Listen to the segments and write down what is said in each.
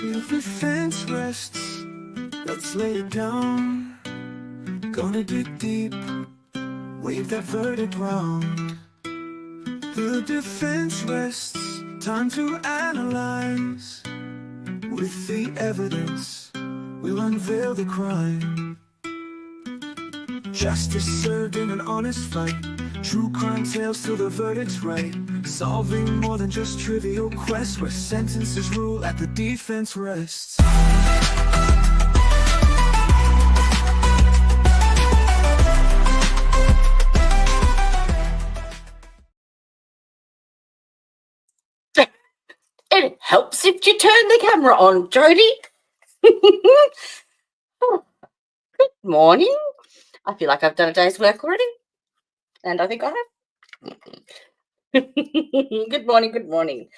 If the fence rests, let's lay it down. Gonna dig deep, wave that verdict round. The defense rests, time to analyze. With the evidence, we'll unveil the crime. Justice served in an honest fight. True crime tales till the verdict's right. Solving more than just trivial quests, where sentences rule at the defense rests. It helps if you turn the camera on, Jodie. Good morning. I feel like I've done a day's work already. And I think I have. Good morning, good morning.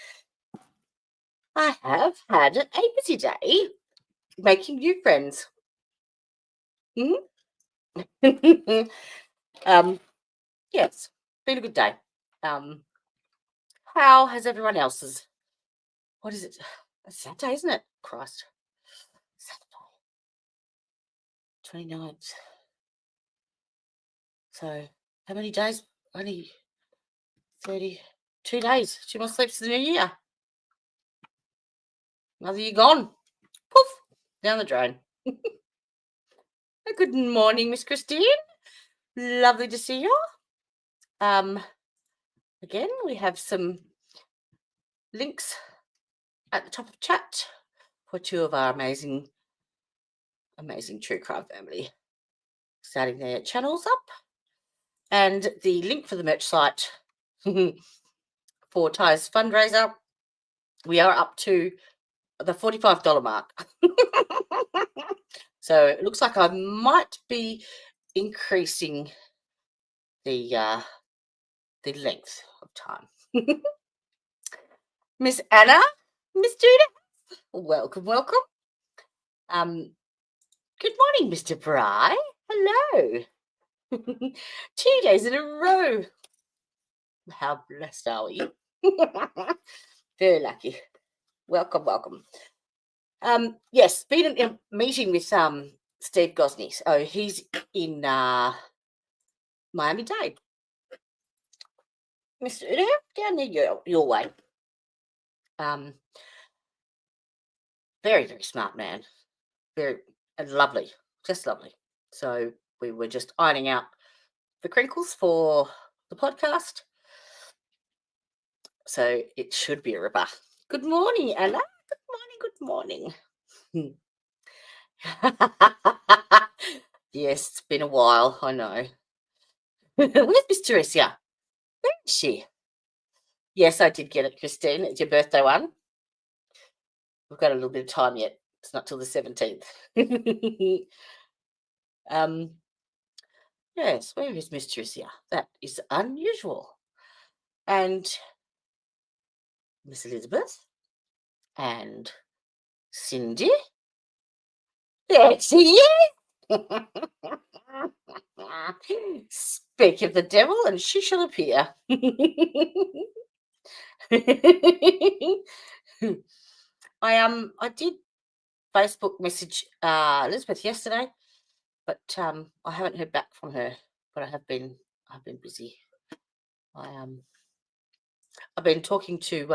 I have had a busy day making new friends. Yes, been a good day. How has everyone else's? What is it? It's Saturday, isn't it? Christ. Saturday. 29th. So, how many days? Only 32 days. 2 more sleeps to the new year. Another year gone. Poof, down the drain. Good morning, Miss Christine. Lovely to see you. Again, we have some links at the top of chat for two of our amazing true crime family starting their channels up, and the link for the merch site for Ty's fundraiser. We are up to the $45 mark. So it looks like I might be increasing the length of time. Miss Anna, Miss Judith, welcome. Good morning, Mr. Bry. Hello. 2 days in a row. How blessed are we? Very lucky. Welcome. Yes, been in a meeting with Steve Gosney. So he's in Miami-Dade. Mr. Udo, down there your way. Very, very smart man. Very lovely. Just lovely. So we were just ironing out the crinkles for the podcast. So it should be a ripper. Good morning, Anna. Good morning. Yes, it's been a while, I know. Where's Miss Teresia? Where is she? Yes, I did get it, Christine. It's your birthday one. We've got a little bit of time yet. It's not till the 17th. Yes, where is Miss Teresia? That is unusual. And Miss Elizabeth and Cindy. There she is. Speak of the devil, and she shall appear. I did Facebook message Elizabeth yesterday, but I haven't heard back from her. But I've been busy. I've been talking to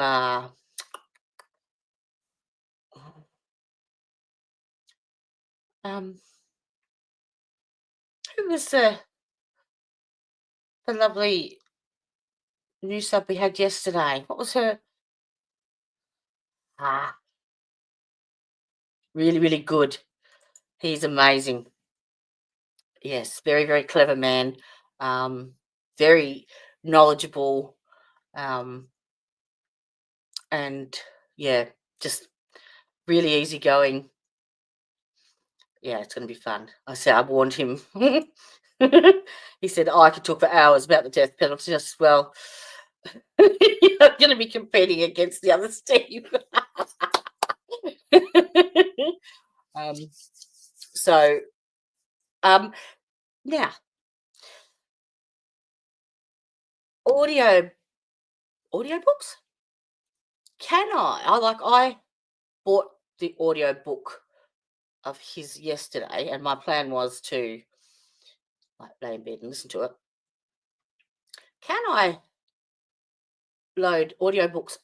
who was the lovely new sub we had yesterday? What was her? Really, really good. He's amazing. Yes, very, very clever man. Very knowledgeable. And yeah, just really easygoing. Yeah, it's going to be fun. I said, I warned him. He said, I could talk for hours about the death penalty. I said, well, you're going to be competing against the other Steve. Yeah. Audiobooks? Can I bought the audio book of his yesterday, and my plan was to lay in bed and listen to it. Can I load audiobooks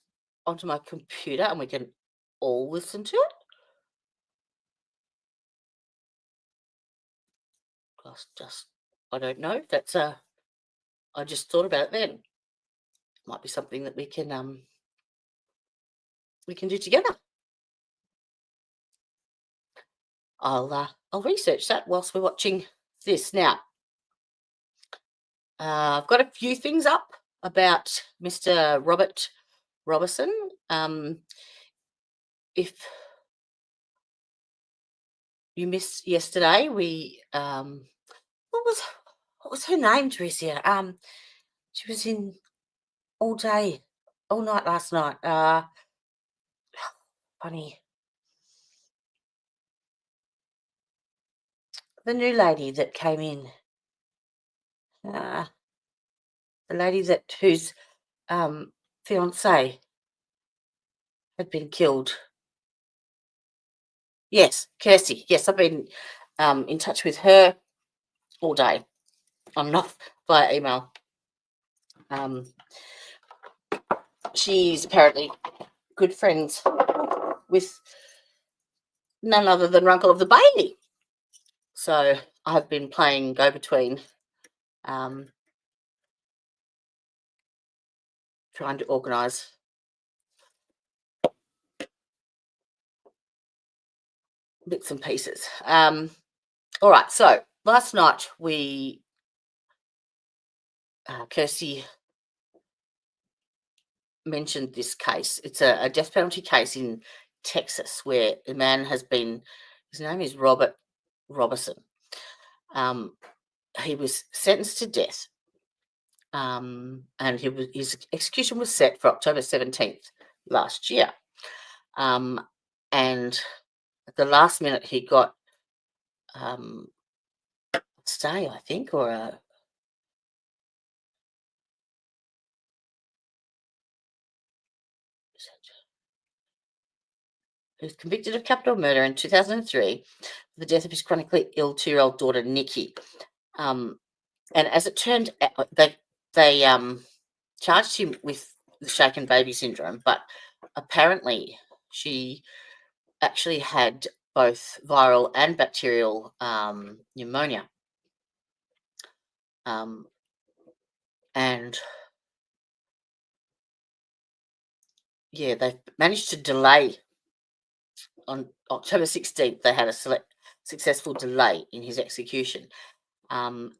onto my computer and we can all listen to it? I don't know. I just thought about it then. Might be something that we can do together. I'll research that whilst we're watching this. Now, I've got a few things up about Mr. Roberson. If you missed yesterday, we what was her name, Tricia? She was in all night last night. Funny. The new lady that came in. The lady whose fiance had been killed. Yes, Kirsty. Yes, I've been in touch with her all day. I'm not via email. She's apparently good friends with none other than Runkle of the Bailey. So I've been playing go-between, trying to organise bits and pieces. All right, so last night Kirsty mentioned this case. It's a death penalty case in Texas where a man his name is Roberson. He was sentenced to death, and his execution was set for October 17th last year. And at the last minute, he got stay, I think, or a he was convicted of capital murder in 2003 for the death of his chronically ill 2-year-old daughter, Nikki. And as it turned out, they charged him with the shaken baby syndrome, but apparently she actually had both viral and bacterial pneumonia. And yeah, they managed to delay. On October 16th, they had a successful delay in his execution. And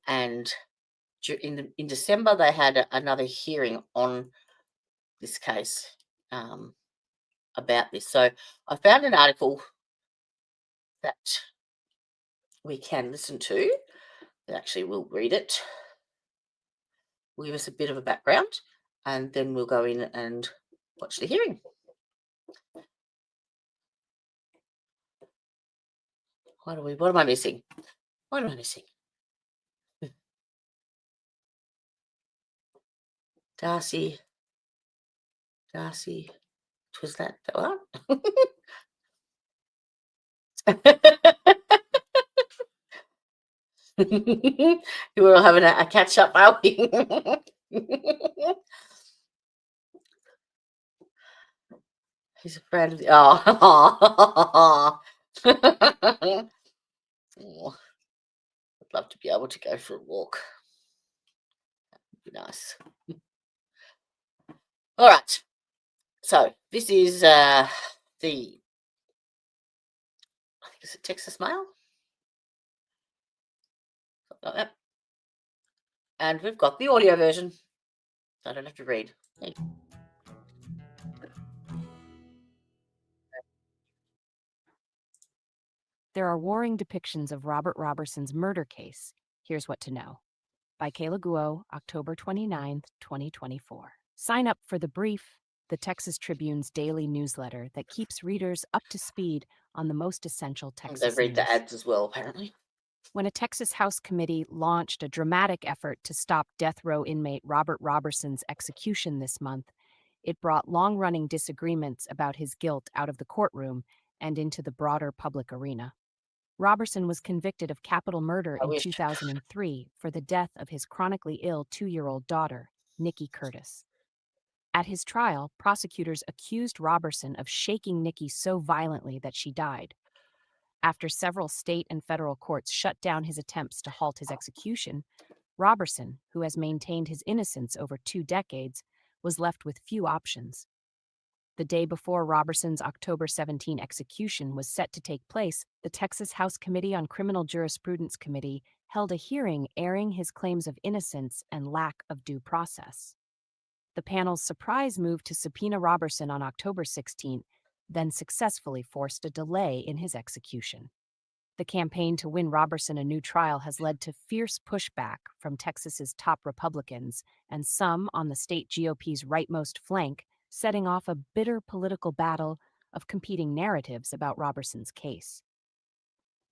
in December, they had another hearing on this case about this. So I found an article that we can listen to. Actually, we'll read it. We'll give us a bit of a background, and then we'll go in and watch the hearing. What am I missing? What am I missing? Darcy. Was that one? You were all having a catch up, are we? He's a friend of the. Oh. Oh. I'd love to be able to go for a walk. That'd be nice. All right. So this is I think it's a Texas Mail. Something like that. And we've got the audio version. So I don't have to read. There are warring depictions of Robert Roberson's murder case. Here's what to know. By Kayla Guo, October 29th, 2024. Sign up for The Brief, the Texas Tribune's daily newsletter that keeps readers up to speed on the most essential Texas They read news. the ads as well, apparently. When a Texas House committee launched a dramatic effort to stop death row inmate Robert Roberson's execution this month, it brought long-running disagreements about his guilt out of the courtroom and into the broader public arena. Roberson was convicted of capital murder I in wish. 2003 for the death of his chronically ill 2-year-old daughter, Nikki Curtis. At his trial, prosecutors accused Roberson of shaking Nikki so violently that she died. After several state and federal courts shut down his attempts to halt his execution, Roberson, who has maintained his innocence over 2 decades, was left with few options. The day before Roberson's October 17 execution was set to take place, the Texas House Committee on Criminal Jurisprudence Committee held a hearing airing his claims of innocence and lack of due process. The panel's surprise move to subpoena Roberson on October 16 then successfully forced a delay in his execution. The campaign to win Roberson a new trial has led to fierce pushback from Texas's top Republicans and some on the state GOP's rightmost flank, setting off a bitter political battle of competing narratives about Roberson's case.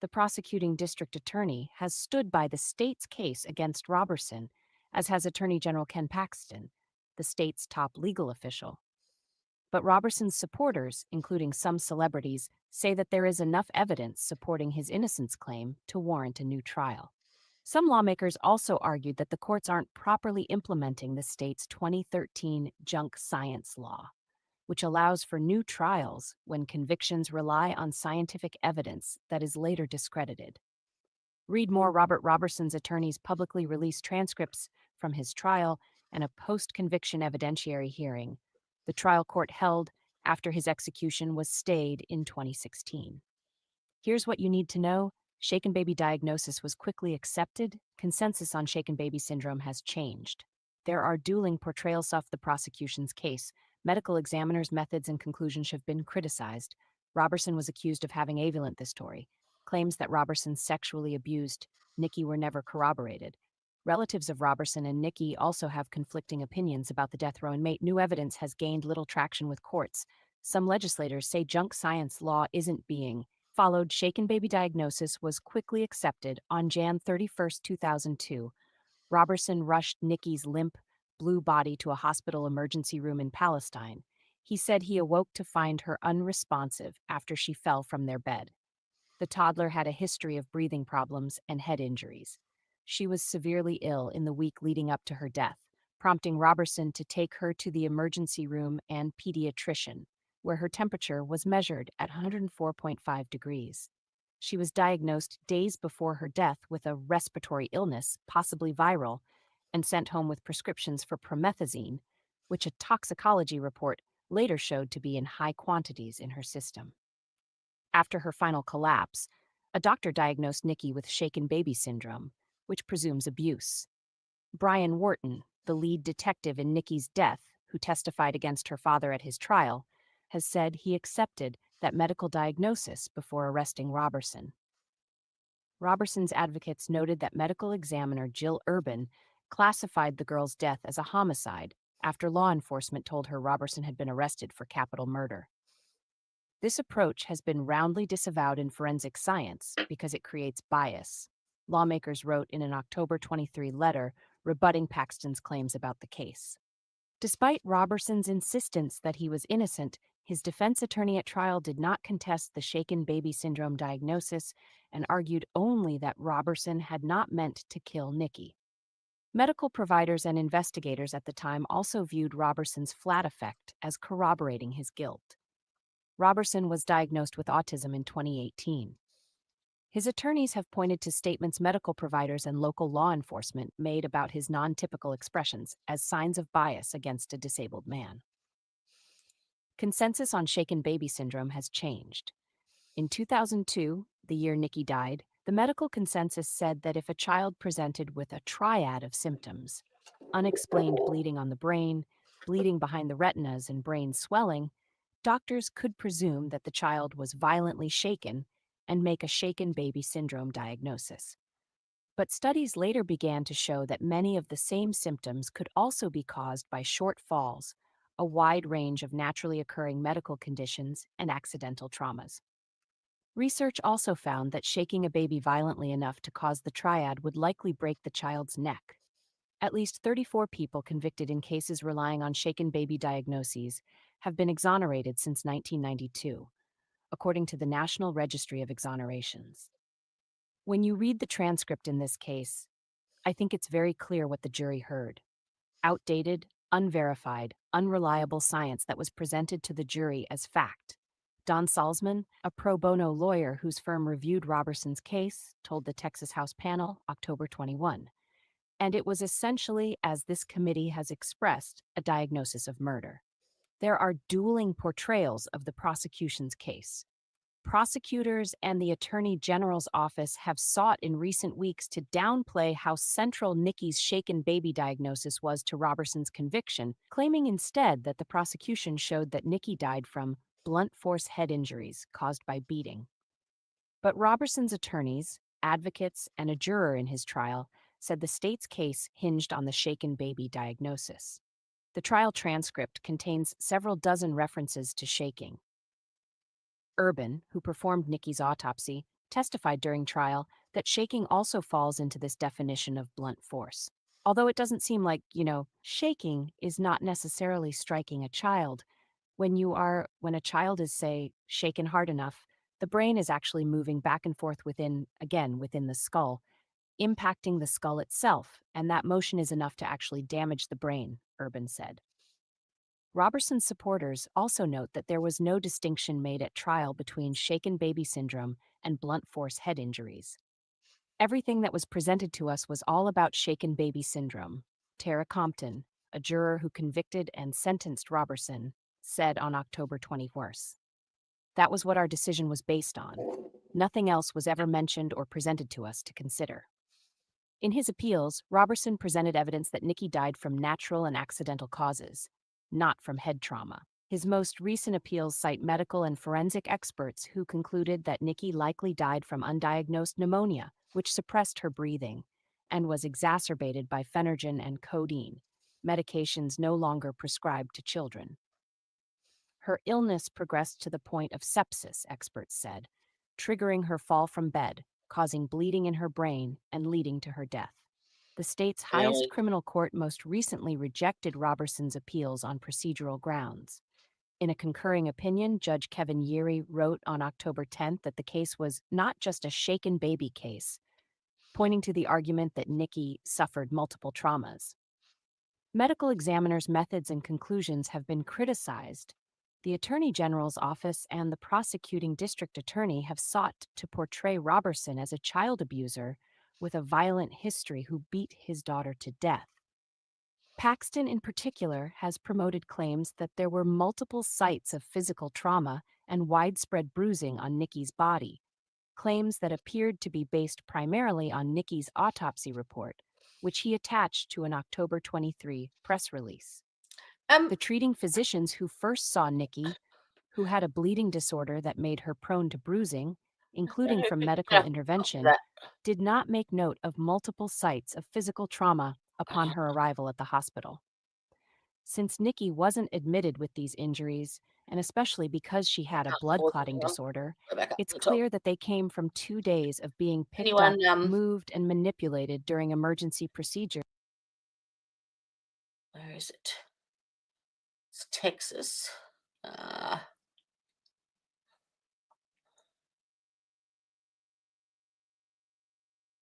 The prosecuting district attorney has stood by the state's case against Roberson, as has Attorney General Ken Paxton, the state's top legal official. But Roberson's supporters, including some celebrities, say that there is enough evidence supporting his innocence claim to warrant a new trial. Some lawmakers also argued that the courts aren't properly implementing the state's 2013 junk science law, which allows for new trials when convictions rely on scientific evidence that is later discredited. Read more Robert Roberson's attorney's publicly released transcripts from his trial and a post-conviction evidentiary hearing the trial court held after his execution was stayed in 2016. Here's what you need to know. Shaken baby diagnosis was quickly accepted. Consensus on shaken baby syndrome has changed. There are dueling portrayals of the prosecution's case. Medical examiners' methods and conclusions have been criticized. Roberson was accused of having avilant this story. Claims that Roberson sexually abused Nikki were never corroborated. Relatives of Roberson and Nikki also have conflicting opinions about the death row inmate. New evidence has gained little traction with courts. Some legislators say junk science law isn't being followed. Shaken baby diagnosis was quickly accepted on Jan 31, 2002. Roberson rushed Nikki's limp, blue body to a hospital emergency room in Palestine. He said he awoke to find her unresponsive after she fell from their bed. The toddler had a history of breathing problems and head injuries. She was severely ill in the week leading up to her death, prompting Roberson to take her to the emergency room and pediatrician, where her temperature was measured at 104.5 degrees. She was diagnosed days before her death with a respiratory illness, possibly viral, and sent home with prescriptions for promethazine, which a toxicology report later showed to be in high quantities in her system. After her final collapse, a doctor diagnosed Nikki with shaken baby syndrome, which presumes abuse. Brian Wharton, the lead detective in Nikki's death, who testified against her father at his trial, has said he accepted that medical diagnosis before arresting Roberson. Roberson's advocates noted that medical examiner Jill Urban classified the girl's death as a homicide after law enforcement told her Roberson had been arrested for capital murder. This approach has been roundly disavowed in forensic science because it creates bias. Lawmakers wrote in an October 23 letter rebutting Paxton's claims about the case. Despite Roberson's insistence that he was innocent, his defense attorney at trial did not contest the shaken baby syndrome diagnosis and argued only that Roberson had not meant to kill Nikki. Medical providers and investigators at the time also viewed Roberson's flat effect as corroborating his guilt. Roberson was diagnosed with autism in 2018. His attorneys have pointed to statements medical providers and local law enforcement made about his non-typical expressions as signs of bias against a disabled man. Consensus on shaken baby syndrome has changed. In 2002, the year Nikki died, the medical consensus said that if a child presented with a triad of symptoms, unexplained bleeding on the brain, bleeding behind the retinas, and brain swelling, doctors could presume that the child was violently shaken and make a shaken baby syndrome diagnosis. But studies later began to show that many of the same symptoms could also be caused by short falls, a wide range of naturally occurring medical conditions, and accidental traumas. Research also found that shaking a baby violently enough to cause the triad would likely break the child's neck. At least 34 people convicted in cases relying on shaken baby diagnoses have been exonerated since 1992. according to the National Registry of Exonerations. When you read the transcript in this case, I think it's very clear what the jury heard. Outdated, unverified, unreliable science that was presented to the jury as fact. Don Salzman, a pro bono lawyer whose firm reviewed Roberson's case, told the Texas House panel October 21. And it was essentially, as this committee has expressed, a diagnosis of murder. There are dueling portrayals of the prosecution's case. Prosecutors and the Attorney General's office have sought in recent weeks to downplay how central Nikki's shaken baby diagnosis was to Roberson's conviction, claiming instead that the prosecution showed that Nikki died from blunt force head injuries caused by beating. But Roberson's attorneys, advocates, and a juror in his trial said the state's case hinged on the shaken baby diagnosis. The trial transcript contains several dozen references to shaking. Urban, who performed Nikki's autopsy, testified during trial that shaking also falls into this definition of blunt force. Although it doesn't seem like, shaking is not necessarily striking a child. When a child is, say, shaken hard enough, the brain is actually moving back and forth within the skull, impacting the skull itself, and that motion is enough to actually damage the brain, Urban said. Roberson's supporters also note that there was no distinction made at trial between shaken baby syndrome and blunt force head injuries. Everything that was presented to us was all about shaken baby syndrome, Tara Compton, a juror who convicted and sentenced Roberson, said on October 21st. That was what our decision was based on. Nothing else was ever mentioned or presented to us to consider. In his appeals, Roberson presented evidence that Nikki died from natural and accidental causes, not from head trauma. His most recent appeals cite medical and forensic experts who concluded that Nikki likely died from undiagnosed pneumonia, which suppressed her breathing, and was exacerbated by phenergen and codeine, medications no longer prescribed to children. Her illness progressed to the point of sepsis, experts said, triggering her fall from bed, causing bleeding in her brain, and leading to her death. The state's highest criminal court most recently rejected Roberson's appeals on procedural grounds. In a concurring opinion, Judge Kevin Yeary wrote on October 10th that the case was not just a shaken baby case, pointing to the argument that Nikki suffered multiple traumas. Medical examiners' methods and conclusions have been criticized. The Attorney General's office and the prosecuting district attorney have sought to portray Roberson as a child abuser with a violent history who beat his daughter to death. Paxton, in particular, has promoted claims that there were multiple sites of physical trauma and widespread bruising on Nikki's body, claims that appeared to be based primarily on Nikki's autopsy report, which he attached to an October 23 press release. The treating physicians who first saw Nikki, who had a bleeding disorder that made her prone to bruising, including from medical intervention, did not make note of multiple sites of physical trauma upon her arrival at the hospital. Since Nikki wasn't admitted with these injuries, and especially because she had a blood clotting disorder, it's clear that they came from 2 days of being picked up, moved, and manipulated during emergency procedures. Where is it? It's Texas.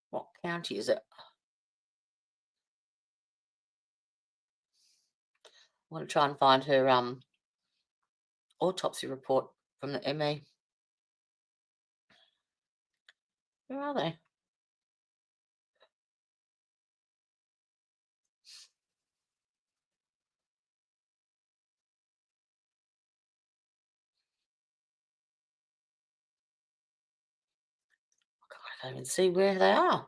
What county is it? I want to try and find her autopsy report from the ME. Where are they? I can't even see where they are.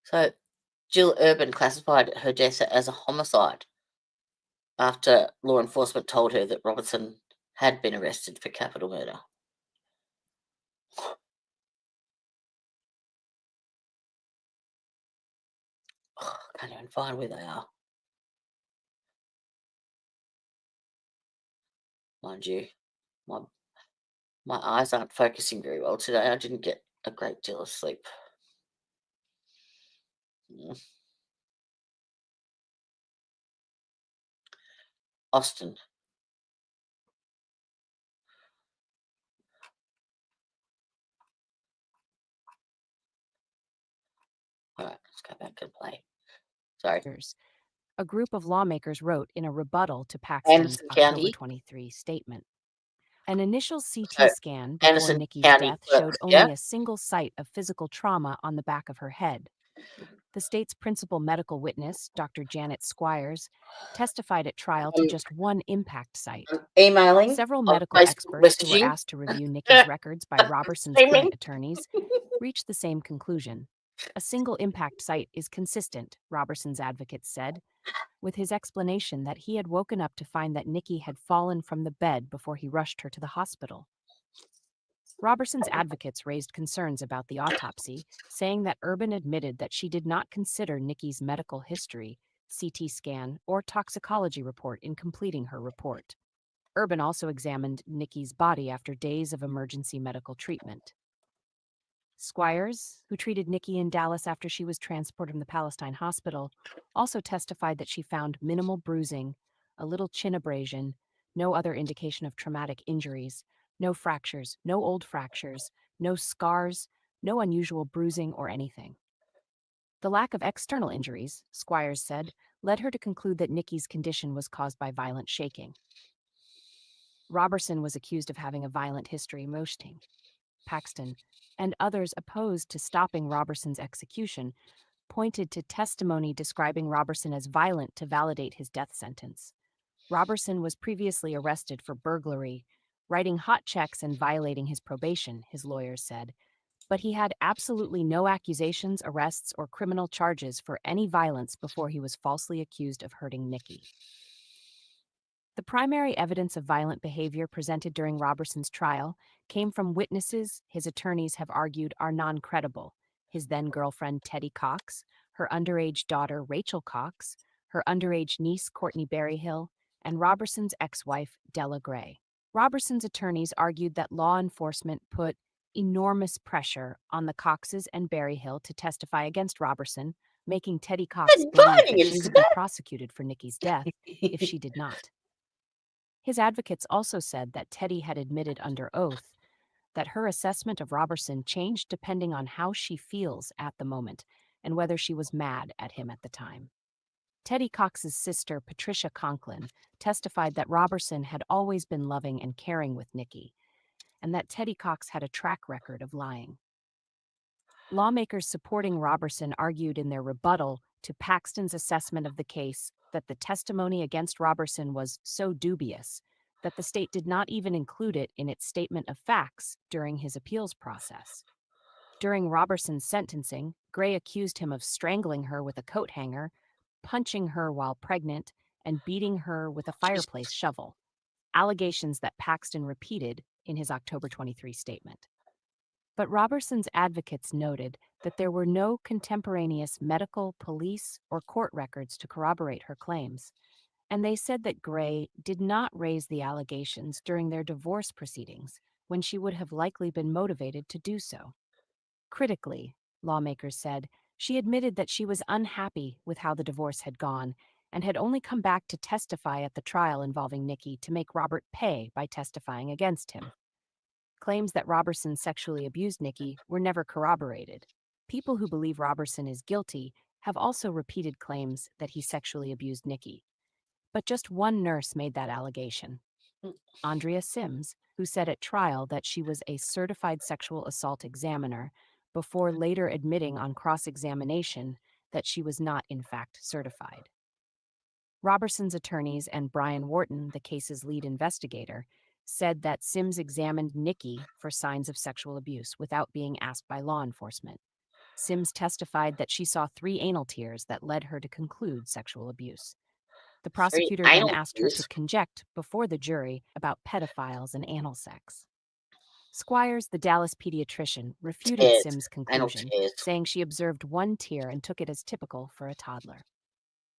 So, Jill Urban classified her death as a homicide after law enforcement told her that Roberson had been arrested for capital murder. I can't even find where they are. Mind you, my eyes aren't focusing very well today. I didn't get a great deal of sleep. Austin. All right, let's go back and play. Sorry. A group of lawmakers wrote in a rebuttal to Paxton's Anderson October County. 23 statement. An initial CT So, scan before Anderson Nikki's County death clerk, showed yeah? only a single site of physical trauma on the back of her head. The state's principal medical witness, Dr. Janet Squires, testified at trial to just one impact site. I'm emailing Several on medical Facebook experts who were messaging. asked to review Nikki's records by Roberson's Streaming. current attorneys reached the same conclusion. A single impact site is consistent, Roberson's advocates said, with his explanation that he had woken up to find that Nikki had fallen from the bed before he rushed her to the hospital. Roberson's advocates raised concerns about the autopsy, saying that Urban admitted that she did not consider Nikki's medical history, CT scan, or toxicology report in completing her report. Urban also examined Nikki's body after days of emergency medical treatment. Squires, who treated Nikki in Dallas after she was transported from the Palestine hospital, also testified that she found minimal bruising, a little chin abrasion, no other indication of traumatic injuries, no fractures, no old fractures, no scars, no unusual bruising or anything. The lack of external injuries, Squires said, led her to conclude that Nikki's condition was caused by violent shaking. Roberson was accused of having a violent history motioning. Paxton, and others opposed to stopping Roberson's execution, pointed to testimony describing Roberson as violent to validate his death sentence. Roberson was previously arrested for burglary, writing hot checks and violating his probation, his lawyers said, but he had absolutely no accusations, arrests, or criminal charges for any violence before he was falsely accused of hurting Nikki. The primary evidence of violent behavior presented during Roberson's trial came from witnesses his attorneys have argued are non-credible: his then-girlfriend Teddy Cox, her underage daughter Rachel Cox, her underage niece Courtney Berryhill, and Roberson's ex-wife Della Gray. Roberson's attorneys argued that law enforcement put enormous pressure on the Coxes and Berryhill to testify against Roberson, making Teddy Cox Been believe burning that it, she would isn't be it? prosecuted for Nikki's death if she did not. His advocates also said that Teddy had admitted under oath that her assessment of Roberson changed depending on how she feels at the moment and whether she was mad at him at the time. Teddy Cox's sister, Patricia Conklin, testified that Roberson had always been loving and caring with Nikki, and that Teddy Cox had a track record of lying. Lawmakers supporting Roberson argued in their rebuttal to Paxton's assessment of the case that the testimony against Roberson was so dubious that the state did not even include it in its statement of facts during his appeals process. During Roberson's sentencing, Gray accused him of strangling her with a coat hanger, punching her while pregnant, and beating her with a fireplace shovel, allegations that Paxton repeated in his October 23 statement. But Roberson's advocates noted that there were no contemporaneous medical, police, or court records to corroborate her claims, and they said that Gray did not raise the allegations during their divorce proceedings when she would have likely been motivated to do so. Critically, lawmakers said, she admitted that she was unhappy with how the divorce had gone and had only come back to testify at the trial involving Nikki to make Robert pay by testifying against him. Claims that Roberson sexually abused Nikki were never corroborated. People who believe Roberson is guilty have also repeated claims that he sexually abused Nikki. But just one nurse made that allegation, Andrea Sims, who said at trial that she was a certified sexual assault examiner before later admitting on cross-examination that she was not in fact certified. Roberson's attorneys and Brian Wharton, the case's lead investigator, said that Sims examined Nikki for signs of sexual abuse without being asked by law enforcement. Sims testified that she saw 3 anal tears that led her to conclude sexual abuse. The prosecutor then asked her to conject before the jury about pedophiles and anal sex. Squires, the Dallas pediatrician, refuted Sims' conclusion, saying she observed 1 tear and took it as typical for a toddler.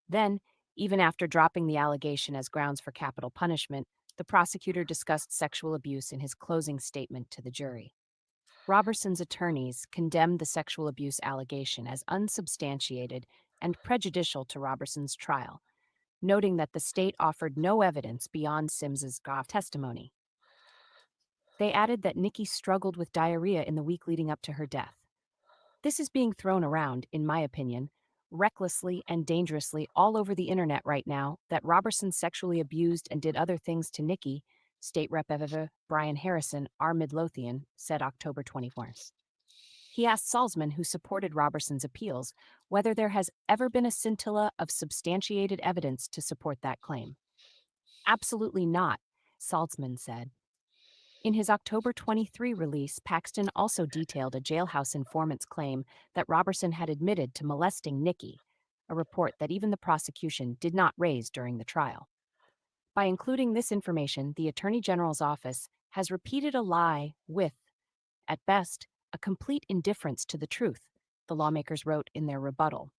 Then, even after dropping the allegation as grounds for capital punishment, the prosecutor discussed sexual abuse in his closing statement to the jury. Roberson's attorneys condemned the sexual abuse allegation as unsubstantiated and prejudicial to Roberson's trial, noting that the state offered no evidence beyond Sims's testimony. They added that Nikki struggled with diarrhea in the week leading up to her death. This is being thrown around, in my opinion, recklessly and dangerously all over the internet right now, that Roberson sexually abused and did other things to Nikki, State Rep. Brian Harrison, R. Midlothian, said October 24th. He asked Salzman, who supported Roberson's appeals, whether there has ever been a scintilla of substantiated evidence to support that claim. Absolutely not, Salzman said. In his October 23 release, Paxton also detailed a jailhouse informant's claim that Roberson had admitted to molesting Nikki, a report that even the prosecution did not raise during the trial. By including this information, the Attorney General's office has repeated a lie with, at best, a complete indifference to the truth, the lawmakers wrote in their rebuttal.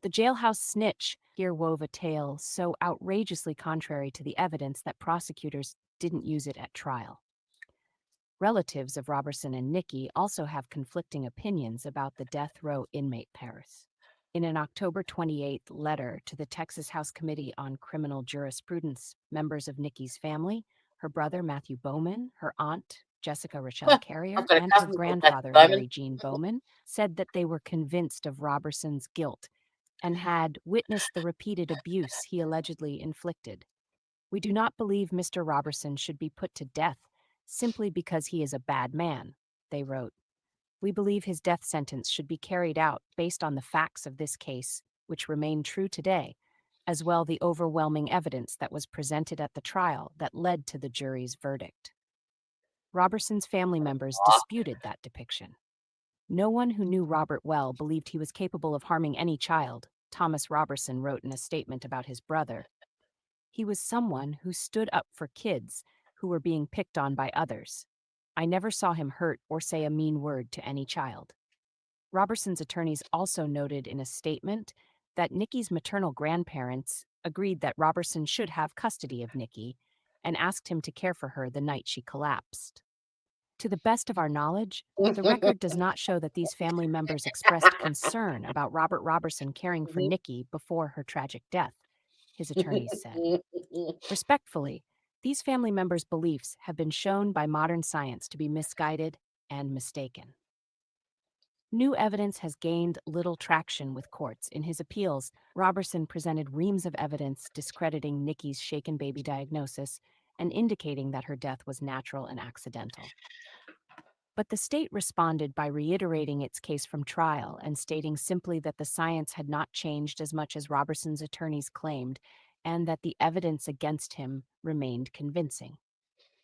The jailhouse snitch here wove a tale so outrageously contrary to the evidence that prosecutors didn't use it at trial. Relatives of Roberson and Nikki also have conflicting opinions about the death row inmate Paris. In an October 28 letter to the Texas House Committee on Criminal Jurisprudence, members of Nikki's family, her brother Matthew Bowman, her aunt Jessica Rochelle Carrier, I've got a and her cousin called grandfather Matthew Larry Gene Bowman, said that they were convinced of Roberson's guilt and had witnessed the repeated abuse he allegedly inflicted. We do not believe Mr. Roberson should be put to death simply because he is a bad man, they wrote. We believe his death sentence should be carried out based on the facts of this case, which remain true today, as well the overwhelming evidence that was presented at the trial that led to the jury's verdict. Roberson's family members disputed that depiction. No one who knew Robert well believed he was capable of harming any child, Thomas Roberson wrote in a statement about his brother. He was someone who stood up for kids who were being picked on by others. I never saw him hurt or say a mean word to any child. Roberson's attorneys also noted in a statement that Nikki's maternal grandparents agreed that Roberson should have custody of Nikki and asked him to care for her the night she collapsed. To the best of our knowledge, the record does not show that these family members expressed concern about Robert Roberson caring for Nikki before her tragic death, his attorneys said. Respectfully, these family members' beliefs have been shown by modern science to be misguided and mistaken. New evidence has gained little traction with courts. In his appeals, Roberson presented reams of evidence discrediting Nikki's shaken baby diagnosis and indicating that her death was natural and accidental. But the state responded by reiterating its case from trial and stating simply that the science had not changed as much as Roberson's attorneys claimed, and that the evidence against him remained convincing.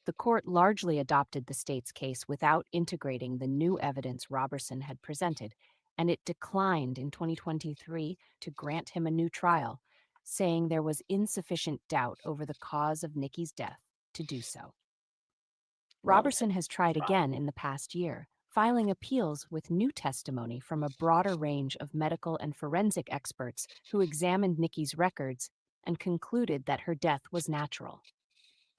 The court largely adopted the state's case without integrating the new evidence Roberson had presented, and it declined in 2023 to grant him a new trial, saying there was insufficient doubt over the cause of Nikki's death to do so. Roberson has tried again in the past year, filing appeals with new testimony from a broader range of medical and forensic experts who examined Nikki's records and concluded that her death was natural.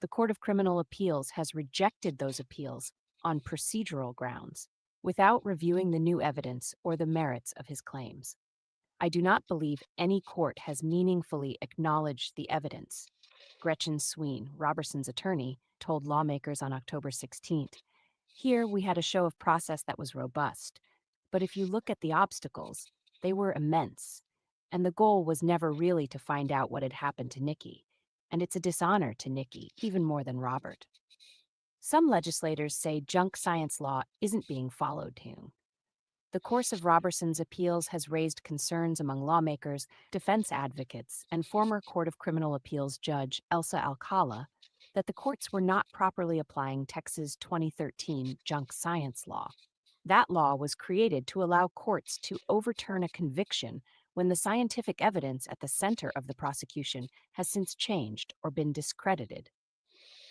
The Court of Criminal Appeals has rejected those appeals on procedural grounds, without reviewing the new evidence or the merits of his claims. I do not believe any court has meaningfully acknowledged the evidence, Gretchen Sween, Roberson's attorney, told lawmakers on October 16th. Here we had a show of process that was robust, but if you look at the obstacles, they were immense, and the goal was never really to find out what had happened to Nikki, and it's a dishonor to Nikki, even more than Robert. Some legislators say junk science law isn't being followed here. The course of Roberson's appeals has raised concerns among lawmakers, defense advocates, and former Court of Criminal Appeals Judge Elsa Alcala that the courts were not properly applying Texas' 2013 junk science law. That law was created to allow courts to overturn a conviction when the scientific evidence at the center of the prosecution has since changed or been discredited.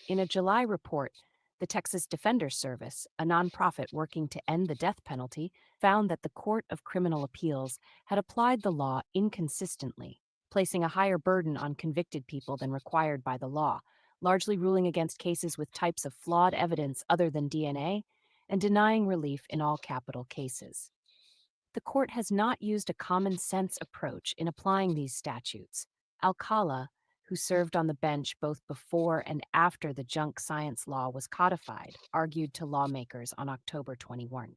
In a July report, the Texas Defender Service, a nonprofit working to end the death penalty, found that the Court of Criminal Appeals had applied the law inconsistently, placing a higher burden on convicted people than required by the law, largely ruling against cases with types of flawed evidence other than DNA, and denying relief in all capital cases. The court has not used a common sense approach in applying these statutes. Alcala who served on the bench both before and after the junk science law was codified, argued to lawmakers on October 21.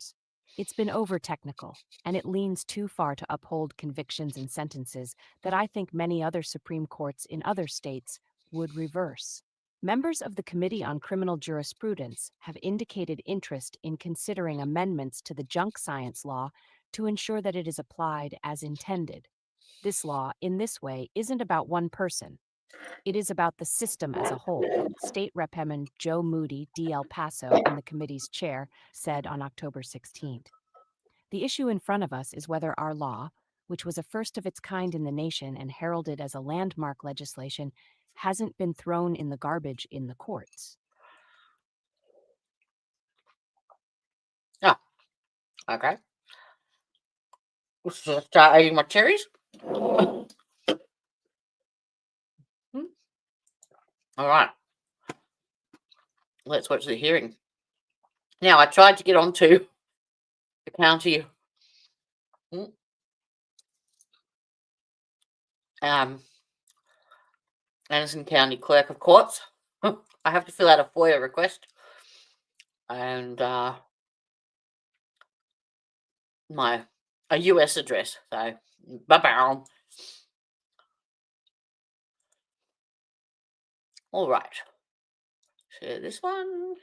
It's been over-technical, and it leans too far to uphold convictions and sentences that I think many other Supreme Courts in other states would reverse. Members of the Committee on Criminal Jurisprudence have indicated interest in considering amendments to the junk science law to ensure that it is applied as intended. This law, in this way, isn't about one person. It is about the system as a whole, State Representative Joe Moody, D. El Paso, and the committee's chair said on October 16th. The issue in front of us is whether our law, which was a first of its kind in the nation and heralded as a landmark legislation, hasn't been thrown in the garbage in the courts. Oh, okay. Let's just start eating my cherries. All right. Let's watch the hearing. Now, I tried to get onto the county Anderson County Clerk of Courts. I have to fill out a FOIA request. And a US address. So, bye-bye. All right. So this one.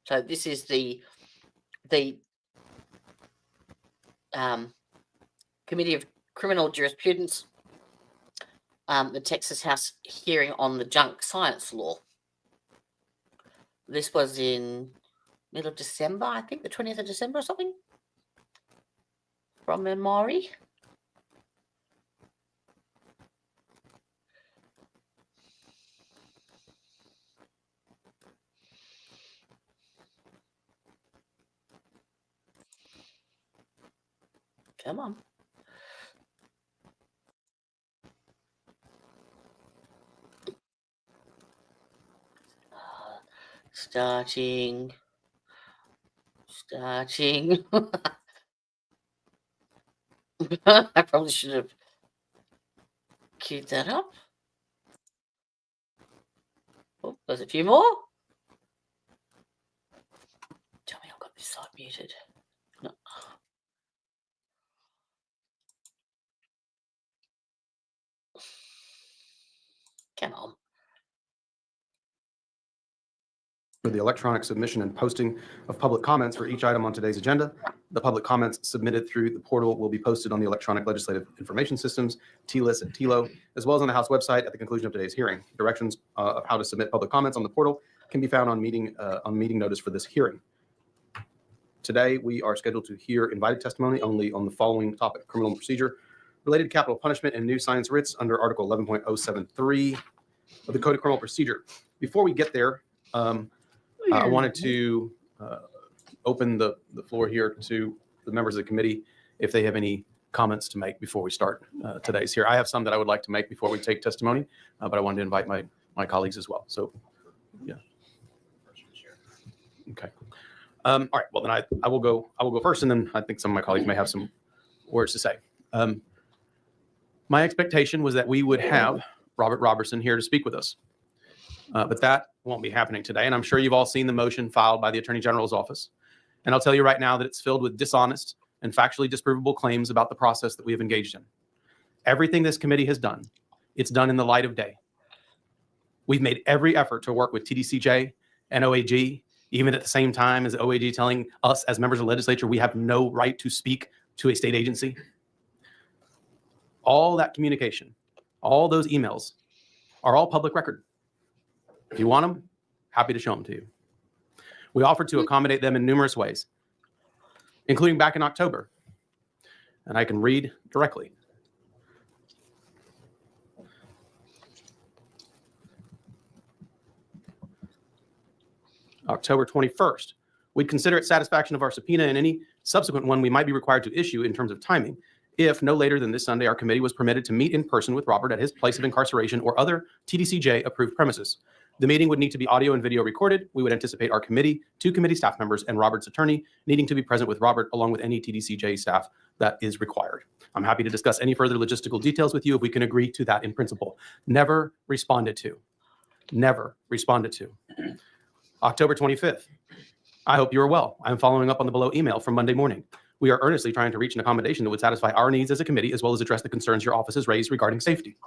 So this is the Committee of Criminal Jurisprudence, the Texas House hearing on the junk science law. This was in middle of December, I think, the 20th of December or something, from memory. Come on. Starting. I probably should have queued that up. Oh, there's a few more. Tell me I've got this side muted. No. Come on. For the electronic submission and posting of public comments for each item on today's agenda. The public comments submitted through the portal will be posted on the Electronic Legislative Information Systems, TLIS and TLO, as well as on the House website at the conclusion of today's hearing. Directions of how to submit public comments on the portal can be found on meeting notice for this hearing. Today, we are scheduled to hear invited testimony only on the following topic: criminal procedure related to capital punishment and new science writs under Article 11.073 of the Code of Criminal Procedure. Before we get there, I wanted to open the floor here to the members of the committee if they have any comments to make before we start today's here. I have some that I would like to make before we take testimony, but I wanted to invite my colleagues as well. So, yeah. Okay. All right. Well, then I will go first, and then I think some of my colleagues may have some words to say. My expectation was that we would have Robert Roberson here to speak with us, but that won't be happening today. And I'm sure you've all seen the motion filed by the Attorney General's office. And I'll tell you right now that it's filled with dishonest and factually disprovable claims about the process that we have engaged in. Everything this committee has done, it's done in the light of day. We've made every effort to work with TDCJ and OAG, even at the same time as OAG telling us as members of the legislature we have no right to speak to a state agency. All that communication, all those emails are all public record. If you want them, happy to show them to you. We offered to accommodate them in numerous ways, including back in October. And I can read directly. October 21st, We'd consider it satisfaction of our subpoena and any subsequent one we might be required to issue in terms of timing, if no later than this Sunday our committee was permitted to meet in person with Robert at his place of incarceration or other TDCJ-approved premises. The meeting would need to be audio and video recorded. We would anticipate our committee, 2 committee staff members, and Robert's attorney needing to be present with Robert, along with any TDCJ staff that is required. I'm happy to discuss any further logistical details with you if we can agree to that in principle. Never responded to. Never responded to. October 25th. I hope you are well. I'm following up on the below email from Monday morning. We are earnestly trying to reach an accommodation that would satisfy our needs as a committee, as well as address the concerns your office has raised regarding safety.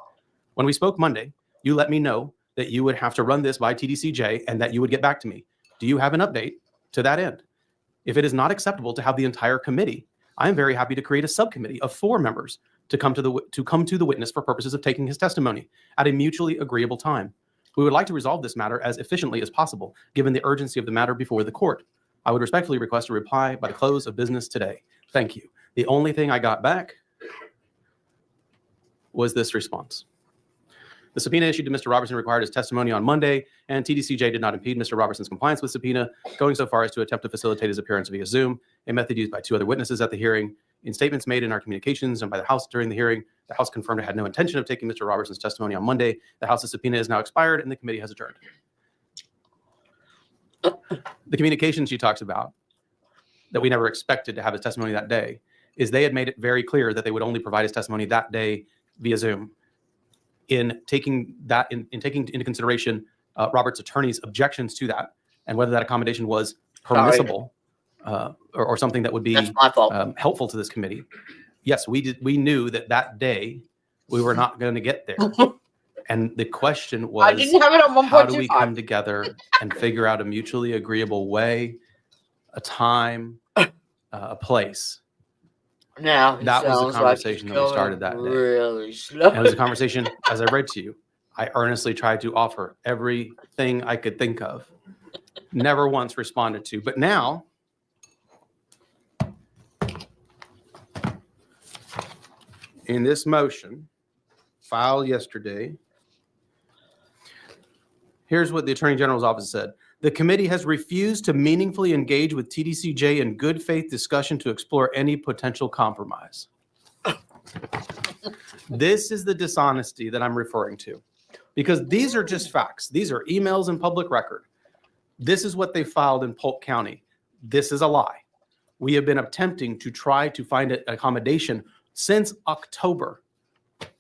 When we spoke Monday, you let me know that you would have to run this by TDCJ and that you would get back to me. Do you have an update to that end? If it is not acceptable to have the entire committee, I am very happy to create a subcommittee of 4 members to come to the witness for purposes of taking his testimony at a mutually agreeable time. We would like to resolve this matter as efficiently as possible, given the urgency of the matter before the court. I would respectfully request a reply by the close of business today. Thank you. The only thing I got back was this response. The subpoena issued to Mr. Roberson required his testimony on Monday, and TDCJ did not impede Mr. Roberson's compliance with subpoena, going so far as to attempt to facilitate his appearance via Zoom, a method used by 2 other witnesses at the hearing. In statements made in our communications and by the House during the hearing, the House confirmed it had no intention of taking Mr. Roberson's testimony on Monday. The House's subpoena is now expired, and the committee has adjourned. The communications she talks about that we never expected to have his testimony that day is they had made it very clear that they would only provide his testimony that day via Zoom. In taking into consideration Robert's attorney's objections to that and whether that accommodation was permissible or something that would be helpful to this committee. Yes, we knew that day we were not going to get there. And the question was, I didn't have it on 1.25. How do we come together and figure out a mutually agreeable way, a time, a place? Now that was the conversation that we started that day. Really slow. And it was a conversation, as I read to you, I earnestly tried to offer everything I could think of. Never once responded to. But now, in this motion, filed yesterday, here's what the Attorney General's office said. The committee has refused to meaningfully engage with TDCJ in good faith discussion to explore any potential compromise. This is the dishonesty that I'm referring to, because these are just facts. These are emails and public record. This is what they filed in Polk County. This is a lie. We have been attempting to try to find an accommodation since October,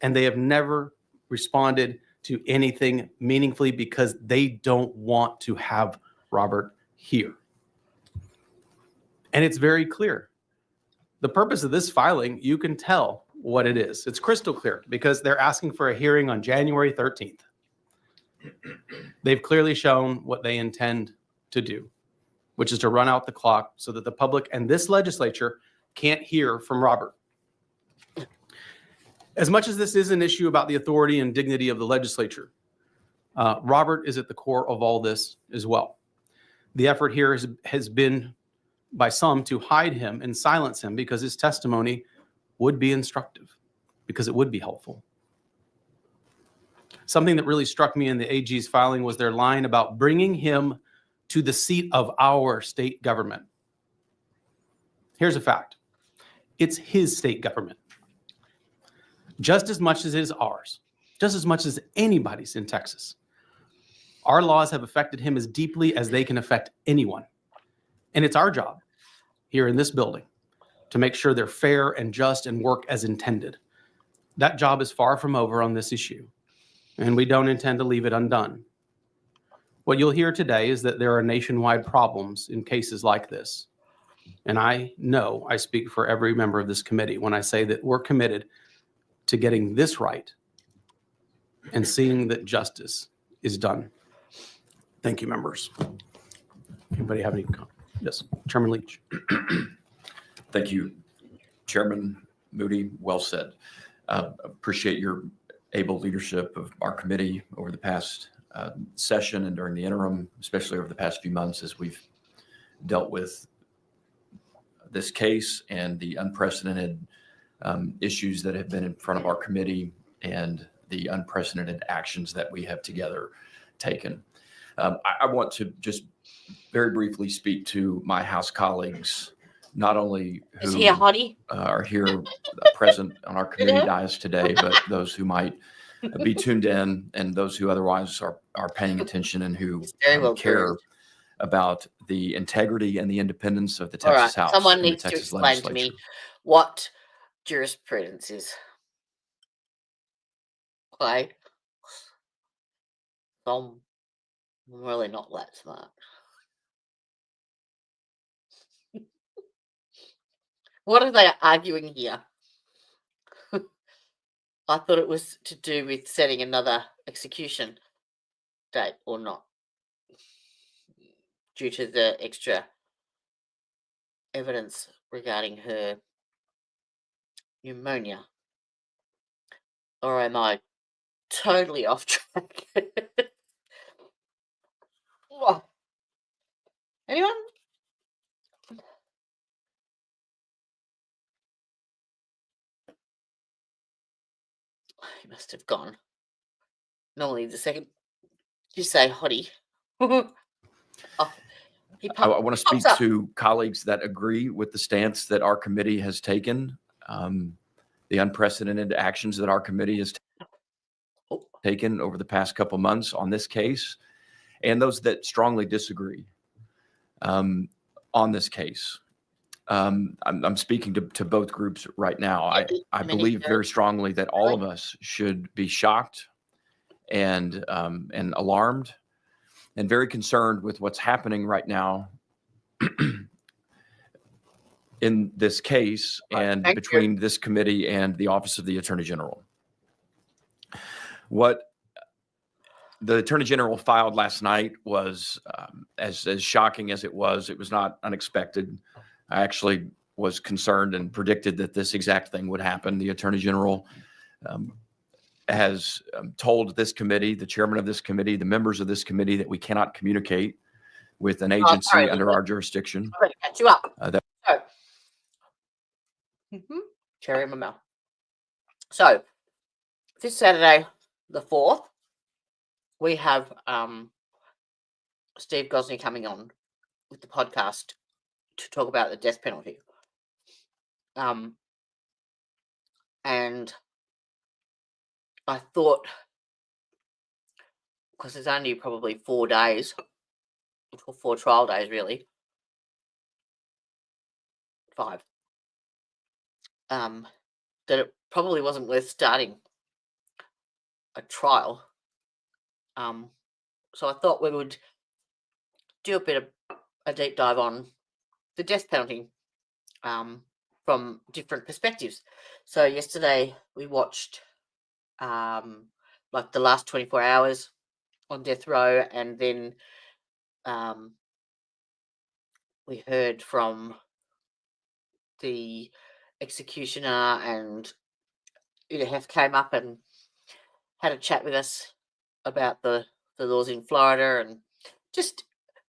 and they have never responded to anything meaningfully because they don't want to have Robert here. And it's very clear. The purpose of this filing, you can tell what it is. It's crystal clear because they're asking for a hearing on January 13th. They've clearly shown what they intend to do, which is to run out the clock so that the public and this legislature can't hear from Robert. As much as this is an issue about the authority and dignity of the legislature, Robert is at the core of all this as well. The effort here has been by some to hide him and silence him because his testimony would be instructive, because it would be helpful. Something that really struck me in the AG's filing was their line about bringing him to the seat of our state government. Here's a fact. It's his state government. Just as much as it is ours, just as much as anybody's in Texas. Our laws have affected him as deeply as they can affect anyone. And it's our job here in this building to make sure they're fair and just and work as intended. That job is far from over on this issue, and we don't intend to leave it undone. What you'll hear today is that there are nationwide problems in cases like this. And I know I speak for every member of this committee when I say that we're committed to getting this right and seeing that justice is done. Thank you, members. Anybody have any comments? Yes, Chairman Leach. Thank you, Chairman Moody. Well said. Appreciate your able leadership of our committee over the past session and during the interim, especially over the past few months as we've dealt with this case and the unprecedented issues that have been in front of our committee and the unprecedented actions that we have together taken. I want to just very briefly speak to my House colleagues, not only Is who he a hottie? are here present on our committee dais today, but those who might be tuned in and those who otherwise are paying attention and who He's very well care groomed. about the integrity and the independence of the All right. Texas House Someone and the needs to Texas explain to legislature. me what jurisprudence is. Okay. So I'm really not that smart. What are they arguing here? I thought it was to do with setting another execution date or not, due to the extra evidence regarding her pneumonia. Or am I totally off track? Oh. Anyone? He must have gone. Normally the second you say hottie. Oh, I want to speak to colleagues that agree with the stance that our committee has taken, the unprecedented actions that our committee has taken over the past couple months on this case, and those that strongly disagree on this case. I'm speaking to both groups right now. I believe very strongly that all of us should be shocked and alarmed and very concerned with what's happening right now in this case and between this committee and the Office of the Attorney General. What the Attorney General filed last night was as shocking as it was not unexpected. I actually was concerned and predicted that this exact thing would happen. The Attorney General has told this committee, the chairman of this committee, the members of this committee, that we cannot communicate with an agency under our jurisdiction. I'm going to catch you up. Cherry in my mouth. So, this Saturday, the 4th, we have Steve Gosney coming on with the podcast to talk about the death penalty. And I thought, because there's only probably 4 days, or 4 trial days really, 5, that it probably wasn't worth starting a trial. So I thought we would do a bit of a deep dive on the death penalty from different perspectives. So yesterday we watched like the last 24 hours on death row, and then we heard from the executioner, and Udahef came up and had a chat with us about the laws in Florida and just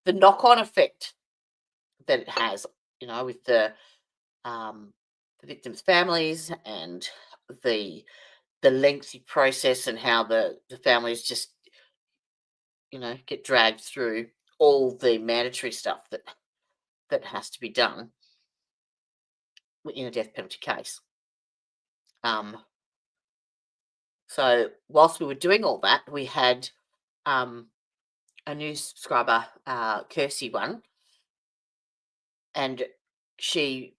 the knock-on effect that it has, with the victims' families and the lengthy process, and how the families just get dragged through all the mandatory stuff that has to be done in a death penalty case. So whilst we were doing all that, we had a new subscriber, Kirsty one, and she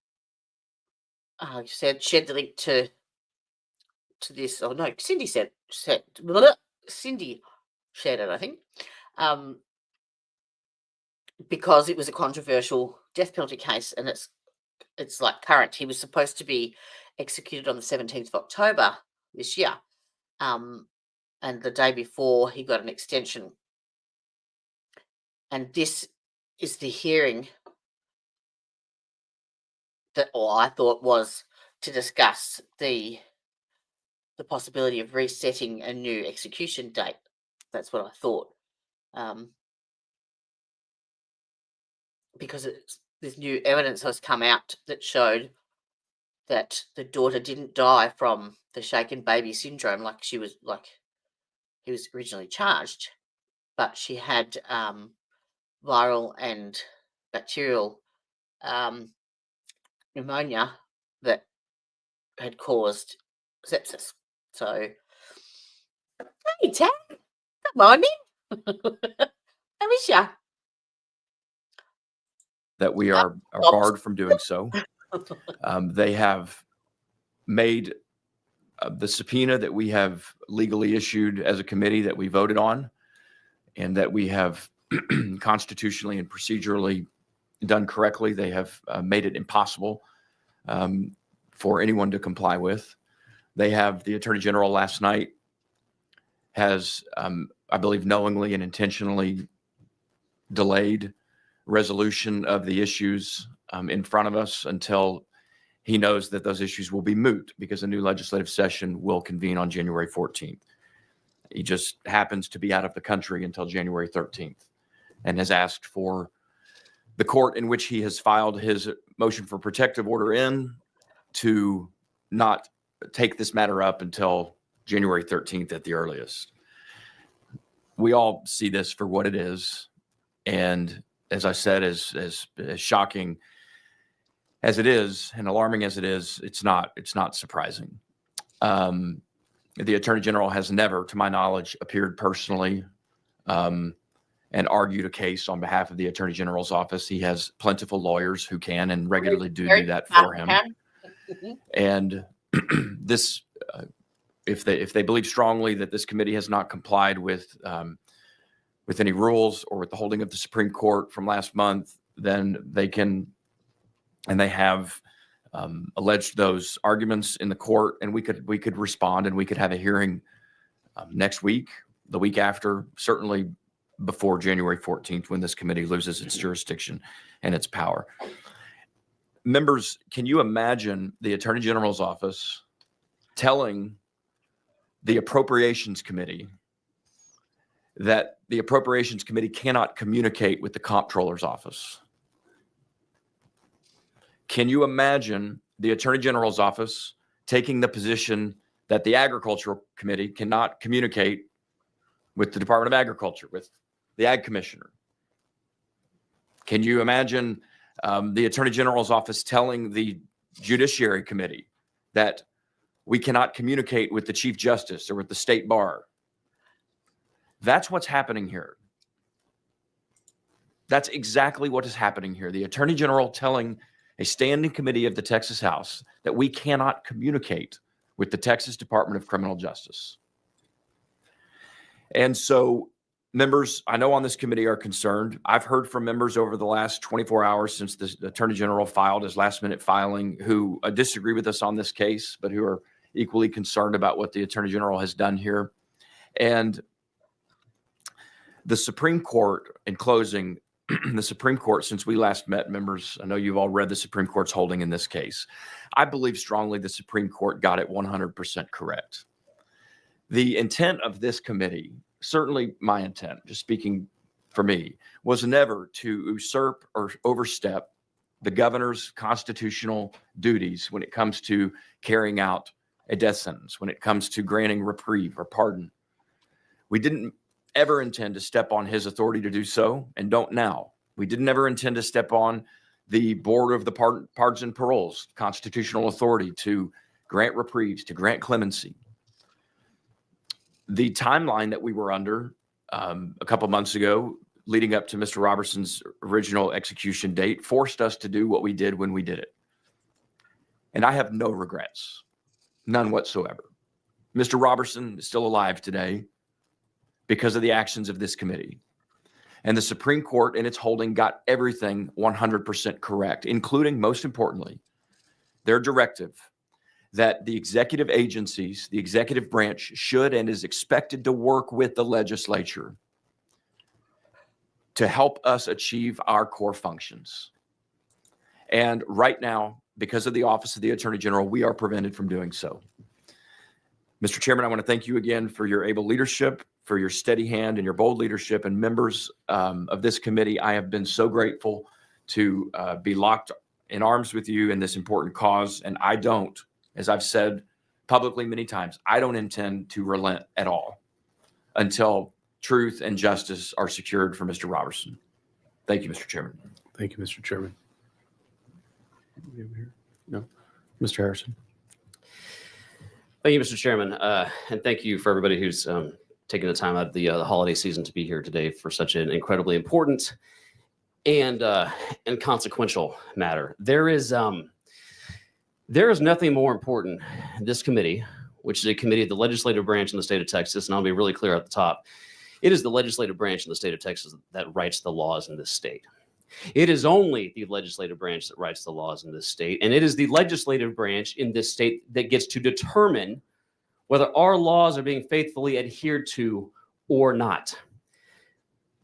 shared the link to this. Oh no, Cindy Cindy shared it, I think, because it was a controversial death penalty case, and it's like current. He was supposed to be executed on the 17th of October this year, and the day before he got an extension. And this is the hearing that, or I thought, was to discuss the possibility of resetting a new execution date. That's what I thought, because this new evidence has come out that showed that the daughter didn't die from the shaken baby syndrome like he was originally charged, but she had viral and bacterial pneumonia that had caused sepsis. So, hey, Ted, good morning. I miss ya. That we are barred from doing so. They have made the subpoena that we have legally issued as a committee that we voted on and that we have constitutionally and procedurally done correctly. They have made it impossible for anyone to comply with. They have, the Attorney General last night has, I believe, knowingly and intentionally delayed resolution of the issues in front of us until he knows that those issues will be moot because a new legislative session will convene on January 14th. He just happens to be out of the country until January 13th and has asked for the court in which he has filed his motion for protective order in to not take this matter up until January 13th at the earliest. We all see this for what it is. And as I said, as shocking as it is and alarming as it is, it's not surprising. The Attorney General has never, to my knowledge, appeared personally and argued a case on behalf of the Attorney General's office. He has plentiful lawyers who can and regularly do that for him. And this, if they believe strongly that this committee has not complied with any rules or with the holding of the Supreme Court from last month, then they can, and they have alleged those arguments in the court, and we could respond and we could have a hearing next week, the week after, certainly before January 14th, when this committee loses its jurisdiction and its power. Members, can you imagine the Attorney General's office telling the Appropriations Committee that the Appropriations Committee cannot communicate with the Comptroller's office? Can you imagine the Attorney General's office taking the position that the Agricultural Committee cannot communicate with the Department of Agriculture, with the Ag Commissioner? Can you imagine the Attorney General's office telling the Judiciary Committee that we cannot communicate with the Chief Justice or with the State Bar? That's what's happening here. That's exactly what is happening here. The Attorney General telling a standing committee of the Texas House that we cannot communicate with the Texas Department of Criminal Justice. And so, members, I know on this committee are concerned. I've heard from members over the last 24 hours since the Attorney General filed his last-minute filing who disagree with us on this case, but who are equally concerned about what the Attorney General has done here. And the Supreme Court, in closing, the Supreme Court, since we last met, members, I know you've all read the Supreme Court's holding in this case. I believe strongly the Supreme Court got it 100% correct. The intent of this committee, certainly my intent, just speaking for me, was never to usurp or overstep the governor's constitutional duties when it comes to carrying out a death sentence, when it comes to granting reprieve or pardon. We didn't ever intend to step on his authority to do so, and don't now. We didn't ever intend to step on the Board of the Pardons and Paroles constitutional authority to grant reprieves, to grant clemency. The timeline that we were under a couple months ago, leading up to Mr. Roberson's original execution date, forced us to do what we did when we did it. And I have no regrets, none whatsoever. Mr. Roberson is still alive today because of the actions of this committee. And the Supreme Court in its holding got everything 100% correct, including, most importantly, their directive that the executive agencies, the executive branch, should and is expected to work with the legislature to help us achieve our core functions. And right now, because of the Office of the Attorney General, we are prevented from doing so. Mr. Chairman, I want to thank you again for your able leadership, for your steady hand and your bold leadership. And members of this committee, I have been so grateful to be locked in arms with you in this important cause. And I don't, as I've said publicly many times, I don't intend to relent at all until truth and justice are secured for Mr. Roberson. Thank you, Mr. Chairman. Thank you, Mr. Chairman. No, Mr. Harrison. Thank you, Mr. Chairman, and thank you for everybody who's taking the time out of the holiday season to be here today for such an incredibly important and consequential matter. There is nothing more important in this committee, which is a committee of the legislative branch in the state of Texas, and I'll be really clear at the top. It is the legislative branch in the state of Texas that writes the laws in this state. It is only the legislative branch that writes the laws in this state, and it is the legislative branch in this state that gets to determine whether our laws are being faithfully adhered to or not.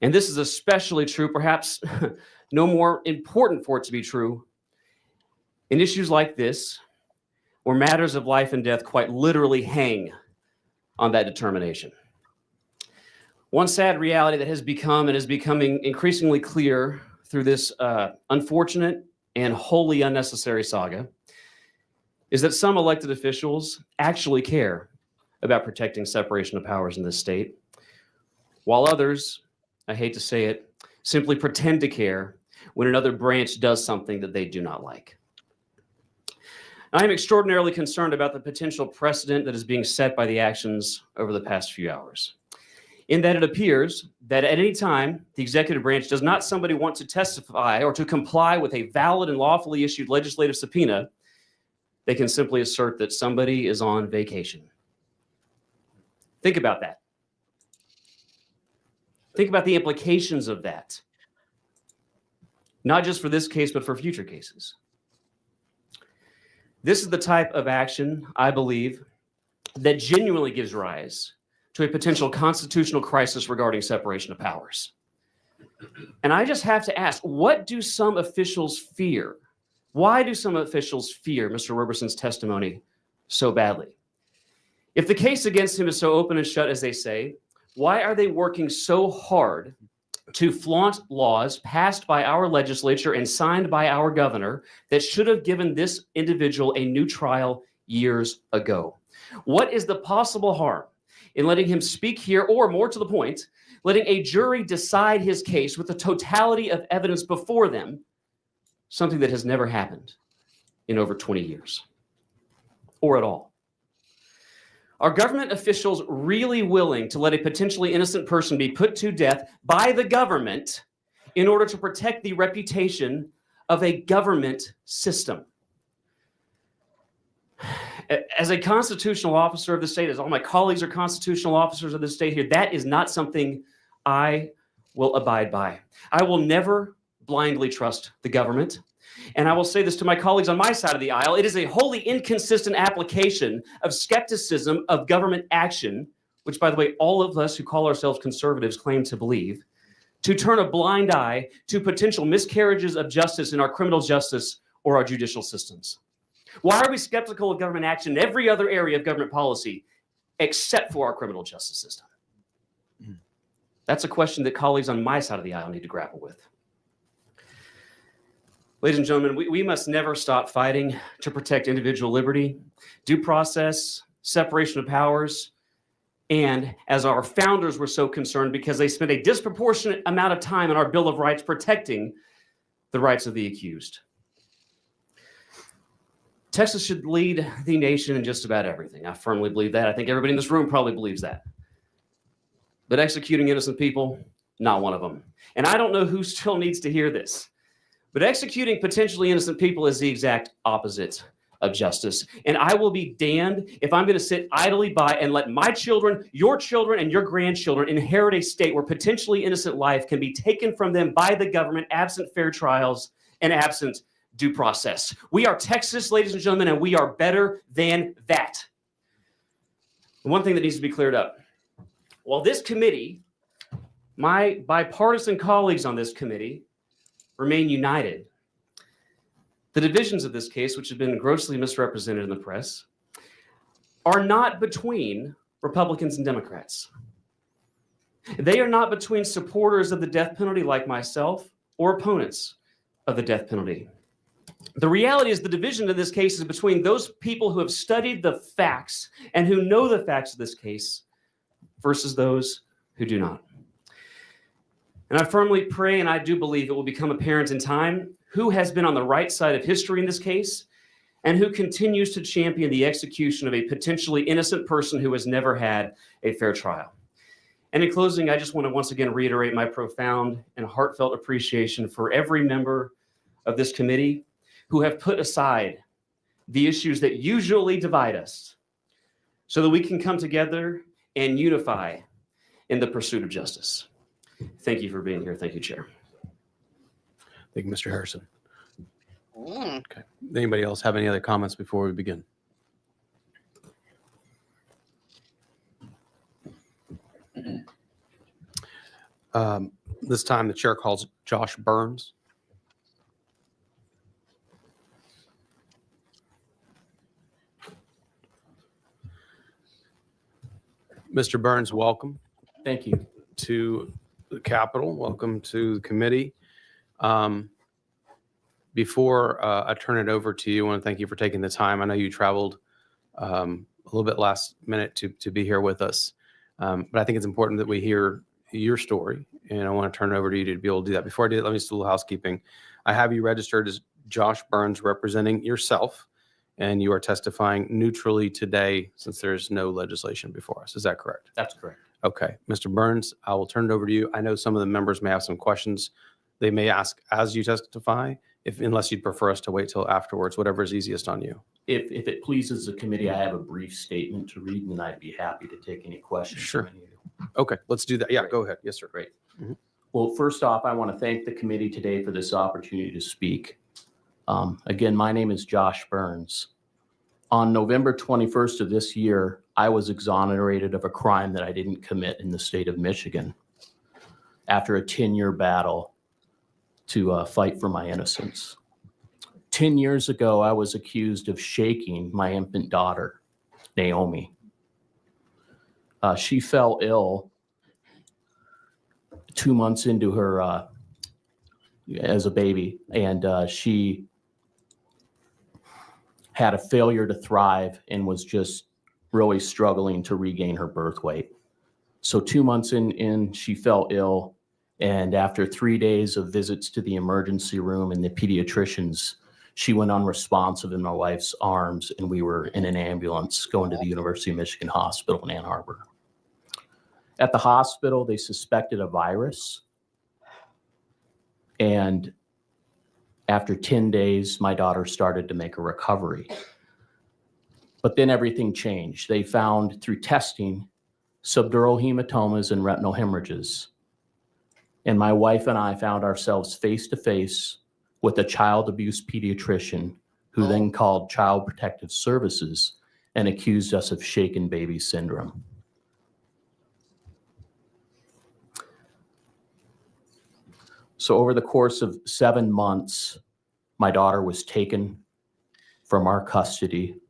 And this is especially true, perhaps no more important for it to be true, in issues like this, where matters of life and death quite literally hang on that determination. One sad reality that has become and is becoming increasingly clear through this unfortunate and wholly unnecessary saga is that some elected officials actually care about protecting separation of powers in this state, while others, I hate to say it, simply pretend to care when another branch does something that they do not like. I am extraordinarily concerned about the potential precedent that is being set by the actions over the past few hours, in that it appears that at any time the executive branch does not somebody want to testify or to comply with a valid and lawfully issued legislative subpoena, they can simply assert that somebody is on vacation. Think about that. Think about the implications of that, not just for this case, but for future cases. This is the type of action, I believe, that genuinely gives rise to a potential constitutional crisis regarding separation of powers. And I just have to ask, what do some officials fear? Why do some officials fear Mr. Roberson's testimony so badly? If the case against him is so open and shut as they say, why are they working so hard to flaunt laws passed by our legislature and signed by our governor that should have given this individual a new trial years ago? What is the possible harm in letting him speak here, or more to the point, letting a jury decide his case with the totality of evidence before them, something that has never happened in over 20 years, or at all? Are government officials really willing to let a potentially innocent person be put to death by the government in order to protect the reputation of a government system? As a constitutional officer of the state, as all my colleagues are constitutional officers of the state here, that is not something I will abide by. I will never blindly trust the government. And I will say this to my colleagues on my side of the aisle, it is a wholly inconsistent application of skepticism of government action, which, by the way, all of us who call ourselves conservatives claim to believe, to turn a blind eye to potential miscarriages of justice in our criminal justice or our judicial systems. Why are we skeptical of government action in every other area of government policy except for our criminal justice system? That's a question that colleagues on my side of the aisle need to grapple with. Ladies and gentlemen, we must never stop fighting to protect individual liberty, due process, separation of powers, and as our founders were so concerned because they spent a disproportionate amount of time in our Bill of Rights protecting the rights of the accused. Texas should lead the nation in just about everything. I firmly believe that. I think everybody in this room probably believes that. But executing innocent people, not one of them. And I don't know who still needs to hear this. But executing potentially innocent people is the exact opposite of justice. And I will be damned if I'm going to sit idly by and let my children, and your grandchildren inherit a state where potentially innocent life can be taken from them by the government, absent fair trials and absent due process. We are Texas, ladies and gentlemen, and we are better than that. One thing that needs to be cleared up. While this committee, my bipartisan colleagues on this committee, remain united, the divisions of this case, which have been grossly misrepresented in the press, are not between Republicans and Democrats. They are not between supporters of the death penalty like myself or opponents of the death penalty. The reality is the division in this case is between those people who have studied the facts and who know the facts of this case versus those who do not. And I firmly pray, and I do believe it will become apparent in time, who has been on the right side of history in this case and who continues to champion the execution of a potentially innocent person who has never had a fair trial. And in closing, I just want to once again reiterate my profound and heartfelt appreciation for every member of this committee who have put aside the issues that usually divide us so that we can come together and unify in the pursuit of justice. Thank you for being here. Thank you, Chair. Thank you, Mr. Harrison. Mm. Okay. Anybody else have any other comments before we begin? This time the chair calls Josh Burns. Mr. Burns, welcome Thank you. to the Capitol. Welcome to the committee. Before I turn it over to you, I want to thank you for taking the time. I know you traveled a little bit last minute to be here with us, but I think it's important that we hear your story, and I want to turn it over to you to be able to do that. Before I do that, let me just do a little housekeeping. I have you registered as Josh Burns representing yourself, and you are testifying neutrally today since there's no legislation before us. Is that correct? That's correct. Okay. Mr. Burns, I will turn it over to you. I know some of the members may have some questions they may ask as you testify, unless you'd prefer us to wait till afterwards, whatever is easiest on you. If it pleases the committee, I have a brief statement to read, and I'd be happy to take any questions. Sure. from any of you. Okay, let's do that. Yeah, Great. go ahead. Yes, sir. Great. Mhm. Well, first off, I want to thank the committee today for this opportunity to speak. Again, my name is Josh Burns. On November 21st of this year, I was exonerated of a crime that I didn't commit in the state of Michigan after a 10-year battle to fight for my innocence. 10 years ago, I was accused of shaking my infant daughter, Naomi. She fell ill 2 months into her as a baby, and she had a failure to thrive and was just really struggling to regain her birth weight. So 2 months in, she fell ill, and after 3 days of visits to the emergency room and the pediatricians, she went unresponsive in my wife's arms, and we were in an ambulance going to the University of Michigan Hospital in Ann Arbor. At the hospital, they suspected a virus, and after 10 days, my daughter started to make a recovery. But then everything changed. They found through testing subdural hematomas and retinal hemorrhages. And my wife and I found ourselves face to face with a child abuse pediatrician who then called Child Protective Services and accused us of shaken baby syndrome. So over the course of 7 months, my daughter was taken from our custody,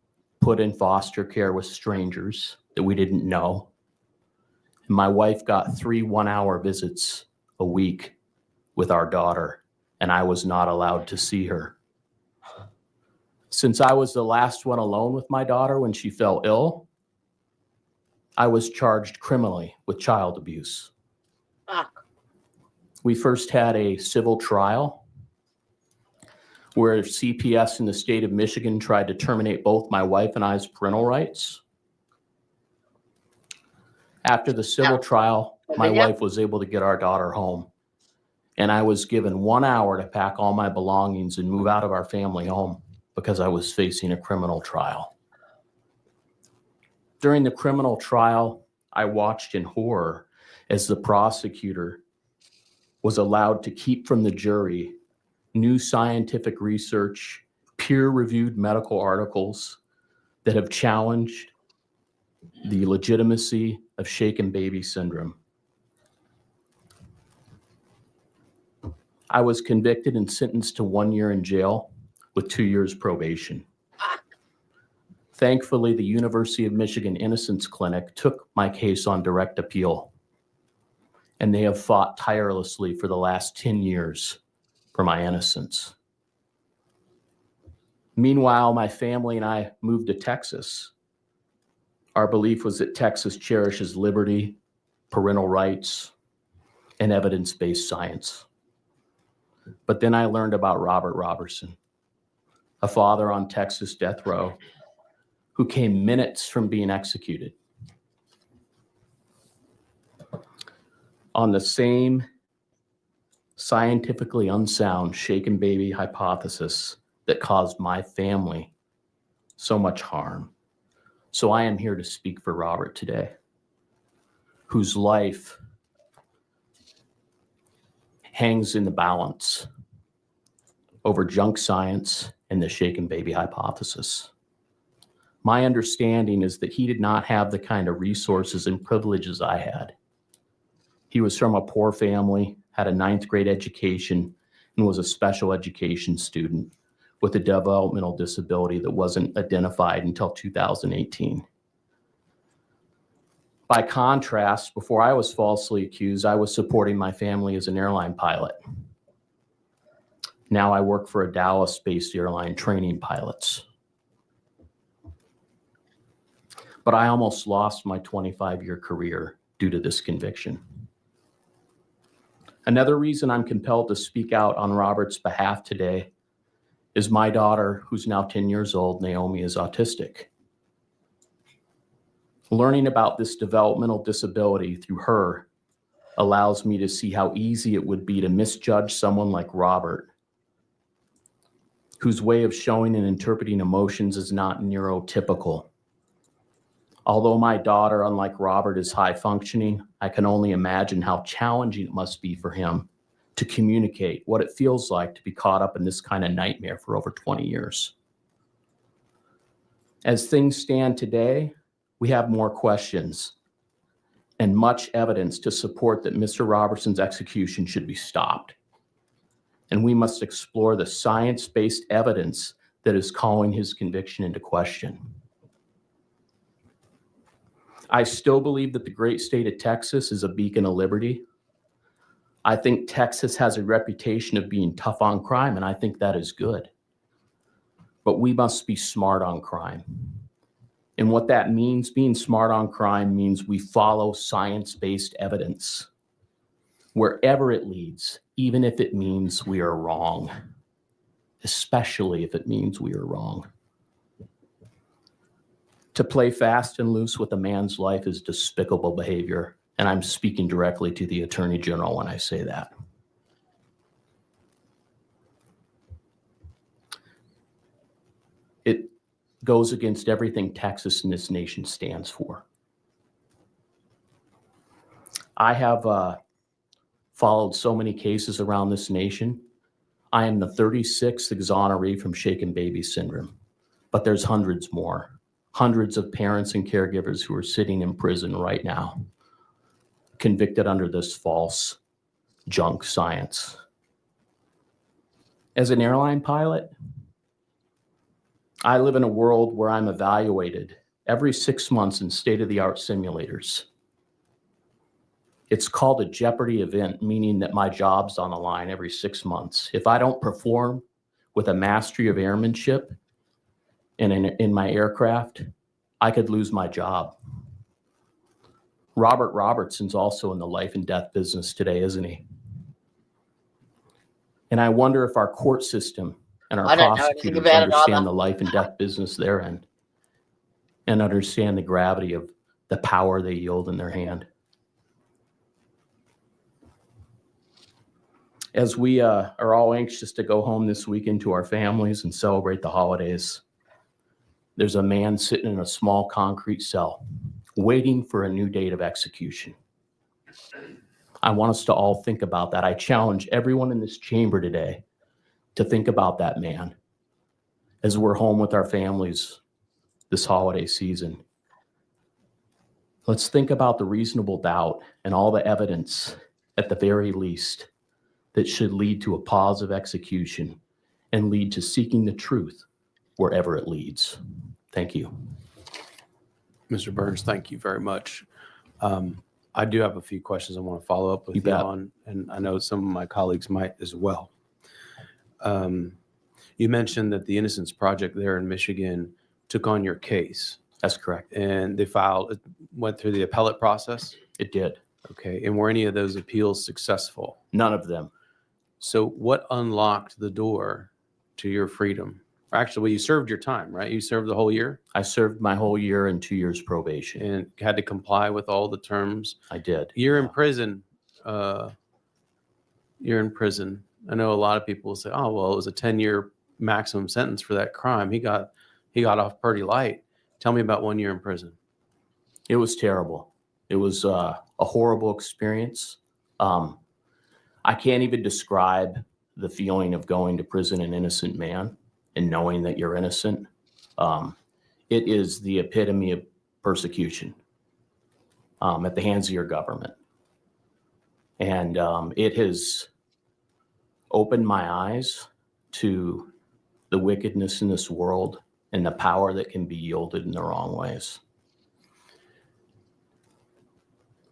put in foster care with strangers that we didn't know. And my wife got 3 one-hour visits a week with our daughter, and I was not allowed to see her. Since I was the last one alone with my daughter when she fell ill, I was charged criminally with child abuse. Ah. We first had a civil trial where CPS in the state of Michigan tried to terminate both my wife and I's parental rights. After the civil trial, my wife was able to get our daughter home, and I was given 1 hour to pack all my belongings and move out of our family home because I was facing a criminal trial. During the criminal trial, I watched in horror as the prosecutor was allowed to keep from the jury new scientific research, peer-reviewed medical articles that have challenged the legitimacy of shaken baby syndrome. I was convicted and sentenced to 1 year in jail with 2 years probation. Thankfully, the University of Michigan Innocence Clinic took my case on direct appeal, and they have fought tirelessly for the last 10 years for my innocence. Meanwhile, my family and I moved to Texas. Our belief was that Texas cherishes liberty, parental rights, and evidence-based science. But then I learned about Robert Roberson, a father on Texas death row who came minutes from being executed on the same scientifically unsound shaken baby hypothesis that caused my family so much harm. So I am here to speak for Robert today, whose life hangs in the balance over junk science and the shaken baby hypothesis. My understanding is that he did not have the kind of resources and privileges I had. He was from a poor family, had a 9th grade education, and was a special education student with a developmental disability that wasn't identified until 2018. By contrast, before I was falsely accused, I was supporting my family as an airline pilot. Now I work for a Dallas-based airline training pilots. But I almost lost my 25-year career due to this conviction. Another reason I'm compelled to speak out on Robert's behalf today is my daughter, who's now 10 years old, Naomi, is autistic. Learning about this developmental disability through her allows me to see how easy it would be to misjudge someone like Robert, whose way of showing and interpreting emotions is not neurotypical. Although my daughter, unlike Robert, is high functioning, I can only imagine how challenging it must be for him to communicate what it feels like to be caught up in this kind of nightmare for over 20 years. As things stand today, we have more questions and much evidence to support that Mr. Roberson's execution should be stopped. And we must explore the science-based evidence that is calling his conviction into question. I still believe that the great state of Texas is a beacon of liberty. I think Texas has a reputation of being tough on crime, and I think that is good. But we must be smart on crime. And what that means, being smart on crime, means we follow science-based evidence wherever it leads, even if it means we are wrong, especially if it means we are wrong. To play fast and loose with a man's life is despicable behavior, and I'm speaking directly to the Attorney General when I say that. It goes against everything Texas and this nation stands for. I have followed so many cases around this nation. I am the 36th exoneree from shaken baby syndrome, but there's hundreds more. Hundreds of parents and caregivers who are sitting in prison right now, convicted under this false junk science. As an airline pilot, I live in a world where I'm evaluated every 6 months in state-of-the-art simulators. It's called a jeopardy event, meaning that my job's on the line every 6 months. If I don't perform with a mastery of airmanship in my aircraft, I could lose my job. Robert Robertson's also in the life and death business today, isn't he? And I wonder if our court system and our prosecutors understand the life and death business they're in and understand the gravity of the power they yield in their hand. As we are all anxious to go home this weekend to our families and celebrate the holidays, there's a man sitting in a small concrete cell waiting for a new date of execution. I want us to all think about that. I challenge everyone in this chamber today to think about that man as we're home with our families this holiday season. Let's think about the reasonable doubt and all the evidence, at the very least, that should lead to a pause of execution and lead to seeking the truth wherever it leads. Thank you. Mr. Burns, thank you very much. I do have a few questions I want to follow up with you on, and I know some of my colleagues might as well. You mentioned that the Innocence Project there in Michigan took on your case. That's correct. And they went through the appellate process? It did. Okay. And were any of those appeals successful? None of them. So what unlocked the door to your freedom? Actually, well, you served your time, right? You served the whole year I served my whole year and 2 years probation. and had to comply with all the terms. I did. You're in Yeah. prison. You're in prison. I know a lot of people say, "Oh, well, it was a 10-year maximum sentence for that crime. He got off pretty light." Tell me about 1 year in prison. It was terrible. It was a horrible experience. I can't even describe the feeling of going to prison an innocent man and knowing that you're innocent. It is the epitome of persecution at the hands of your government. And it has opened my eyes to the wickedness in this world and the power that can be yielded in the wrong ways.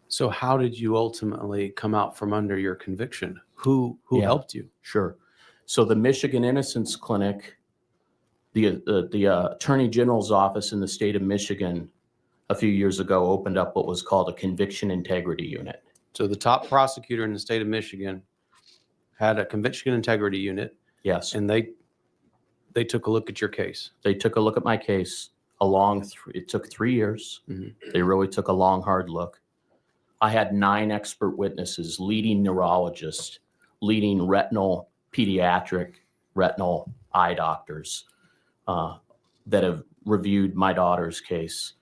So how did you ultimately come out from under your conviction? Who Yeah. helped you? Sure. So the Michigan Innocence Clinic, the Attorney General's office in the state of Michigan a few years ago opened up what was called a conviction integrity unit. So the top prosecutor in the state of Michigan had a conviction integrity unit, Yes. and they took a look at your case. They took a look at my case it took 3 years. Mhm. They really took a long, hard look. I had 9 expert witnesses, leading neurologists, leading pediatric retinal eye doctors that have reviewed my daughter's case.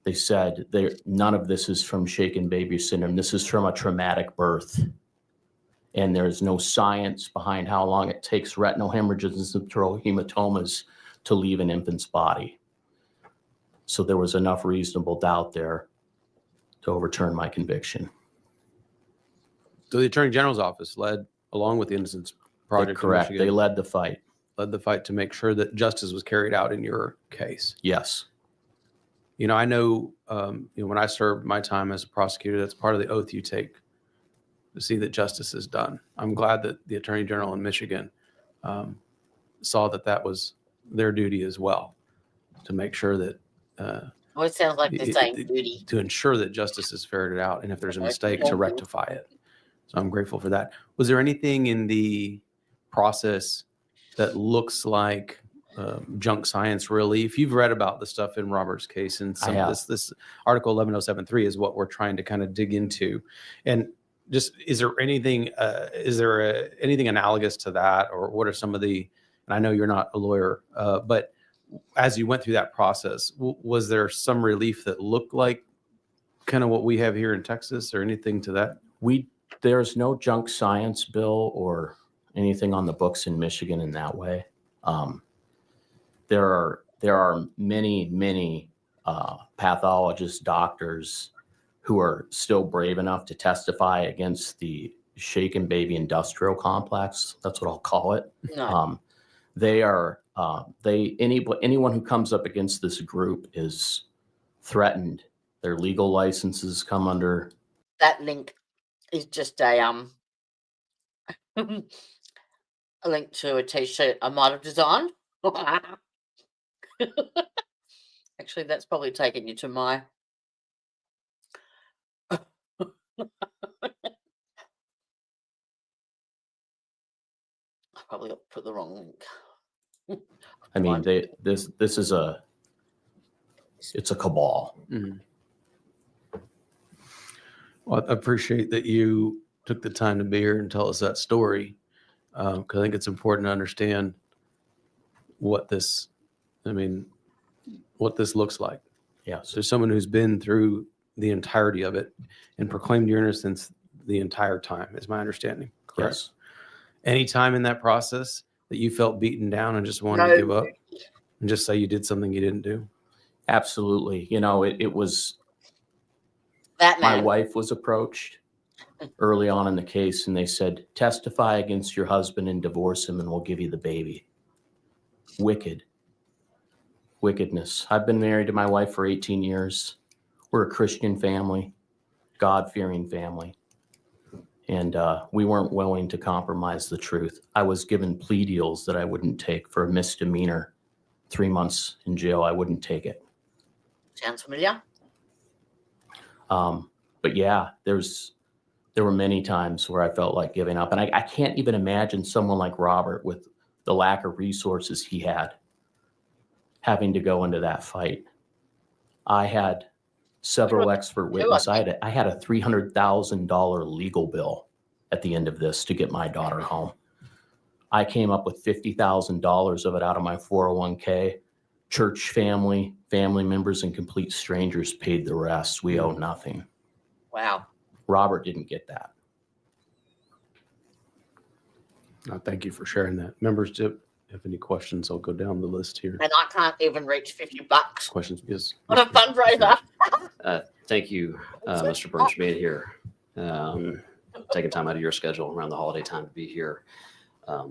They said none of this is from shaken baby syndrome. This is from a traumatic birth. And there's no science behind how long it takes retinal hemorrhages and subdural hematomas to leave an infant's body. So there was enough reasonable doubt there to overturn my conviction. So the Attorney General's office led, along with the Innocence Project, in Correct. Michigan, They led the fight. led the fight to make sure that justice was carried out in your case. Yes. You know, I know, when I served my time as a prosecutor, that's part of the oath you take to see that justice is done. I'm glad that the Attorney General in Michigan saw that was their duty as well, to make sure that Well, it sounds like the same duty. to ensure that justice is ferreted out, and if there's a mistake, to rectify it. So I'm grateful for that. Was there anything in the process that looks like junk science relief? You've read about the stuff in Robert's case, and some of this Article 11073 is what we're trying to kind of dig into. And just, is there anything analogous to that, or what are some of the? And I know you're not a lawyer, but as you went through that process, was there some relief that looked like kind of what we have here in Texas, or anything to that? There's no junk science bill or anything on the books in Michigan in that way. There are many pathologists, doctors who are still brave enough to testify against the shaken baby industrial complex. That's what I'll call it. No. Anyone who comes up against this group is threatened. Their legal licenses come under. That link is just a link to a t-shirt I might have designed. Actually, that's probably taking you to my I probably put the wrong link. I mean, this is it's a cabal. Mm-hmm. Well, I appreciate that you took the time to be here and tell us that story, because I think it's important to understand what this looks like. Yeah. So someone who's been through the entirety of it and proclaimed your innocence the entire time, is my understanding. Correct? Yes. Any time in that process that you felt beaten down and just wanted to give up and just say you did something you didn't do? Absolutely. You know, it was, That my man. wife was approached early on in the case, and they said, testify against your husband and divorce him, and we'll give you the baby. Wickedness. I've been married to my wife for 18 years. We're a Christian family, God-fearing family. And we weren't willing to compromise the truth. I was given plea deals that I wouldn't take for a misdemeanor. 3 months in jail, I wouldn't take it. Sounds familiar? But yeah, there were many times where I felt like giving up. And I can't even imagine someone like Robert, with the lack of resources he had, having to go into that fight. I had several expert witnesses. I had a $300,000 legal bill at the end of this to get my daughter home. I came up with $50,000 of it out of my 401k. Church family members, and complete strangers paid the rest. We owe nothing. Wow. Robert didn't get that. Thank you for sharing that. Members, do you have any questions? I'll go down the list here. And I can't even reach $50 Questions? Yes. on a fundraiser. Thank you, Mr. Burns, for being here. Taking time out of your schedule around the holiday time to be here. I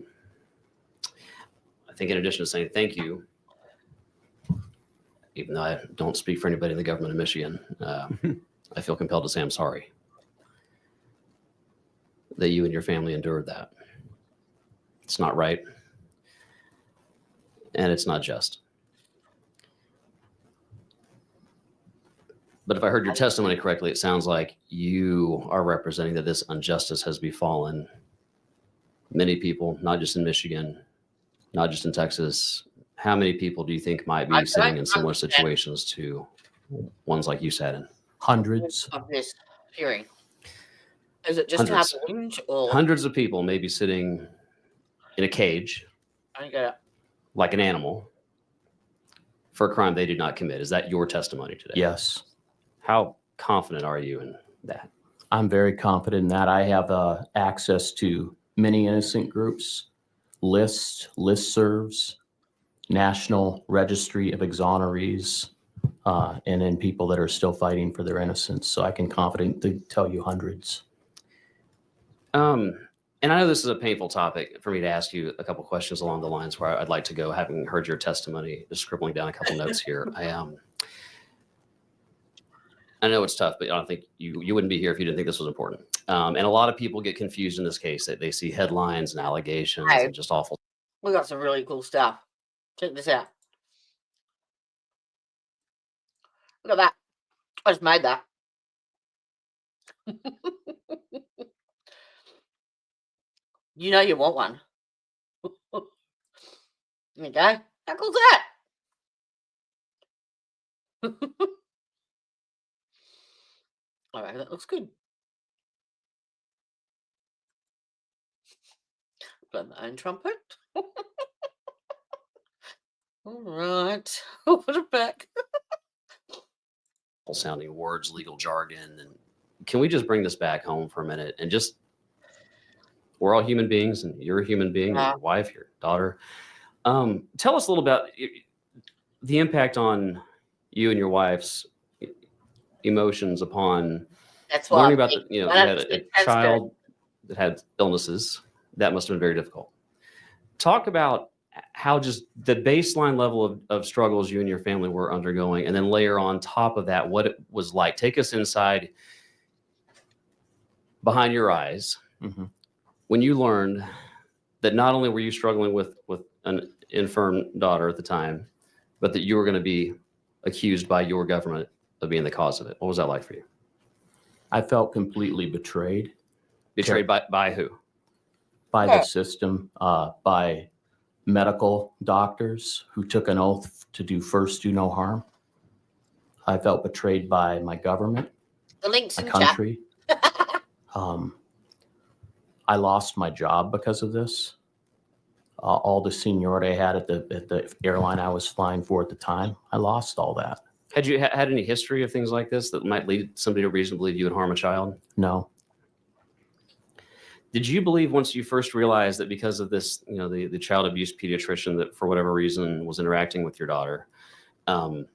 think in addition to saying thank you, even though I don't speak for anybody in the government of Michigan, I feel compelled to say I'm sorry that you and your family endured that. It's not right, and it's not just. But if I heard your testimony correctly, it sounds like you are representing that this injustice has befallen many people, not just in Michigan, not just in Texas. How many people do you think might be sitting in similar situations to ones like you sat in? Hundreds. Of this hearing. Is it just Hundreds. happened or? Hundreds of people may be sitting in a cage I get it. like an animal for a crime they did not commit. Is that your testimony today? Yes. How confident are you in that? I'm very confident in that. I have access to many innocent groups, listservs, National Registry of Exonerees, and then people that are still fighting for their innocence. So I can confidently tell you hundreds. And I know this is a painful topic for me to ask you a couple questions along the lines where I'd like to go, having heard your testimony, just scribbling down a couple notes here. I know it's tough, but I don't think you wouldn't be here if you didn't think this was important. And a lot of people get confused in this case. They see headlines and allegations and just awful. We got some really cool stuff. Check this out. Look at that. I just made that. You know you want one. There you go. How cool is that? All right, that looks good. Play my own trumpet. All right. I'll put it back. Sounding words, legal jargon. And can we just bring this back home for a minute and just, we're all human beings, and you're a human being, and your wife, your daughter. Tell us a little about the impact on you and your wife's emotions upon learning about you had a child that had illnesses. That must have been very difficult. Talk about how just the baseline level of struggles you and your family were undergoing, and then layer on top of that what it was like. Take us inside behind your eyes. Mm-hmm. When you learned that not only were you struggling with an infirm daughter at the time, but that you were going to be accused by your government of being the cause of it. What was that like for you? I felt completely betrayed. Betrayed by who? By the system, by medical doctors who took an oath to do no harm. I felt betrayed by my government, The links my in country. I lost my job because of this. All the seniority I had at the airline I was flying for at the time, I lost all that. Had you had any history of things like this that might lead somebody to reason to believe you would harm a child? No. Did you believe once you first realized that because of this, the child abuse pediatrician that for whatever reason was interacting with your daughter, and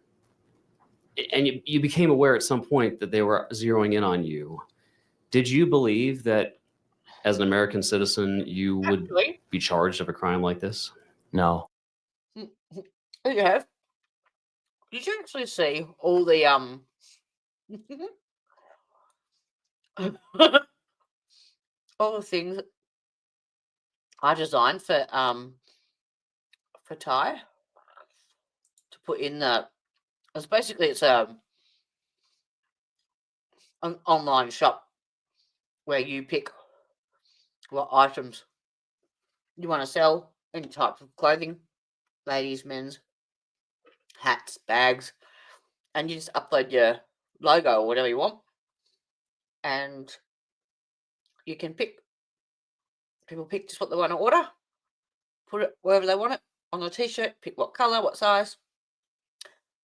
you became aware at some point that they were zeroing in on you, did you believe that as an American citizen, you would be charged of a crime like this? No. You have. Did you actually see all the all the things I designed for Ty to put in it's basically it's an online shop where you pick what items you want to sell, any types of clothing, ladies, men's, hats, bags, and you just upload your logo or whatever you want, and you can pick. People pick just what they want to order, put it wherever they want it on a t-shirt, pick what color, what size.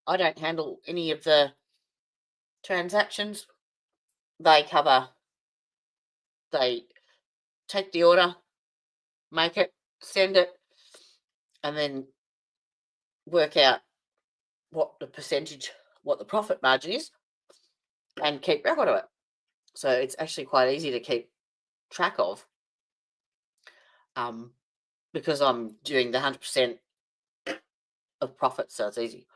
I don't handle any of the transactions. They take the order, make it, send it, and then work out what the percentage, what the profit margin is, and keep record of it. So it's actually quite easy to keep track of, because I'm doing the 100% of profit, so it's easy.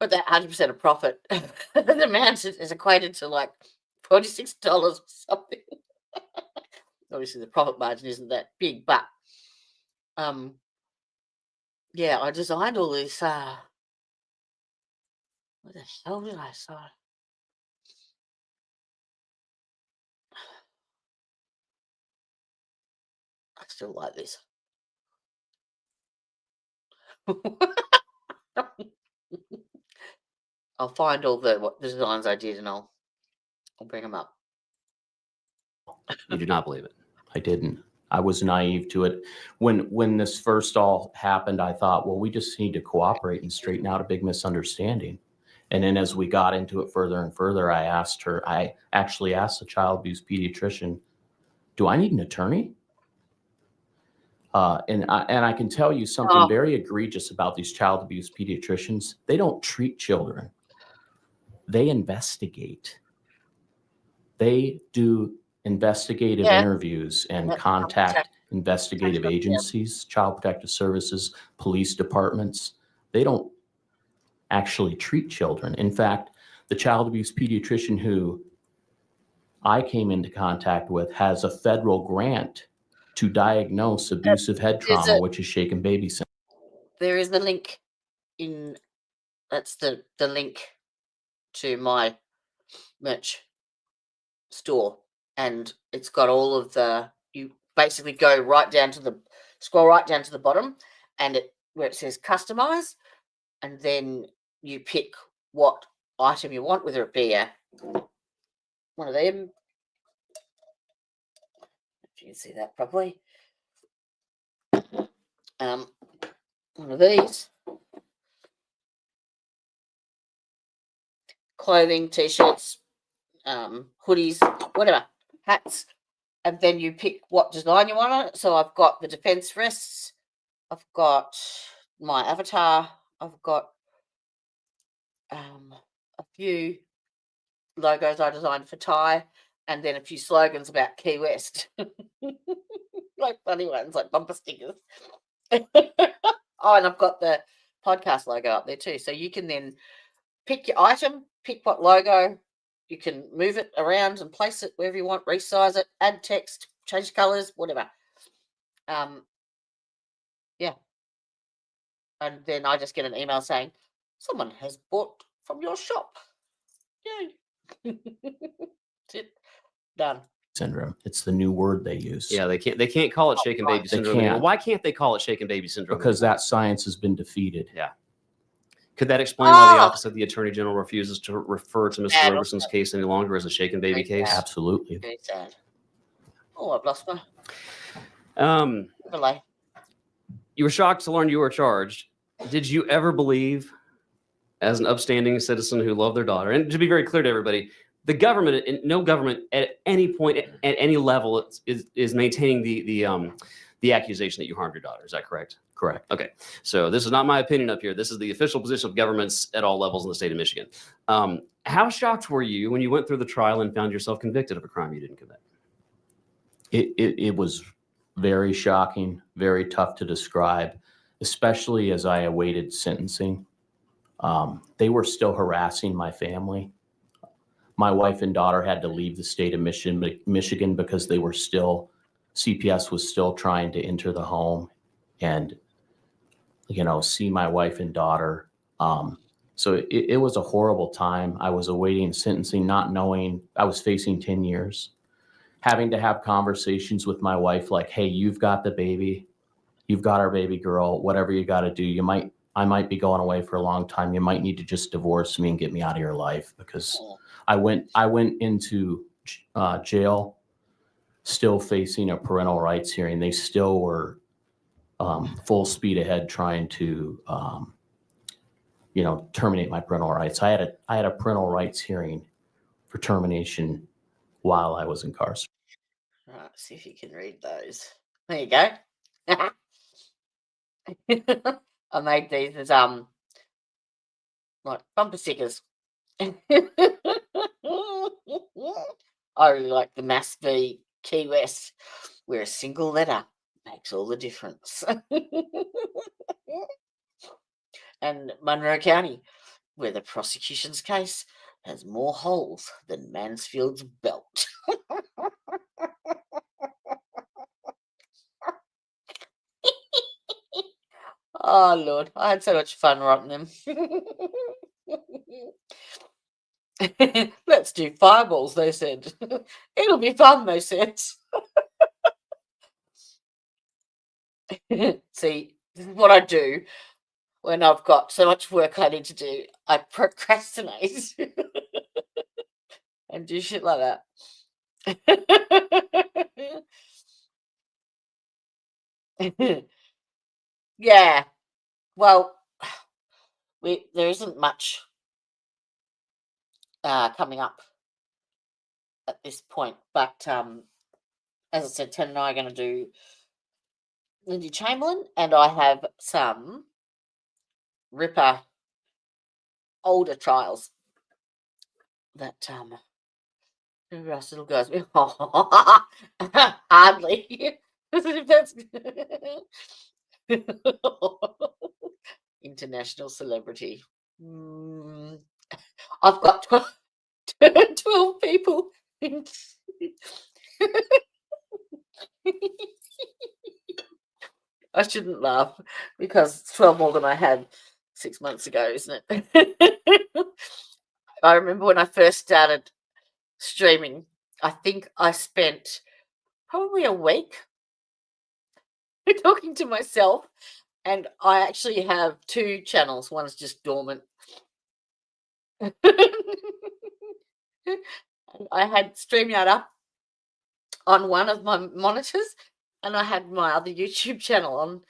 But that 100% of profit, the amount is equated to like $46 or something. Obviously, the profit margin isn't that big, but yeah, I designed all this. What the hell did I say? I still like this. I'll find all the designs I did, and I'll bring them up. You do not believe it. I didn't. I was naive to it. When this first all happened, I thought, well, we just need to cooperate and straighten out a big misunderstanding. And then as we got into it further and further, I actually asked the child abuse pediatrician, do I need an attorney? And I can tell you something very egregious about these child abuse pediatricians. They don't treat children. They investigate. They do investigative interviews and contact investigative agencies, child protective services, police departments. They don't actually treat children. In fact, the child abuse pediatrician who I came into contact with has a federal grant to diagnose abusive head trauma, which is shaken baby syndrome. There is the link in, that's the link to my merch store, and it's got all of the, you basically go right down to the, scroll right down to the bottom, and where it says customize, and then you pick what item you want, whether it be one of them, if you can see that properly, one of these, clothing, t-shirts, hoodies, whatever, hats, and then you pick what design you want on it. So I've got the defense vests, I've got my avatar, I've got a few logos I designed for Thai, and then a few slogans about Key West, like funny ones, like bumper stickers. Oh, and I've got the podcast logo up there too. So you can then pick your item, pick what logo, you can move it around and place it wherever you want, resize it, add text, change colors, whatever. Yeah. And then I just get an email saying, someone has bought from your shop. Yay. That's it. Done. Syndrome. It's the new word they use. Yeah, they can't call it shaken baby syndrome anymore. Why can't they call it shaken baby syndrome? Because that science has been defeated. Yeah. Could that explain why the Office of the Attorney General refuses to refer to Mr. Roberson's case any longer as a shaken baby case? Absolutely. Very sad. Oh, I've lost my relay. You were shocked to learn you were charged. Did you ever believe, as an upstanding citizen who loved their daughter, and to be very clear to everybody, the government, no government at any point, at any level, is maintaining the accusation that you harmed your daughter. Is that correct? Correct. Okay. So this is not my opinion up here. This is the official position of governments at all levels in the state of Michigan. How shocked were you when you went through the trial and found yourself convicted of a crime you didn't commit? It was very shocking, very tough to describe, especially as I awaited sentencing. They were still harassing my family. My wife and daughter had to leave the state of Michigan because they were still, CPS was still trying to enter the home and, see my wife and daughter. So it was a horrible time. I was awaiting sentencing, not knowing I was facing 10 years, having to have conversations with my wife like, hey, you've got the baby. You've got our baby girl, whatever you got to do. I might be going away for a long time. You might need to just divorce me and get me out of your life, because I went into jail still facing a parental rights hearing. They still were full speed ahead trying to, terminate my parental rights. I had a parental rights hearing for termination while I was incarcerated. Right, see if you can read those. There you go. I made these as like bumper stickers. I really like the Mass v Key West, where a single letter makes all the difference. And Monroe County, where the prosecution's case has more holes than Mansfield's belt. Oh, Lord, I had so much fun writing them. Let's do fireballs, they said. It'll be fun, they said. See, this is what I do when I've got so much work I need to do. I procrastinate and do shit like that. Yeah, well, there isn't much coming up at this point, but as I said, Ted and I are going to do Lindsay Chamberlain, and I have some ripper older trials that who else little goes with? Hardly. That's international celebrity. I've got 12 people. I shouldn't laugh because it's 12 more than I had 6 months ago, isn't it? I remember when I first started streaming, I think I spent probably a week talking to myself, and I actually have 2 channels. One's just dormant. I had StreamYard up on one of my monitors, and I had my other YouTube channel on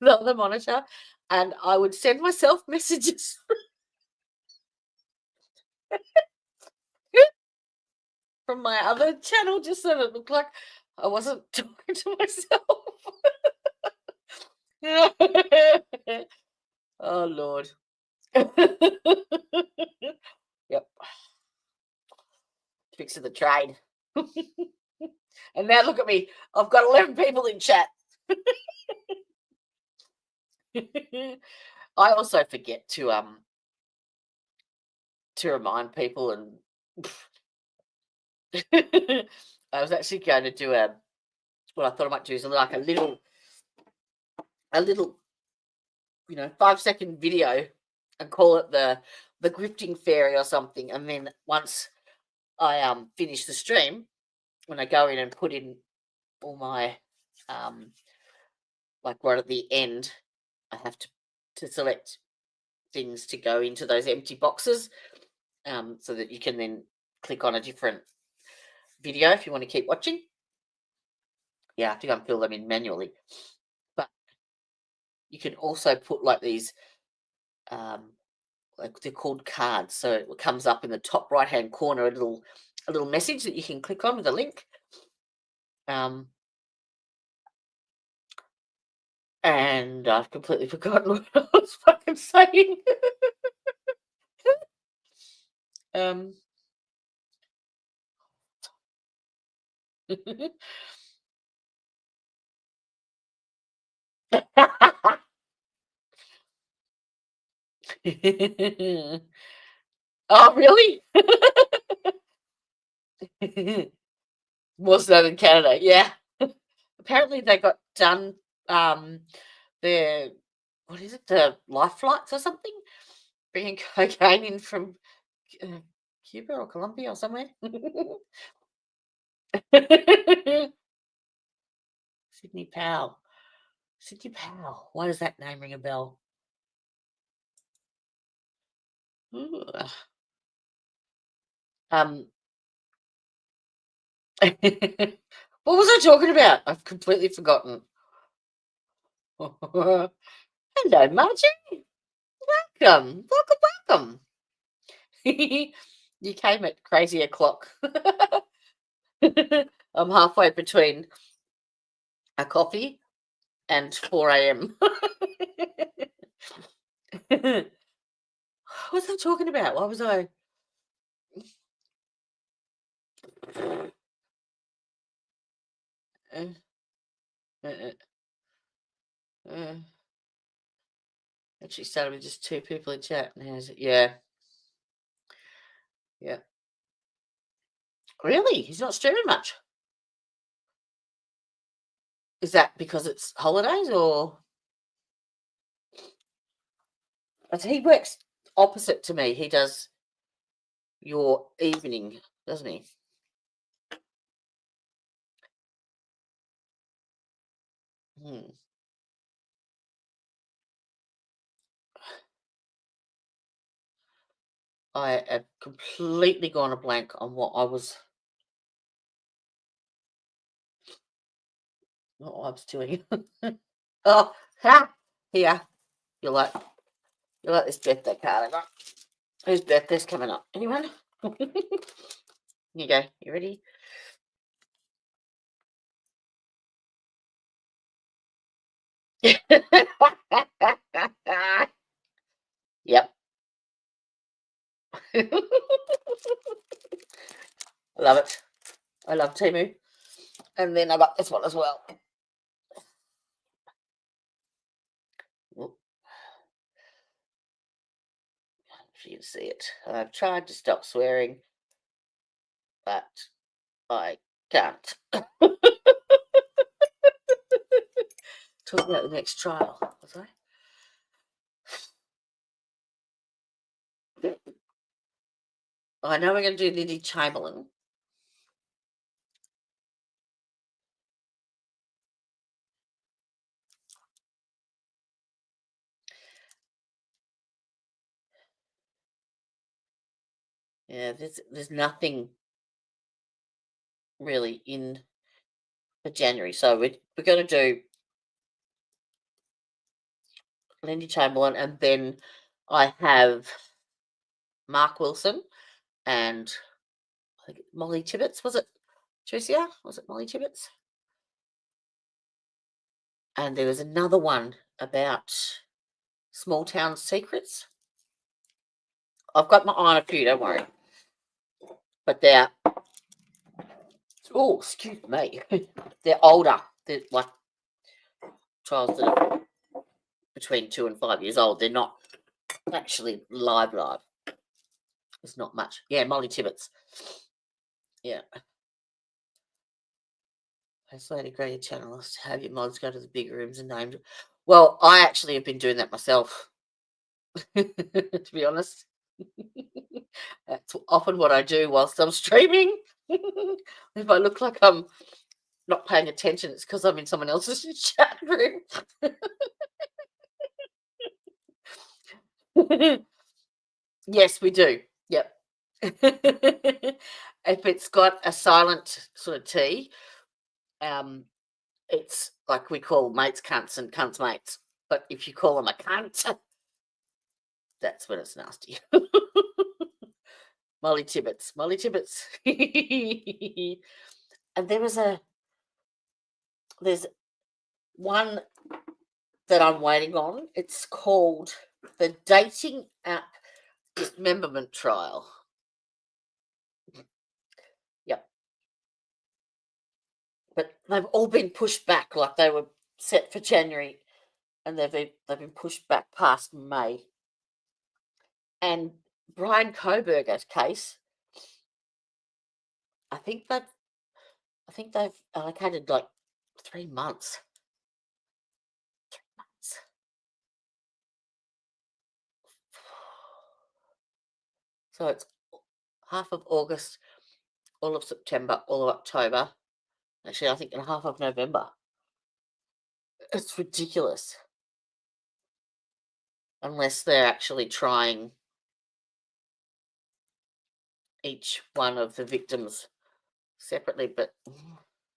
the other monitor, and I would send myself messages from my other channel just so that it looked like I wasn't talking to myself. Oh, Lord. Yep. Tricks of the trade. And now look at me. I've got 11 people in chat. I also forget to remind people, and I was actually going to do what I thought I might do is like a little 5-second video and call it the grifting fairy or something. And then once I finish the stream, when I go in and put in all my like right at the end, I have to select things to go into those empty boxes, so that you can then click on a different video if you want to keep watching. Yeah, I have to go and fill them in manually. But you can also put like these, like they're called cards. So it comes up in the top right hand corner a little message that you can click on with a link. And I've completely forgotten what I was fucking saying. Oh, really? More so than Canada, yeah. Apparently they got done their, what is it, the life flights or something? bringing cocaine in from Cuba or Colombia or somewhere. Sydney Powell. Sydney Powell. Why does that name ring a bell? Ooh. What was I talking about? I've completely forgotten. Hello, Margie. Welcome. Welcome. You came at crazy o'clock. I'm halfway between a coffee and 4 a.m. What was I talking about? What was I? Uh, uh, uh, actually started with just 2 people in chat. Now is it? Yeah. Yeah. Really? He's not streaming much. Is that because it's holidays or? But he works opposite to me. He does your evening, doesn't he? Hmm. I have completely gone a blank on what I was doing. Oh, ha! Here. You like this birthday card I got. Whose birthday's coming up? Anyone? Here you go. You ready? Yep. I love it. I love Timu. And then I got this one as well. Oop. If you can see it. I've tried to stop swearing, but I can't. Talking about the next trial, was I? I know we're going to do Lindy Chamberlain. Yeah, there's nothing really in for January, so we're going to do Lindy Chamberlain, and then I have Mark Wilson and I think Molly Tibbetts. Was it Tricia? Was it Molly Tibbetts? And there was another one about small town secrets. I've got my eye on a few, don't worry. But they're, oh, excuse me, they're older. They're like trials that are between 2 and 5 years old. They're not actually live. There's not much. Yeah, Molly Tibbetts. Yeah. Persuaded greater channels to have your mods go to the big rooms and named. Well, I actually have been doing that myself, to be honest. That's often what I do whilst I'm streaming. If I look like I'm not paying attention, it's because I'm in someone else's chat room. Yes, we do. Yep. If it's got a silent sort of T, it's like we call mates cunts and cunts mates. But if you call them a cunt, that's when it's nasty. Molly Tibbetts. And there's one that I'm waiting on. It's called the Dating App Dismemberment Trial. Yep. But they've all been pushed back, like they were set for January, and they've been pushed back past May. And Brian Koberger's case, I think they've allocated like 3 months. 3 months. So it's half of August, all of September, all of October. Actually, I think in half of November. It's ridiculous. Unless they're actually trying each one of the victims separately, but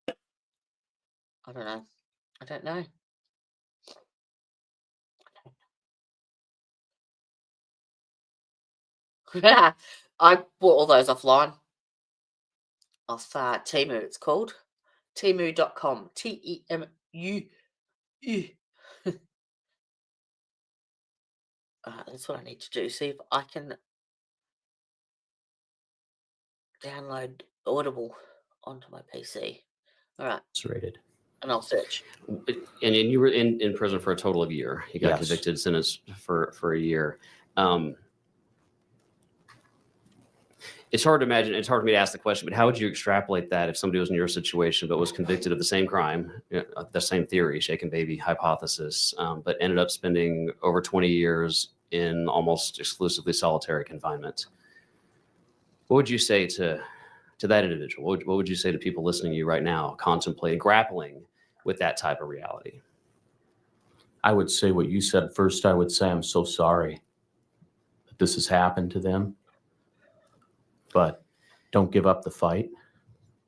I don't know. I don't know. I bought all those offline off Temu, it's called. Temu.com. Temu. That's what I need to do. See if I can download Audible onto my PC. All right. It's rated. And I'll search. And you were in prison for a total of a year. You got Yes. convicted, sentenced for a year. It's hard to imagine. It's hard for me to ask the question, but how would you extrapolate that if somebody was in your situation but was convicted of the same crime, the same theory, shaken baby hypothesis, but ended up spending over 20 years in almost exclusively solitary confinement? What would you say to that individual? What would you say to people listening to you right now, contemplating, grappling with that type of reality? I would say what you said first. I would say I'm so sorry that this has happened to them, but don't give up the fight.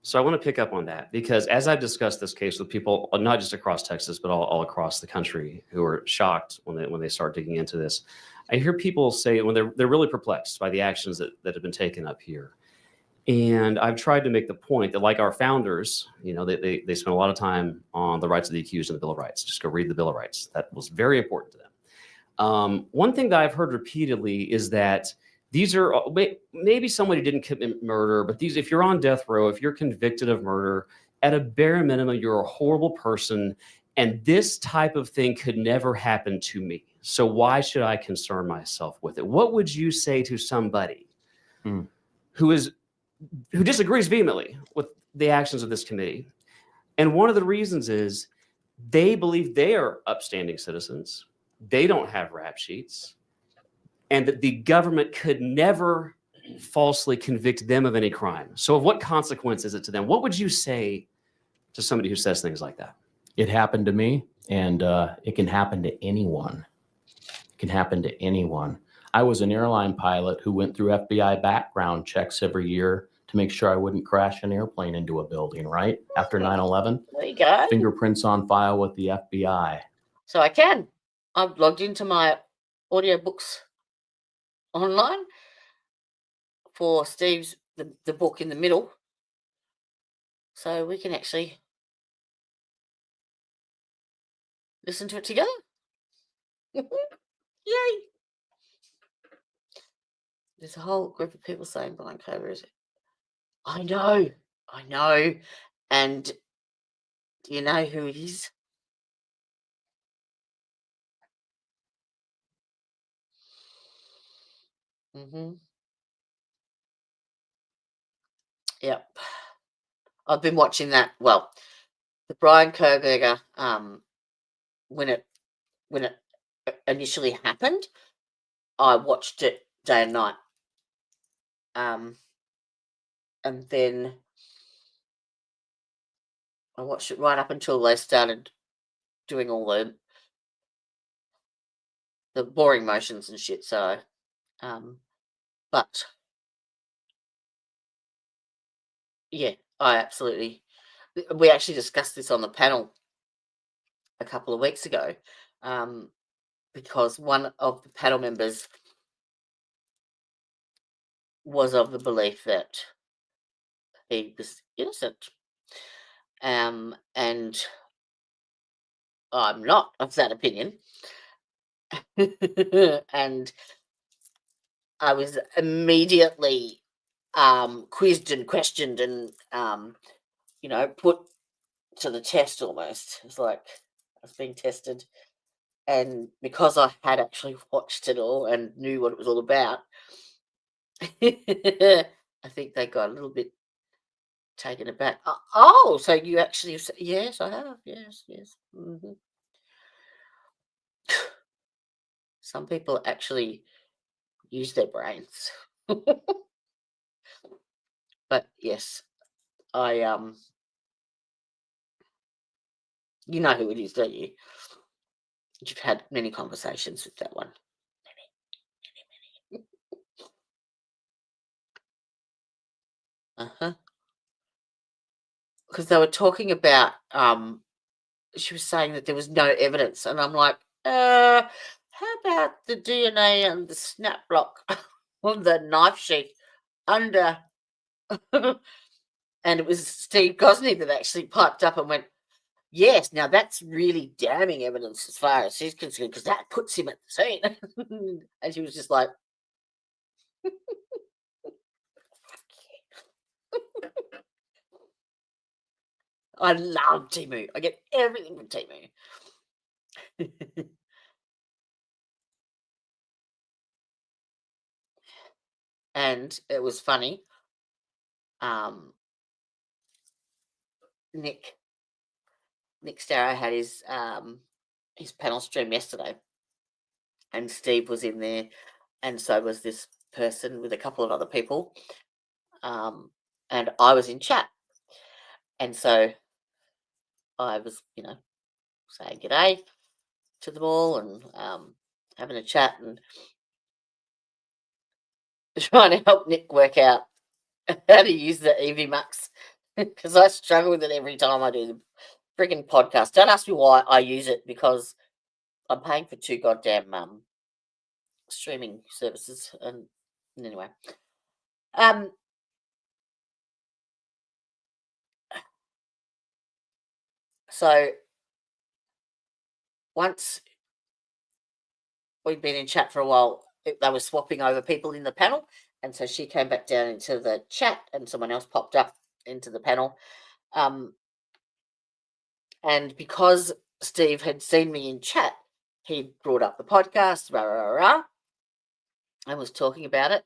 So I want to pick up on that because as I've discussed this case with people, not just across Texas, but all across the country who are shocked when they start digging into this, I hear people say when they're really perplexed by the actions that have been taken up here. And I've tried to make the point that, like our founders, they spent a lot of time on the rights of the accused and the Bill of Rights. Just go read the Bill of Rights. That was very important to them. One thing that I've heard repeatedly is that these are maybe somebody didn't commit murder, but if you're on death row, if you're convicted of murder, at a bare minimum, you're a horrible person. And this type of thing could never happen to me. So why should I concern myself with it? What would you say to somebody who disagrees vehemently with the actions of this committee? And one of the reasons is they believe they are upstanding citizens. They don't have rap sheets. And that the government could never falsely convict them of any crime. So of what consequence is it to them? What would you say to somebody who says things like that? It happened to me, and it can happen to anyone. It can happen to anyone. I was an airline pilot who went through FBI background checks every year to make sure I wouldn't crash an airplane into a building, right? After 9/11. There you go. Fingerprints on file with the FBI. So I can. I've logged into my audiobooks online for Steve's, the book in the middle. So we can actually listen to it together. Yay! There's a whole group of people saying Brian Cover is it. I know. And do you know who it is? Yep. I've been watching that. Well, the Brian Koberger, when it initially happened, I watched it day and night. And then I watched it right up until they started doing all the boring motions and shit. So, but yeah, we actually discussed this on the panel a couple of weeks ago, because one of the panel members was of the belief that he was innocent. And I'm not of that opinion. And I was immediately quizzed and questioned and put to the test almost. It's like I was being tested. And because I had actually watched it all and knew what it was all about, I think they got a little bit taken aback. Oh, so you actually... Yes, I have. Yes. Some people actually use their brains. But yes, I you know who it is, don't you? You've had many conversations with that one. Uh-huh. Because they were talking about she was saying that there was no evidence, and I'm like, how about the DNA and the snap block of the knife sheath under and it was Steve Gosney that actually piped up and went, yes, now that's really damning evidence as far as he's concerned, because that puts him at the scene. And she was just like, I love Timu. I get everything from Timu. And it was funny. Nick Starrow had his panel stream yesterday, and Steve was in there, and so was this person with a couple of other people, and I was in chat, and so I was, saying g'day to them all and having a chat and trying to help Nick work out how to use the EVMux because I struggle with it every time I do the freaking podcast. Don't ask me why I use it, because I'm paying for 2 goddamn streaming services. And anyway, so once we'd been in chat for a while, they were swapping over people in the panel, and so she came back down into the chat and someone else popped up into the panel, and because Steve had seen me in chat, he brought up the podcast, and was talking about it,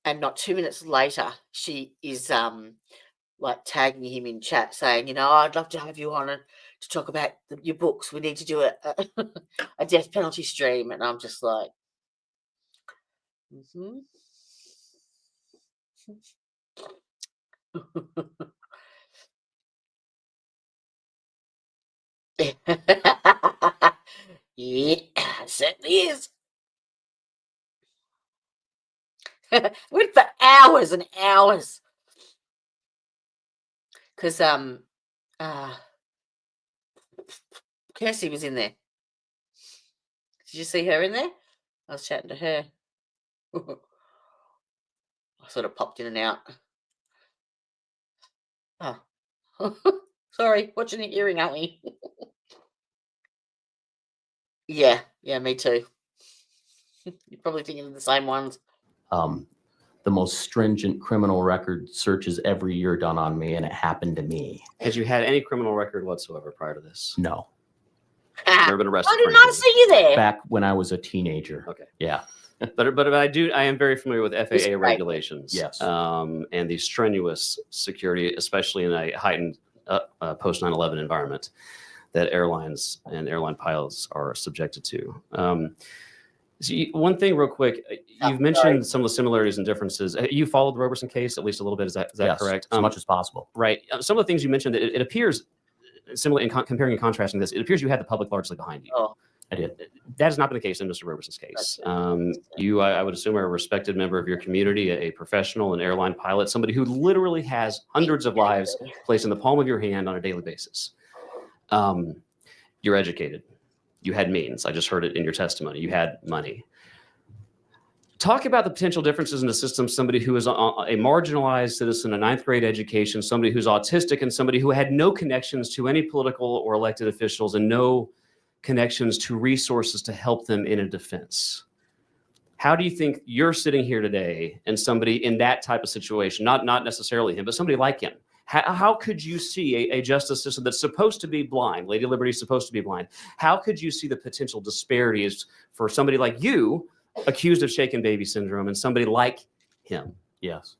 and not 2 minutes later she is like tagging him in chat saying, I'd love to have you on to talk about your books. We need to do a death penalty stream. And I'm just like, yeah, certainly is. Went for hours and hours. Because Kirsty was in there. Did you see her in there? I was chatting to her. I sort of popped in and out. Oh. Sorry, watching and hearing, aren't we? Yeah, me too. You're probably thinking of the same ones. The most stringent criminal record searches every year done on me, and it happened to me. Had you had any criminal record whatsoever prior to this? No. Never been arrested? I did not see you there. Back when I was a teenager. Okay. Yeah. But I am very familiar with FAA regulations. Yes. And the strenuous security, especially in a heightened post 9/11 environment that airlines and airline pilots are subjected to. One thing real quick, you've mentioned some of the similarities and differences. You followed the Roberson case at least a little bit. Is that Yes, correct? as much as possible. Right. Some of the things you mentioned, it appears similar in comparing and contrasting this. It appears you had the public largely behind you. Oh. I did. That has not been the case in Mr. Roberson's case. You, I would assume, are a respected member of your community, a professional, an airline pilot, somebody who literally has hundreds of lives placed in the palm of your hand on a daily basis. You're educated. You had means. I just heard it in your testimony. You had money. Talk about the potential differences in the system. Somebody who is a marginalized citizen, a 9th grade education, somebody who's autistic, and somebody who had no connections to any political or elected officials and no connections to resources to help them in a defense. How do you think you're sitting here today and somebody in that type of situation, not necessarily him, but somebody like him, how could you see a justice system that's supposed to be blind? Lady Liberty is supposed to be blind. How could you see the potential disparities for somebody like you accused of shaken baby syndrome and somebody like him? Yes.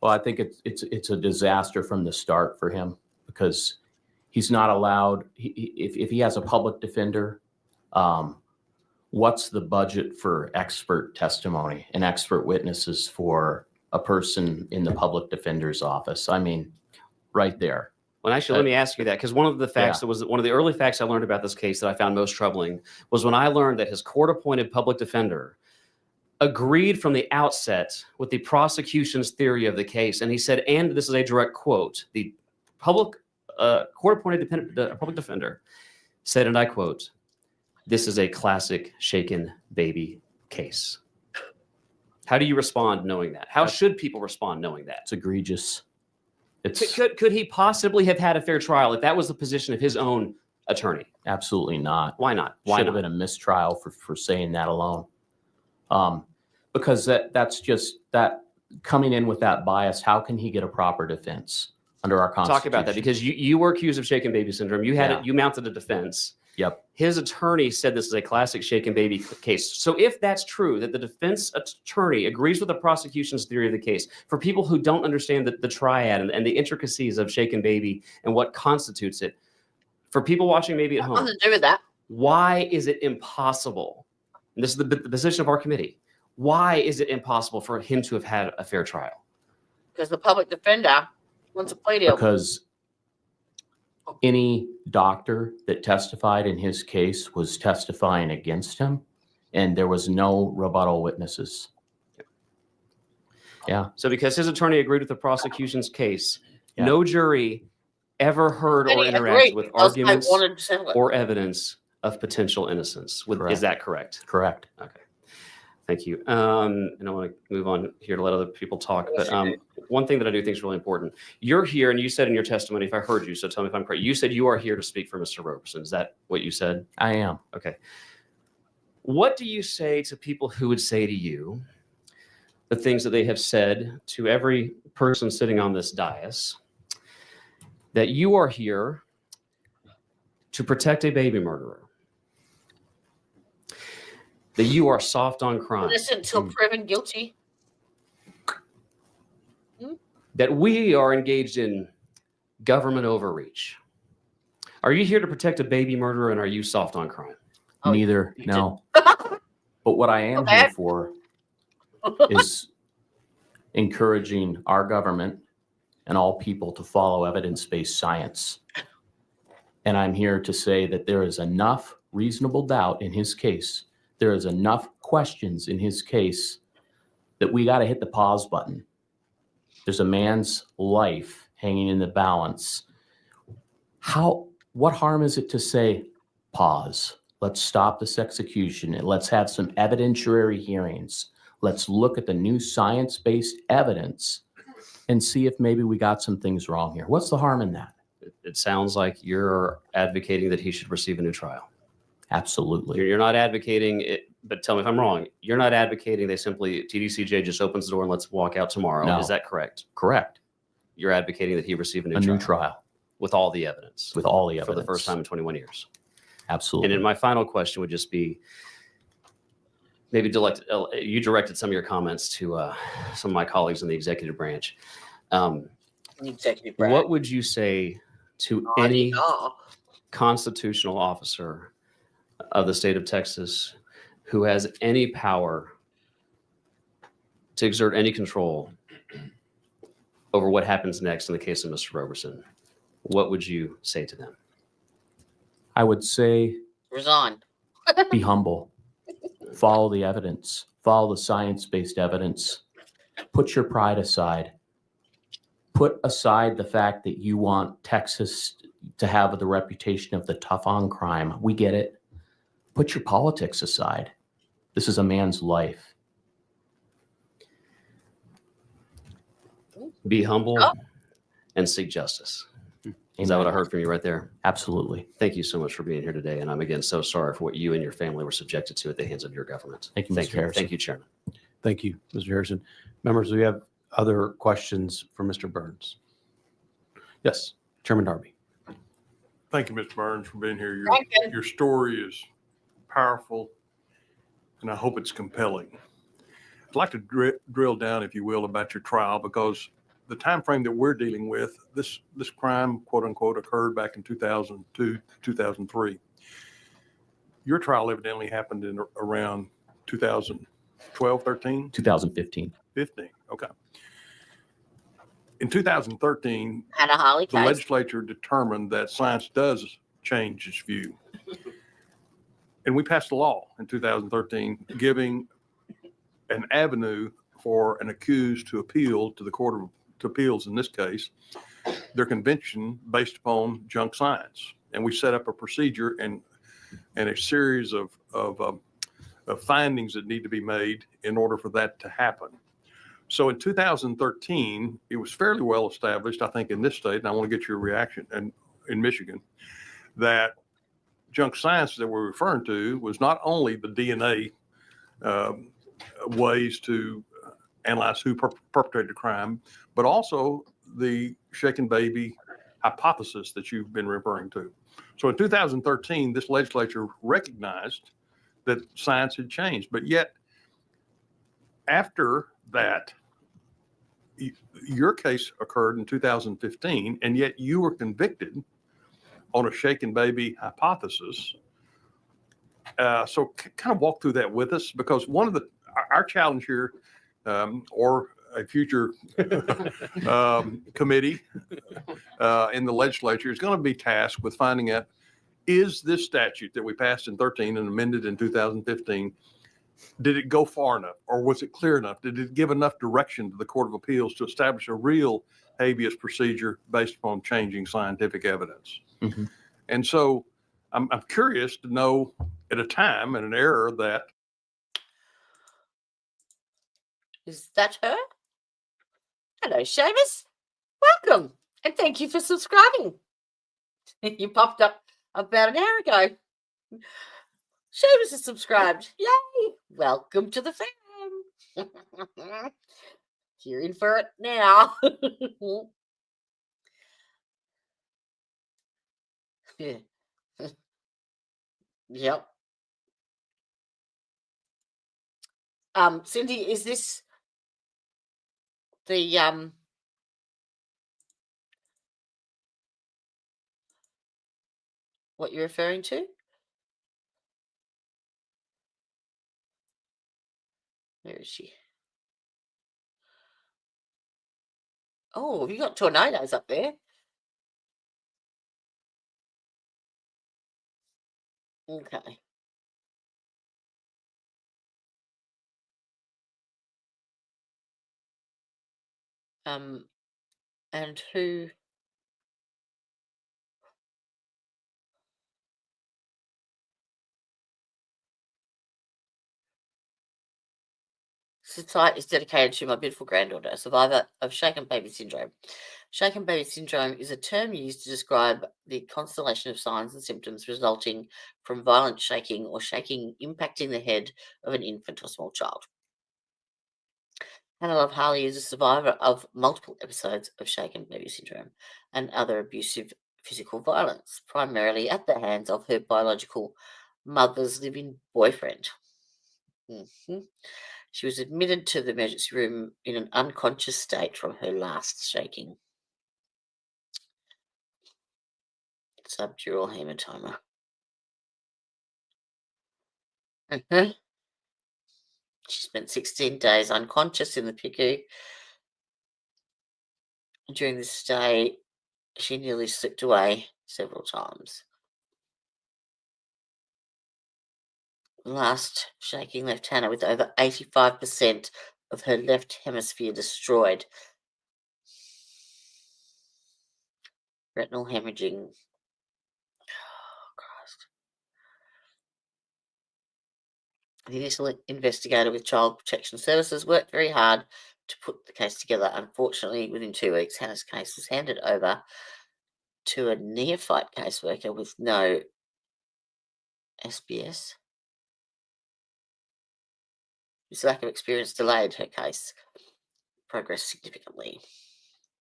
Well, I think it's a disaster from the start for him, because he's not allowed, if he has a public defender, what's the budget for expert testimony and expert witnesses for a person in the public defender's office? I mean, right there. Well, actually, let me ask you that, because one of the facts that was one of the early facts I learned about this case that I found most troubling was when I learned that his court-appointed public defender agreed from the outset with the prosecution's theory of the case. And he said, and this is a direct quote, the court-appointed public defender said, and I quote, "This is a classic shaken baby case." How do you respond knowing that? How should people respond knowing that? It's egregious. Could he possibly have had a fair trial if that was the position of his own attorney? Absolutely not. Why not? Why Should have not? been a mistrial for saying that alone. Because that's just that coming in with that bias. How can he get a proper defense under our Constitution? Talk about that, because you were accused of shaken baby syndrome. You had Yeah. it. You mounted a defense. Yep. His attorney said this is a classic shaken baby case. So if that's true, that the defense attorney agrees with the prosecution's theory of the case, for people who don't understand the triad and the intricacies of shaken baby and what constitutes it, for people watching maybe at home, Nothing to do with that. why is it impossible? And this is the position of our committee. Why is it impossible for him to have had a fair trial? Because the public defender wants a plea deal. Because any doctor that testified in his case was testifying against him, and there was no rebuttal witnesses. Yeah. So because his attorney agreed with the prosecution's case, Yeah. no jury ever heard or Any interacted agreed with because I arguments wanted to settle it. or evidence of potential innocence. Correct. Is that correct? Correct. Okay. Thank you. And I want to move on here to let other people talk. But one thing that I do think is really important. You're here, and you said in your testimony, if I heard you, so tell me if I'm correct, you said you are here to speak for Mr. Roberson. Is that what you said? I am. Okay. What do you say to people who would say to you the things that they have said to every person sitting on this dais, that you are here to protect a baby murderer, that you are soft on crime, Innocent until proven guilty. that we are engaged in government overreach? Are you here to protect a baby murderer, and are you soft on crime? Oh, Neither. you No. But what I am Okay. here for is encouraging our government and all people to follow evidence-based science. And I'm here to say that there is enough reasonable doubt in his case. There is enough questions in his case that we got to hit the pause button. There's a man's life hanging in the balance. What harm is it to say, pause? Let's stop this execution and let's have some evidentiary hearings. Let's look at the new science-based evidence and see if maybe we got some things wrong here. What's the harm in that? It sounds like you're advocating that he should receive a new trial. Absolutely. You're not advocating it, but tell me if I'm wrong. You're not advocating they simply, TDCJ just opens the door and let's walk out tomorrow. No. Is that correct? Correct. You're advocating that he receive a new A trial. new trial With all the evidence. with all the For evidence. the first time in 21 years. Absolutely. And then my final question would just be, maybe you directed some of your comments to some of my colleagues in the executive branch. Executive branch. What would you say to any Oh, constitutional officer of the state of Texas who has any power to exert any control over what happens next in the case of Mr. Roberson? What would you say to them? I would say resign. be humble. Follow the evidence. Follow the science-based evidence. Put your pride aside. Put aside the fact that you want Texas to have the reputation of the tough on crime. We get it. Put your politics aside. This is a man's life. Be humble Oh. and seek justice. Is that what I heard from you right there? Absolutely. Thank you so much for being here today. And I'm again so sorry for what you and your family were subjected to at the hands of your government. Thank you, Mr. Harrison. Thank you, Chairman. Thank you, Mr. Harrison. Members, do we have other questions for Mr. Burns? Yes, Chairman Darby. Thank you, Mr. Burns, for being here. Thank you. Your story is powerful, and I hope it's compelling. I'd like to drill down, if you will, about your trial, because the time frame that we're dealing with, this crime, quote unquote, occurred back in 2002, 2003. Your trial evidently happened in around 2012, 13, 2015. 15. Okay. In 2013, Hannah Harley the case. legislature determined that science does change its view. And we passed a law in 2013 giving an avenue for an accused to appeal to the Court of Appeals, in this case, their conviction based upon junk science. And we set up a procedure and a series of findings that need to be made in order for that to happen. So in 2013, it was fairly well established, I think, in this state, and I want to get your reaction, and in Michigan, that junk science that we're referring to was not only the DNA ways to analyze who perpetrated the crime, but also the shaken baby hypothesis that you've been referring to. So in 2013, this legislature recognized that science had changed, but yet after that, your case occurred in 2015, and yet you were convicted on a shaken baby hypothesis. So kind of walk through that with us, because one of our challenge here, or a future committee in the legislature, is going to be tasked with finding out, is this statute that we passed in 13 and amended in 2015, did it go far enough, or was it clear enough? Did it give enough direction to the Court of Appeals to establish a real habeas procedure based upon changing scientific evidence? Mm-hmm. And so I'm curious to know, at a time and an era that. Is that her? Hello, Seamus. Welcome, and thank you for subscribing. You popped up about an hour ago. Seamus is subscribed. Yay! Welcome to the fam. You're in for it now. Yeah. Yep. Cindy, is this the what you're referring to? Where is she? Oh, you got tornadoes up there. Okay. And who? Society is dedicated to my beautiful granddaughter, a survivor of shaken baby syndrome. Shaken baby syndrome is a term used to describe the constellation of signs and symptoms resulting from violent shaking or shaking impacting the head of an infant or small child. Hannah Love Harley is a survivor of multiple episodes of shaken baby syndrome and other abusive physical violence, primarily at the hands of her biological mother's living boyfriend. She was admitted to the emergency room in an unconscious state from her last shaking. Subdural hematoma. She spent 16 days unconscious in the PICU. During this stay, she nearly slipped away several times. Last shaking left Hannah with over 85% of her left hemisphere destroyed. Retinal hemorrhaging. Oh, Christ. The initial investigator with Child Protection Services worked very hard to put the case together. Unfortunately, within 2 weeks, Hannah's case was handed over to a neophyte caseworker with no SBS. This lack of experience delayed her case progress significantly,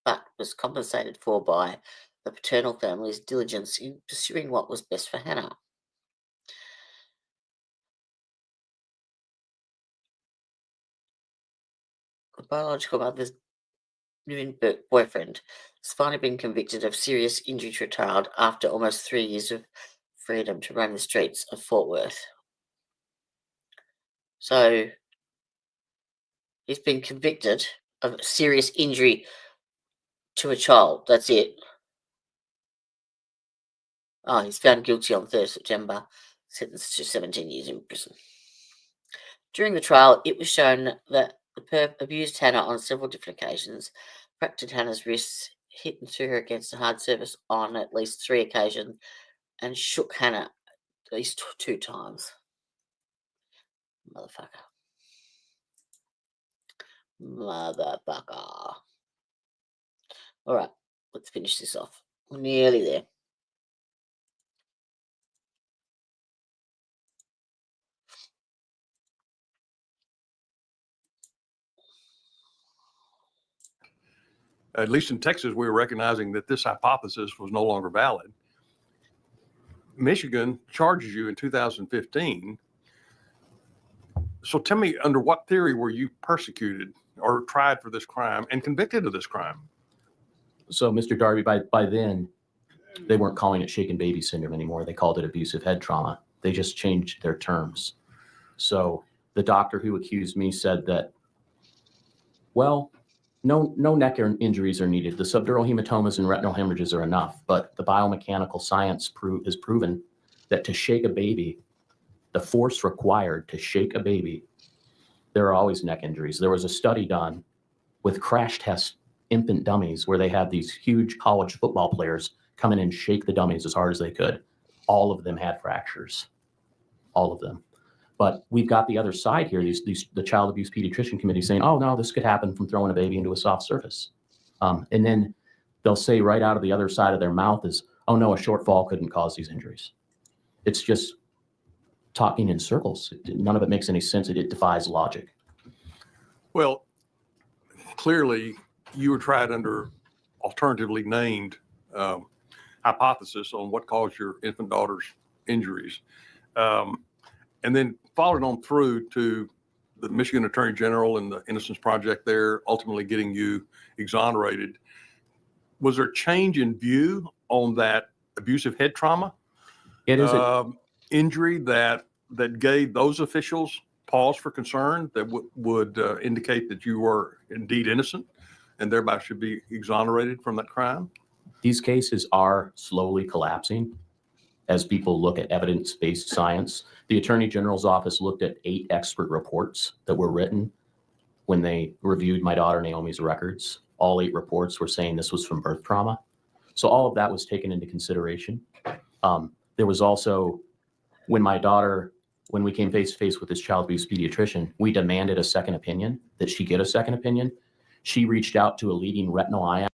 but was compensated for by the paternal family's diligence in pursuing what was best for Hannah. The biological mother's living boyfriend has finally been convicted of serious injury to a child after almost 3 years of freedom to roam the streets of Fort Worth. So he's been convicted of serious injury to a child. That's it. Oh, he's found guilty on 3rd September, sentenced to 17 years in prison. During the trial, it was shown that the perp abused Hannah on several different occasions, fractured Hannah's wrists, hit and threw her against a hard surface on at least 3 occasions, and shook Hannah at least 2 times. Motherfucker. All right, let's finish this off. We're nearly there. At least in Texas, we were recognizing that this hypothesis was no longer valid. Michigan charges you in 2015. So tell me, under what theory were you persecuted or tried for this crime and convicted of this crime? So, Mr. Darby, by then, they weren't calling it shaken baby syndrome anymore. They called it abusive head trauma. They just changed their terms. So the doctor who accused me said that, well, no neck injuries are needed. The subdural hematomas and retinal hemorrhages are enough, but the biomechanical science has proven that to shake a baby, the force required to shake a baby, there are always neck injuries. There was a study done with crash test infant dummies where they had these huge college football players come in and shake the dummies as hard as they could. All of them had fractures, all of them. But we've got the other side here, the Child Abuse Pediatrician Committee saying, oh, no, this could happen from throwing a baby into a soft surface. And then they'll say right out of the other side of their mouth is, oh, no, a short fall couldn't cause these injuries. It's just talking in circles. None of it makes any sense. It defies logic. Well, clearly you were tried under alternatively named hypothesis on what caused your infant daughter's injuries. And then followed on through to the Michigan Attorney General and the Innocence Project there, ultimately getting you exonerated. Was there a change in view on that abusive head trauma It is injury that gave those officials pause for concern that would indicate that you were indeed innocent and thereby should be exonerated from that crime? These cases are slowly collapsing as people look at evidence-based science. The Attorney General's office looked at 8 expert reports that were written when they reviewed my daughter Naomi's records. All 8 reports were saying this was from birth trauma. So all of that was taken into consideration. There was also, when we came face to face with this child abuse pediatrician, we demanded a second opinion, that she get a second opinion. She reached out to a leading retinal eye.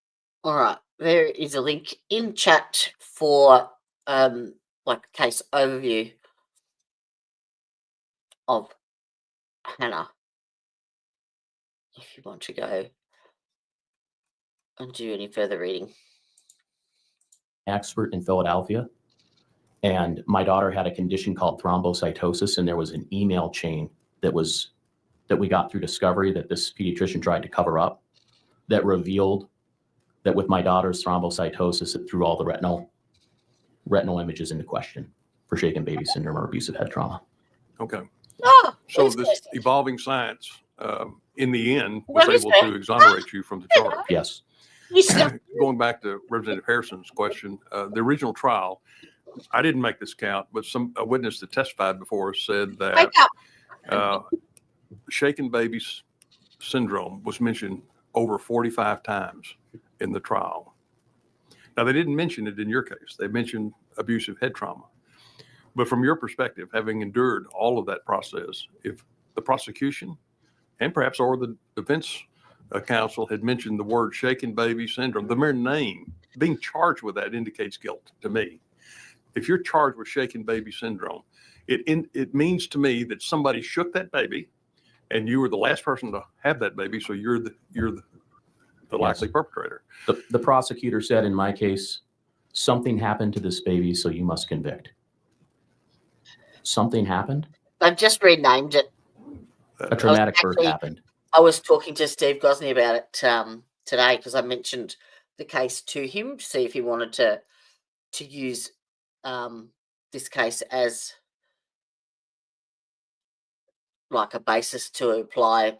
All right, there is a link in chat for like a case overview of Hannah, if you want to go and do any further reading. Expert in Philadelphia, and my daughter had a condition called thrombocytosis, and there was an email chain that we got through discovery that this pediatrician tried to cover up that revealed that with my daughter's thrombocytosis, it threw all the retinal images into question for shaken baby syndrome or abusive head trauma. Okay. Oh, So this evolving science, in the end, was able to exonerate you from the charge. Yes. Going back to Representative Harrison's question, the original trial, I didn't make this count, but a witness that testified before us said that shaken baby syndrome was mentioned over 45 times in the trial. Now, they didn't mention it in your case. They mentioned abusive head trauma. But from your perspective, having endured all of that process, if the prosecution and perhaps or the defense counsel had mentioned the word shaken baby syndrome, the mere name, being charged with that indicates guilt to me. If you're charged with shaken baby syndrome, it means to me that somebody shook that baby and you were the last person to have that baby, so you're the likely perpetrator. The prosecutor said in my case, something happened to this baby, so you must convict. Something happened? I've just renamed it. A traumatic birth happened. I was talking to Steve Gosney about it today because I mentioned the case to him to see if he wanted to use this case as like a basis to apply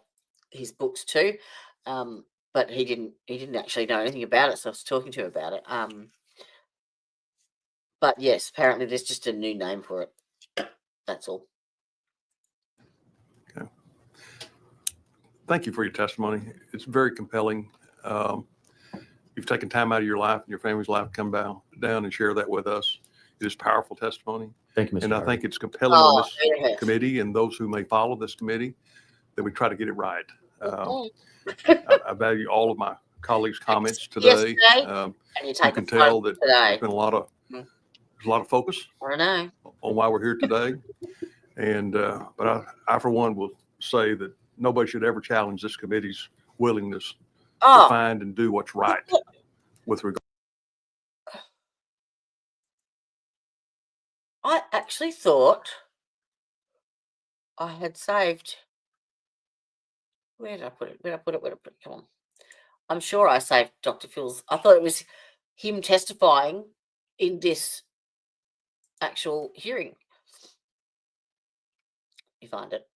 his books to, but he didn't actually know anything about it, so I was talking to him about it. But yes, apparently there's just a new name for it. That's all. Thank you for your testimony. It's very compelling. You've taken time out of your life and your family's life to come down and share that with us. It is powerful testimony. Thank you, Mr. And I Harvey. think it's compelling on this yes. committee and those who may follow this committee that we try to get it right. Okay. I value all of my colleagues' comments Yesterday, today. and you You take can the tell time that today. there's been a lot of focus I know. on why we're here today. And, but I for one will say that nobody should ever challenge this committee's willingness to Oh, find and do what's right with regard. I actually thought I had saved. Where did I put it? Where did I put it? Where did I put it? Come on. I'm sure I saved Dr. Phil's. I thought it was him testifying in this actual hearing. You find it.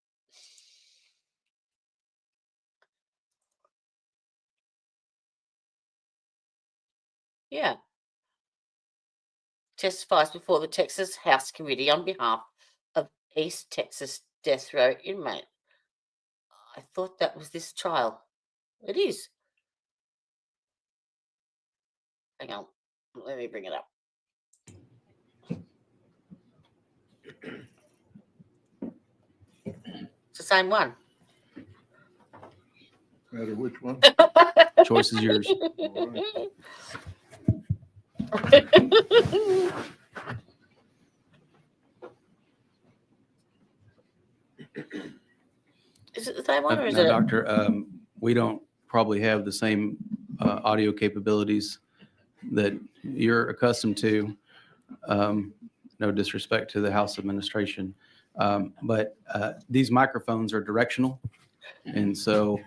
Yeah. Testifies before the Texas House Committee on behalf of East Texas death row inmate. I thought that was this trial. It is. Hang on. Let me bring it up. It's the same one. Matter which one? Choice is yours. Is it the same one or is Now, it? Doctor, we don't probably have the same audio capabilities that you're accustomed to. No disrespect to the House administration, but these microphones are directional, and so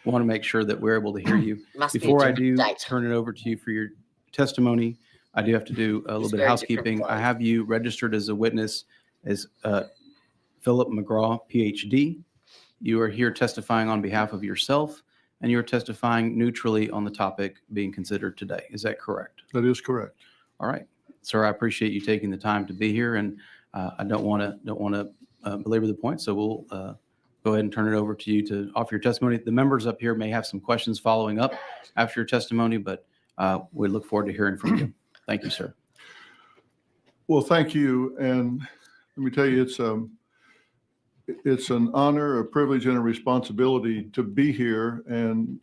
want to make sure that we're able to hear you. Must be a Before I different do date. turn it over to you for your testimony, I do have to do a little It's bit of very housekeeping. different I have you registered as a witness as Philip McGraw, PhD. You are here testifying on behalf of yourself, and you're testifying neutrally on the topic being considered today. Is that correct? That is correct. All right, sir. I appreciate you taking the time to be here, and I don't want to belabor the point. So we'll go ahead and turn it over to you to offer your testimony. The members up here may have some questions following up after your testimony, but we look forward to hearing from you. Thank you, sir. Well, thank you. And let me tell you, it's an honor, a privilege, and a responsibility to be here and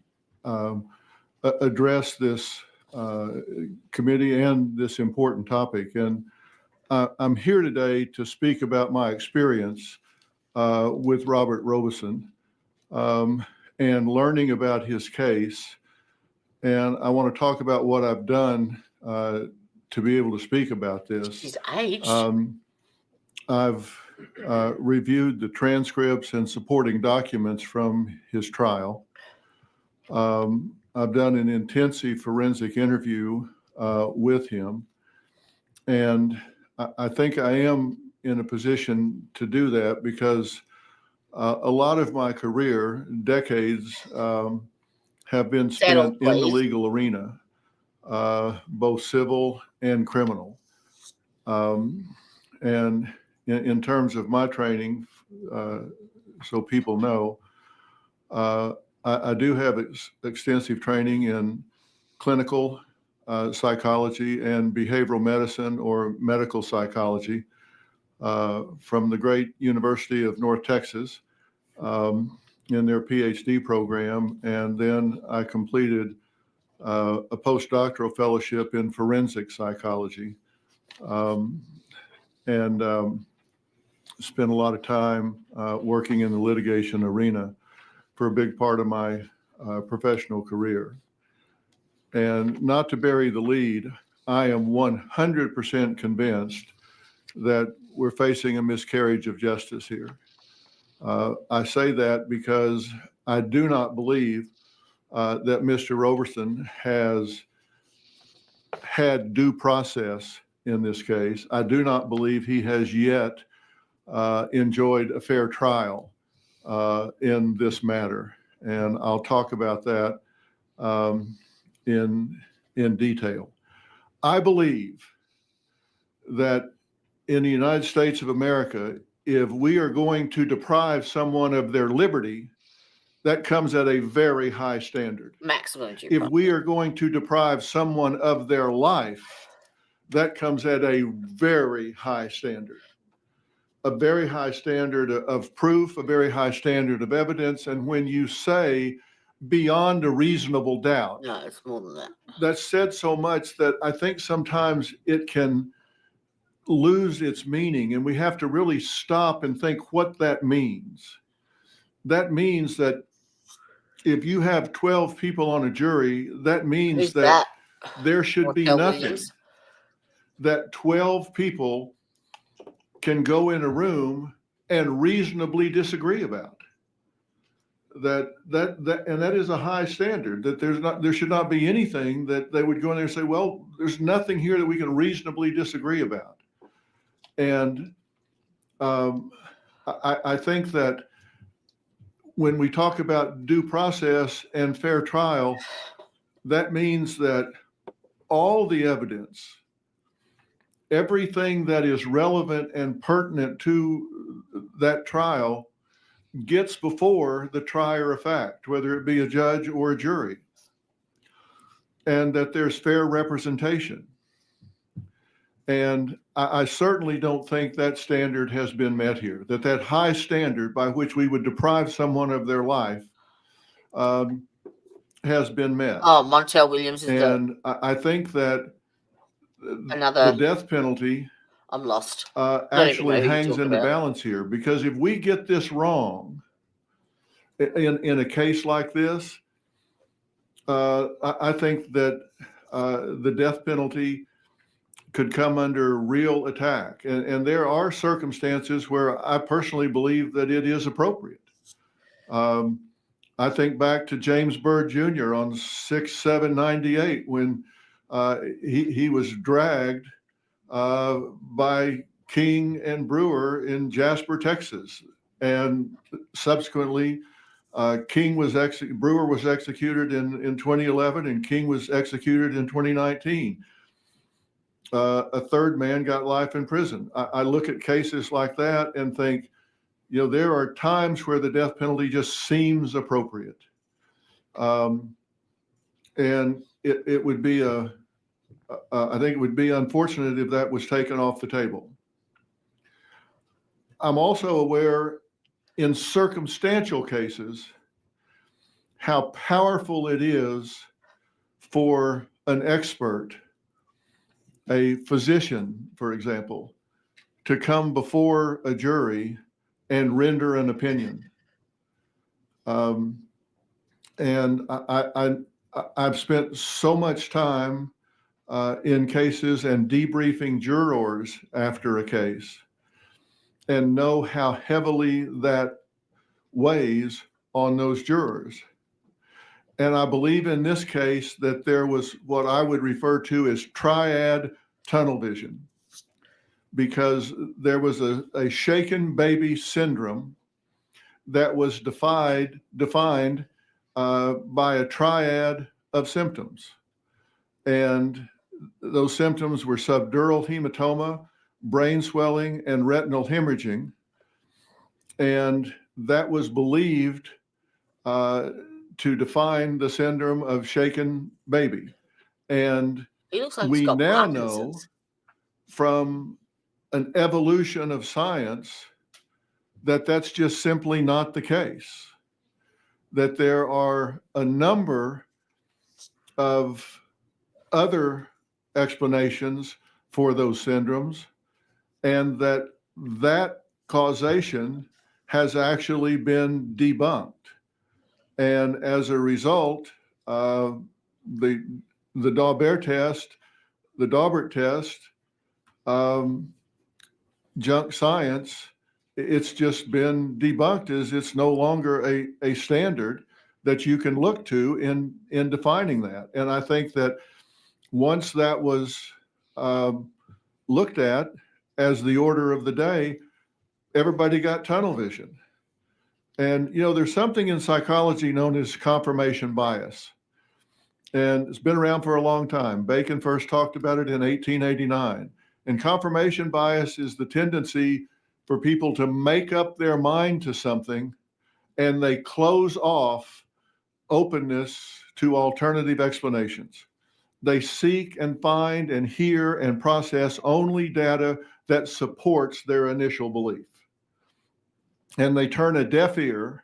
address this committee and this important topic. And I'm here today to speak about my experience with Robert Roberson and learning about his case. And I want to talk about what I've done to be able to speak about this. His age. I've reviewed the transcripts and supporting documents from his trial. I've done an intensive forensic interview with him. And I think I am in a position to do that because a lot of my career, decades, have been spent in the legal arena, both civil and criminal. And in terms of my training, so people know, I do have extensive training in clinical psychology and behavioral medicine or medical psychology from the great University of North Texas in their PhD program. And then I completed a postdoctoral fellowship in forensic psychology. And spent a lot of time working in the litigation arena for a big part of my professional career. And not to bury the lead, I am 100% convinced that we're facing a miscarriage of justice here. I say that because I do not believe that Mr. Roberson has had due process in this case. I do not believe he has yet enjoyed a fair trial in this matter. And I'll talk about that in detail. I believe that in the United States of America, if we are going to deprive someone of their liberty, that comes at a very high standard. Maximum due If process. we are going to deprive someone of their life, that comes at a very high standard. A very high standard of proof, a very high standard of evidence. And when you say beyond a reasonable doubt, No, it's more than that. that's said so much that I think sometimes it can lose its meaning, and we have to really stop and think what that means. That means that if you have 12 people on a jury, that means Who's that that? there should be Raquel nothing Williams? that 12 people can go in a room and reasonably disagree about. That and that is a high standard, that there should not be anything that they would go in there and say, well, there's nothing here that we can reasonably disagree about. And I think that when we talk about due process and fair trial, that means that all the evidence, everything that is relevant and pertinent to that trial, gets before the trier of fact, whether it be a judge or a jury, and that there's fair representation. And I certainly don't think that standard has been met here, that high standard by which we would deprive someone of their life has been met. Oh, Montel Williams is And I think that another. the death penalty I'm lost. actually know who you're hangs talking in the about. balance here, because if we get this wrong in a case like this, I think that the death penalty could come under real attack. And there are circumstances where I personally believe that it is appropriate. I think back to James Byrd Jr. on 6/7/98 when he was dragged by King and Brewer in Jasper, Texas. And subsequently, Brewer was executed in 2011, and King was executed in 2019. A third man got life in prison. I look at cases like that and think, there are times where the death penalty just seems appropriate. And it would be I think it would be unfortunate if that was taken off the table. I'm also aware in circumstantial cases how powerful it is for an expert, a physician, for example, to come before a jury and render an opinion. And I've spent so much time in cases and debriefing jurors after a case, and know how heavily that weighs on those jurors. And I believe in this case that there was what I would refer to as triad tunnel vision, because there was a shaken baby syndrome that was defined by a triad of symptoms. And those symptoms were subdural hematoma, brain swelling, and retinal hemorrhaging. And that was believed to define the syndrome of shaken baby. And He looks like we he's got now know Parkinson's. from an evolution of science that that's just simply not the case, that there are a number of other explanations for those syndromes, and that causation has actually been debunked. And as a result, the Daubert test, junk science, it's just been debunked as it's no longer a standard that you can look to in defining that. And I think that once that was looked at as the order of the day, everybody got tunnel vision. And, there's something in psychology known as confirmation bias. And it's been around for a long time. Bacon first talked about it in 1889. And confirmation bias is the tendency for people to make up their mind to something, and they close off openness to alternative explanations. They seek and find and hear and process only data that supports their initial belief. And they turn a deaf ear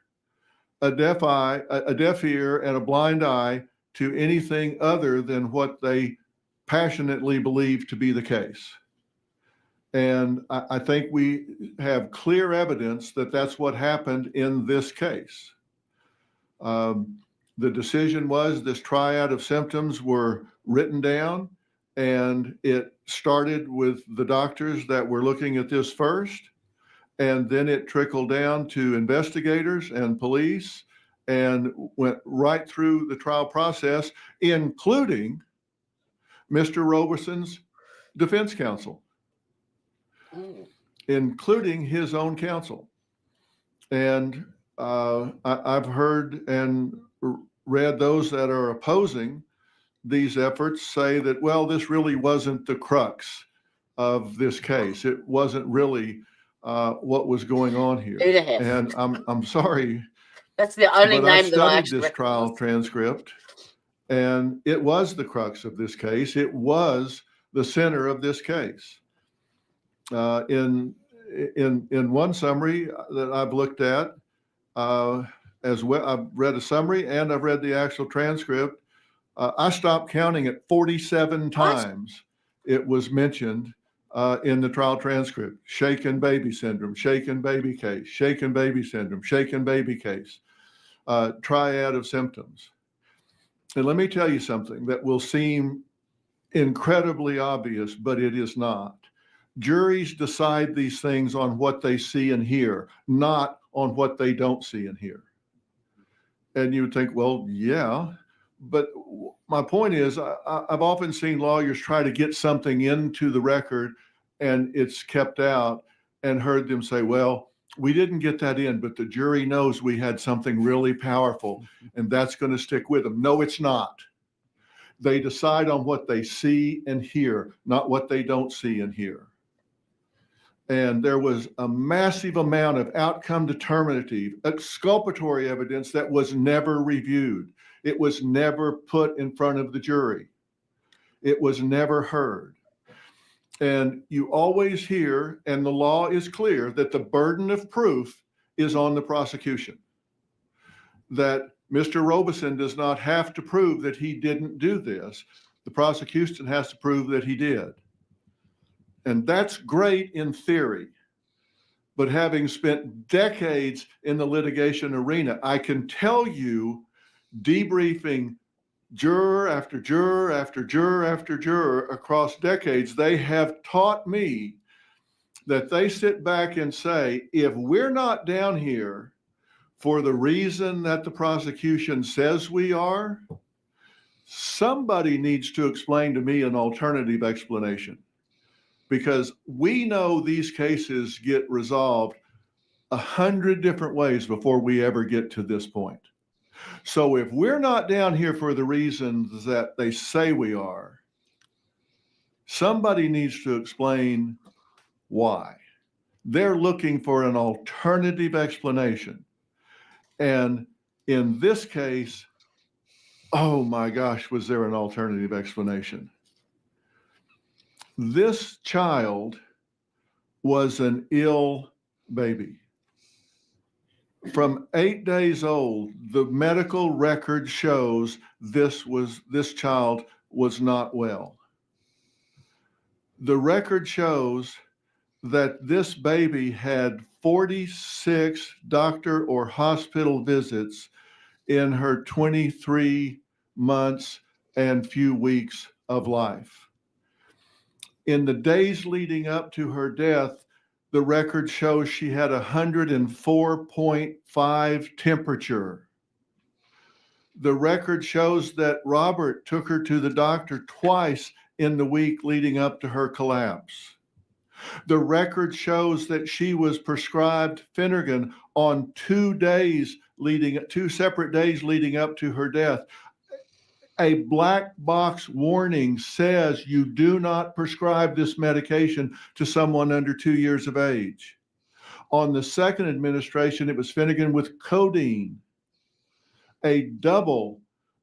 and a blind eye to anything other than what they passionately believe to be the case. And I think we have clear evidence that that's what happened in this case. The decision was this triad of symptoms were written down, and it started with the doctors that were looking at this first, and then it trickled down to investigators and police and went right through the trial process, including Mr. Roberson's defense counsel, including his own counsel. And I've heard and read those that are opposing these efforts say that, well, this really wasn't the crux of this case. It wasn't really what was going on here. And I'm sorry. That's the only but I name that I studied actually this trial recognize. transcript, and it was the crux of this case. It was the center of this case. In one summary that I've looked at, as well, I've read a summary and I've read the actual transcript. I stopped counting at 47 times it was mentioned in the trial transcript. Shaken baby syndrome, shaken baby case, shaken baby syndrome, shaken baby case, triad of symptoms. And let me tell you something that will seem incredibly obvious, but it is not. Juries decide these things on what they see and hear, not on what they don't see and hear. And you would think, well, yeah, but my point is, I've often seen lawyers try to get something into the record and it's kept out, and heard them say, well, we didn't get that in, but the jury knows we had something really powerful and that's going to stick with them. No, it's not. They decide on what they see and hear, not what they don't see and hear. And there was a massive amount of outcome determinative, exculpatory evidence that was never reviewed. It was never put in front of the jury. It was never heard. And you always hear, and the law is clear, that the burden of proof is on the prosecution. That Mr. Roberson does not have to prove that he didn't do this. The prosecution has to prove that he did. And that's great in theory. But having spent decades in the litigation arena, I can tell you, debriefing juror after juror after juror after juror across decades, they have taught me that they sit back and say, if we're not down here for the reason that the prosecution says we are, somebody needs to explain to me an alternative explanation. Because we know these cases get resolved 100 different ways before we ever get to this point. So if we're not down here for the reasons that they say we are, somebody needs to explain why. They're looking for an alternative explanation. And in this case, oh my gosh, was there an alternative explanation? This child was an ill baby. From 8 days old, the medical record shows this child was not well. The record shows that this baby had 46 doctor or hospital visits in her 23 months and few weeks of life. In the days leading up to her death, the record shows she had 104.5 temperature. The record shows that Robert took her to the doctor twice in the week leading up to her collapse. The record shows that she was prescribed Phenergan on 2 separate days leading up to her death. A black box warning says you do not prescribe this medication to someone under 2 years of age. On the second administration, it was Phenergan with codeine, a double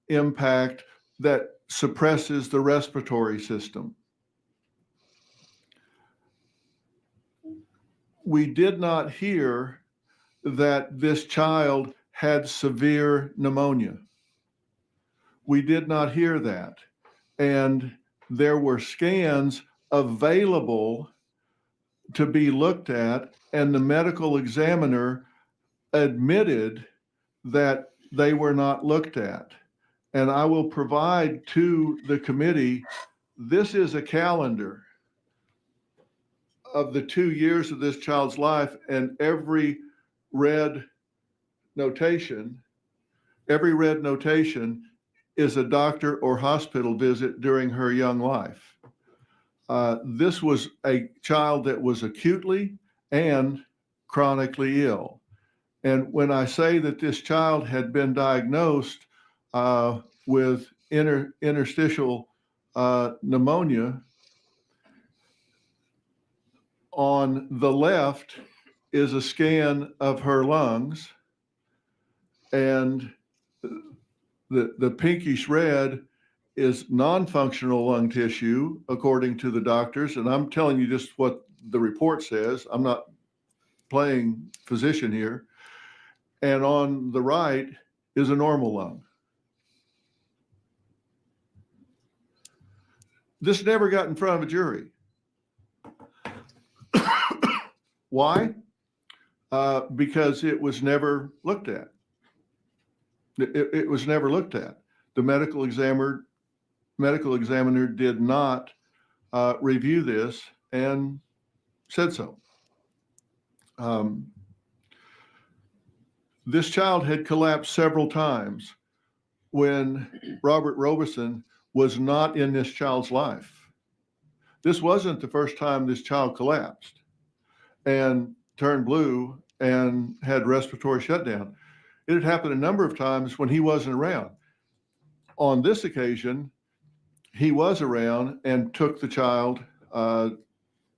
impact that suppresses the respiratory system. We did not hear that this child had severe pneumonia. We did not hear that. And there were scans available to be looked at, and the medical examiner admitted that they were not looked at. And I will provide to the committee, this is a calendar of the 2 years of this child's life, and every red notation is a doctor or hospital visit during her young life. This was a child that was acutely and chronically ill. And when I say that this child had been diagnosed with interstitial pneumonia, on the left is a scan of her lungs, and the pinkish red is non-functional lung tissue, according to the doctors. And I'm telling you just what the report says. I'm not playing physician here. And on the right is a normal lung. This never got in front of a jury. Why? Because it was never looked at. It was never looked at. The medical examiner did not review this and said so. This child had collapsed several times when Robert Roberson was not in this child's life. This wasn't the first time this child collapsed and turned blue and had respiratory shutdown. It had happened a number of times when he wasn't around. On this occasion, he was around and took the child to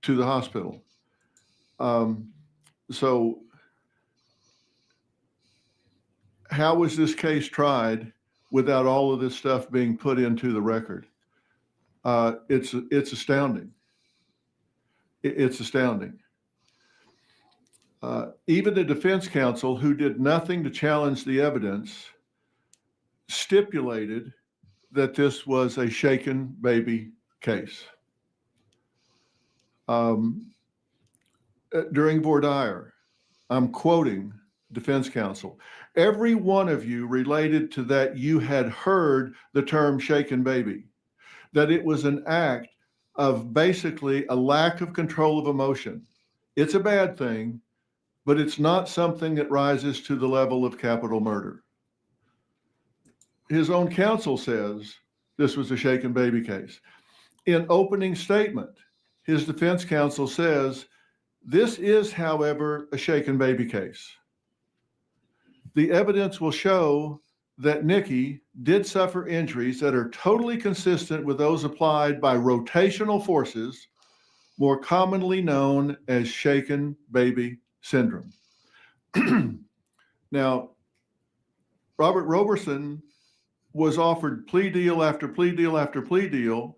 the hospital. So how was this case tried without all of this stuff being put into the record? It's astounding. It's astounding. Even the defense counsel, who did nothing to challenge the evidence, stipulated that this was a shaken baby case. During voir dire, I'm quoting defense counsel, every one of you related to that you had heard the term shaken baby, that it was an act of basically a lack of control of emotion. It's a bad thing, but it's not something that rises to the level of capital murder. His own counsel says this was a shaken baby case. In opening statement, his defense counsel says, this is, however, a shaken baby case. The evidence will show that Nikki did suffer injuries that are totally consistent with those applied by rotational forces, more commonly known as shaken baby syndrome. Now, Robert Roberson was offered plea deal after plea deal after plea deal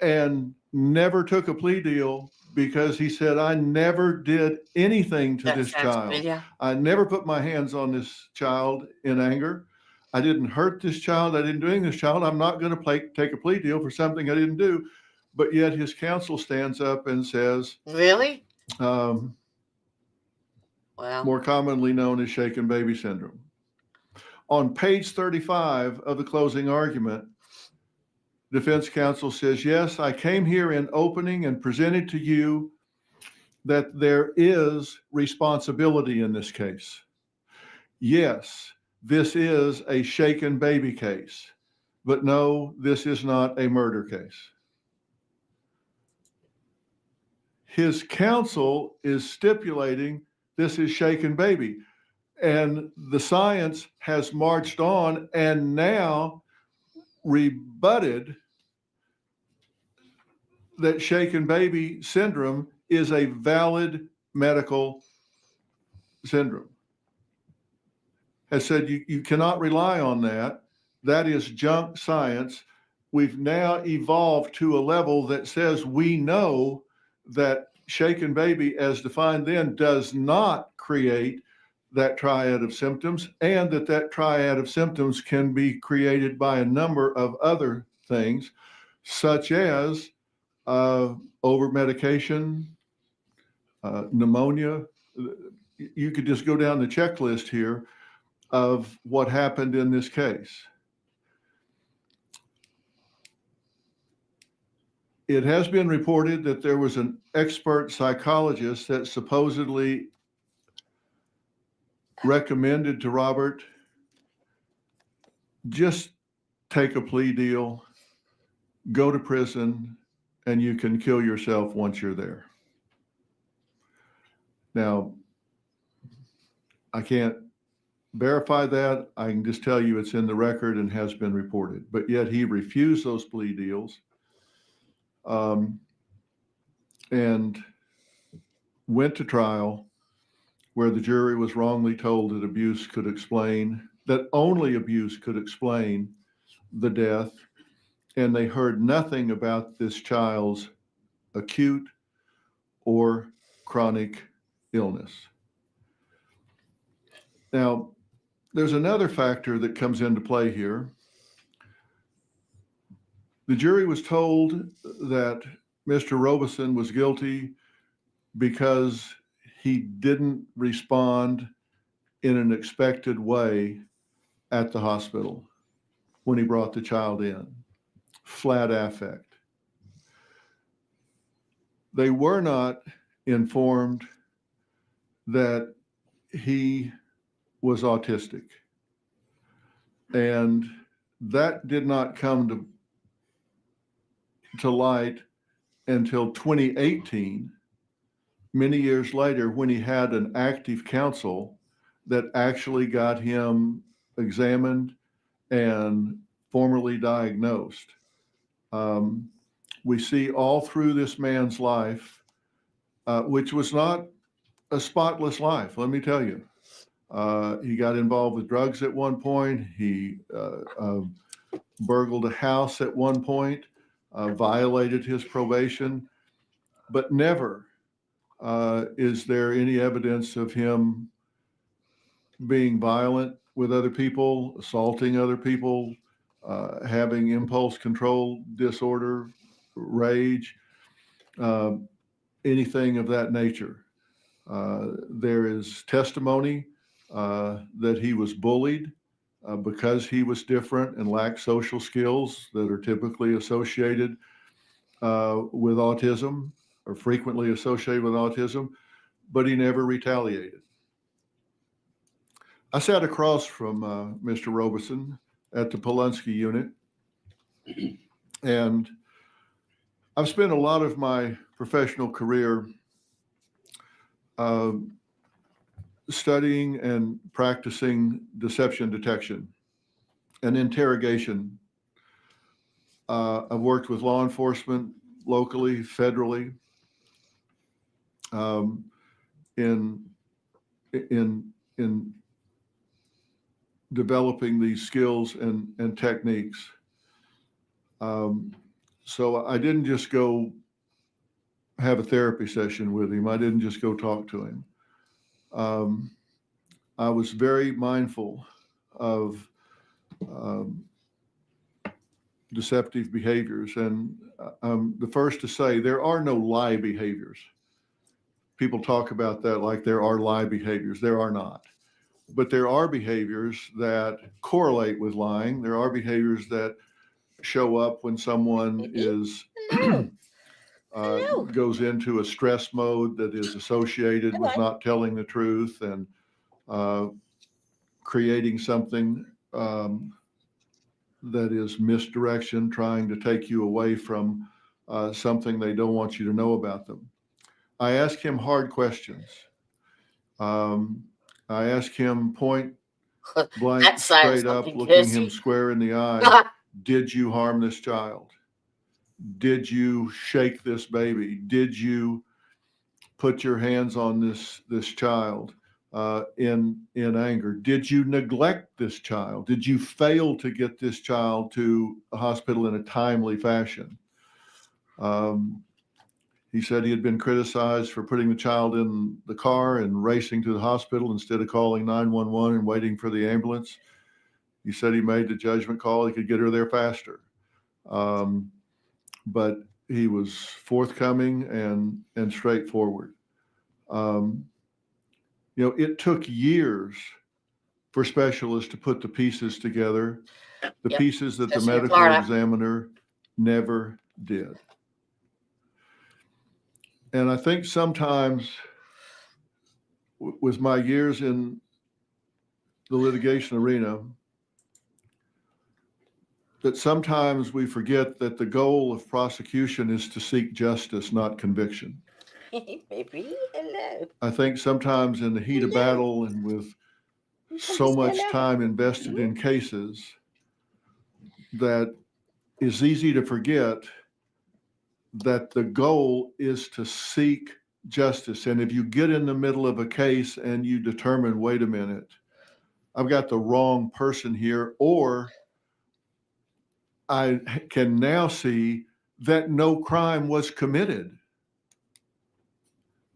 and never took a plea deal because he said, I never did anything to this child. Yeah. I never put my hands on this child in anger. I didn't hurt this child. I didn't do anything to this child. I'm not going to take a plea deal for something I didn't do. But yet his counsel stands up and says, Really? Wow. More commonly known as shaken baby syndrome. On page 35 of the closing argument, defense counsel says, yes, I came here in opening and presented to you that there is responsibility in this case. Yes, this is a shaken baby case. But no, this is not a murder case. His counsel is stipulating this is shaken baby. And the science has marched on and now rebutted that shaken baby syndrome is a valid medical syndrome. Has said you cannot rely on that. That is junk science. We've now evolved to a level that says we know that shaken baby, as defined then, does not create that triad of symptoms, and that triad of symptoms can be created by a number of other things, such as over medication, pneumonia. You could just go down the checklist here of what happened in this case. It has been reported that there was an expert psychologist that supposedly recommended to Robert, just take a plea deal, go to prison, and you can kill yourself once you're there. Now, I can't verify that. I can just tell you it's in the record and has been reported. But yet he refused those plea deals and went to trial, where the jury was wrongly told that abuse could explain, that only abuse could explain the death. And they heard nothing about this child's acute or chronic illness. Now, there's another factor that comes into play here. The jury was told that Mr. Roberson was guilty because he didn't respond in an expected way at the hospital when he brought the child in. Flat affect. They were not informed that he was autistic. And that did not come to light until 2018, many years later, when he had an active counsel that actually got him examined and formally diagnosed. We see all through this man's life, which was not a spotless life, let me tell you. He got involved with drugs at one point. He burgled a house at one point, violated his probation, but never is there any evidence of him being violent with other people, assaulting other people, having impulse control disorder, rage, anything of that nature. There is testimony that he was bullied because he was different and lacked social skills that are typically associated with autism, or frequently associated with autism, but he never retaliated. I sat across from Mr. Roberson at the Polunsky unit, and I've spent a lot of my professional career studying and practicing deception detection and interrogation. I've worked with law enforcement locally, federally, in developing these skills and techniques. So I didn't just go have a therapy session with him. I didn't just go talk to him. I was very mindful of deceptive behaviors. And I'm the first to say there are no lie behaviors. People talk about that like there are lie behaviors. There are not. But there are behaviors that correlate with lying. There are behaviors that show up when someone is goes into a stress mode that is associated with not telling the truth and creating something that is misdirection, trying to take you away from something they don't want you to know about them. I ask him hard questions. I ask him point blank, That's saying straight up, something, looking him Kirsty. square in the eye. Did you harm this child? Did you shake this baby? Did you put your hands on this child in anger? Did you neglect this child? Did you fail to get this child to a hospital in a timely fashion? He said he had been criticized for putting the child in the car and racing to the hospital instead of calling 911 and waiting for the ambulance. He said he made the judgment call. He could get her there faster. But he was forthcoming and straightforward. It took years for specialists to put the pieces together, the Yep. pieces that the Especially in medical Florida. examiner never did. And I think sometimes with my years in the litigation arena, that sometimes we forget that the goal of prosecution is to seek justice, not conviction. Baby, hello. I think sometimes in the heat of battle and with so much time invested in cases, that it's easy to forget that the goal is to seek justice. And if you get in the middle of a case and you determine, wait a minute, I've got the wrong person here, or I can now see that no crime was committed,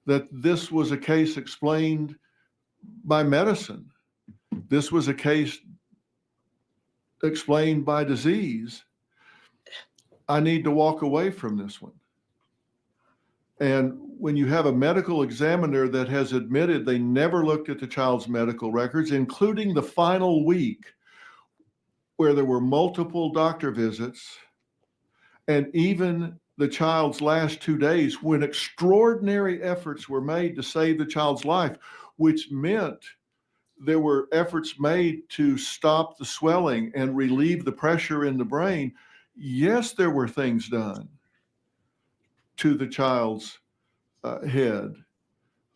that this was a case explained by medicine. This was a case explained by disease. I need to walk away from this one. And when you have a medical examiner that has admitted they never looked at the child's medical records, including the final week where there were multiple doctor visits, and even the child's last 2 days when extraordinary efforts were made to save the child's life, which meant there were efforts made to stop the swelling and relieve the pressure in the brain. Yes, there were things done to the child's head.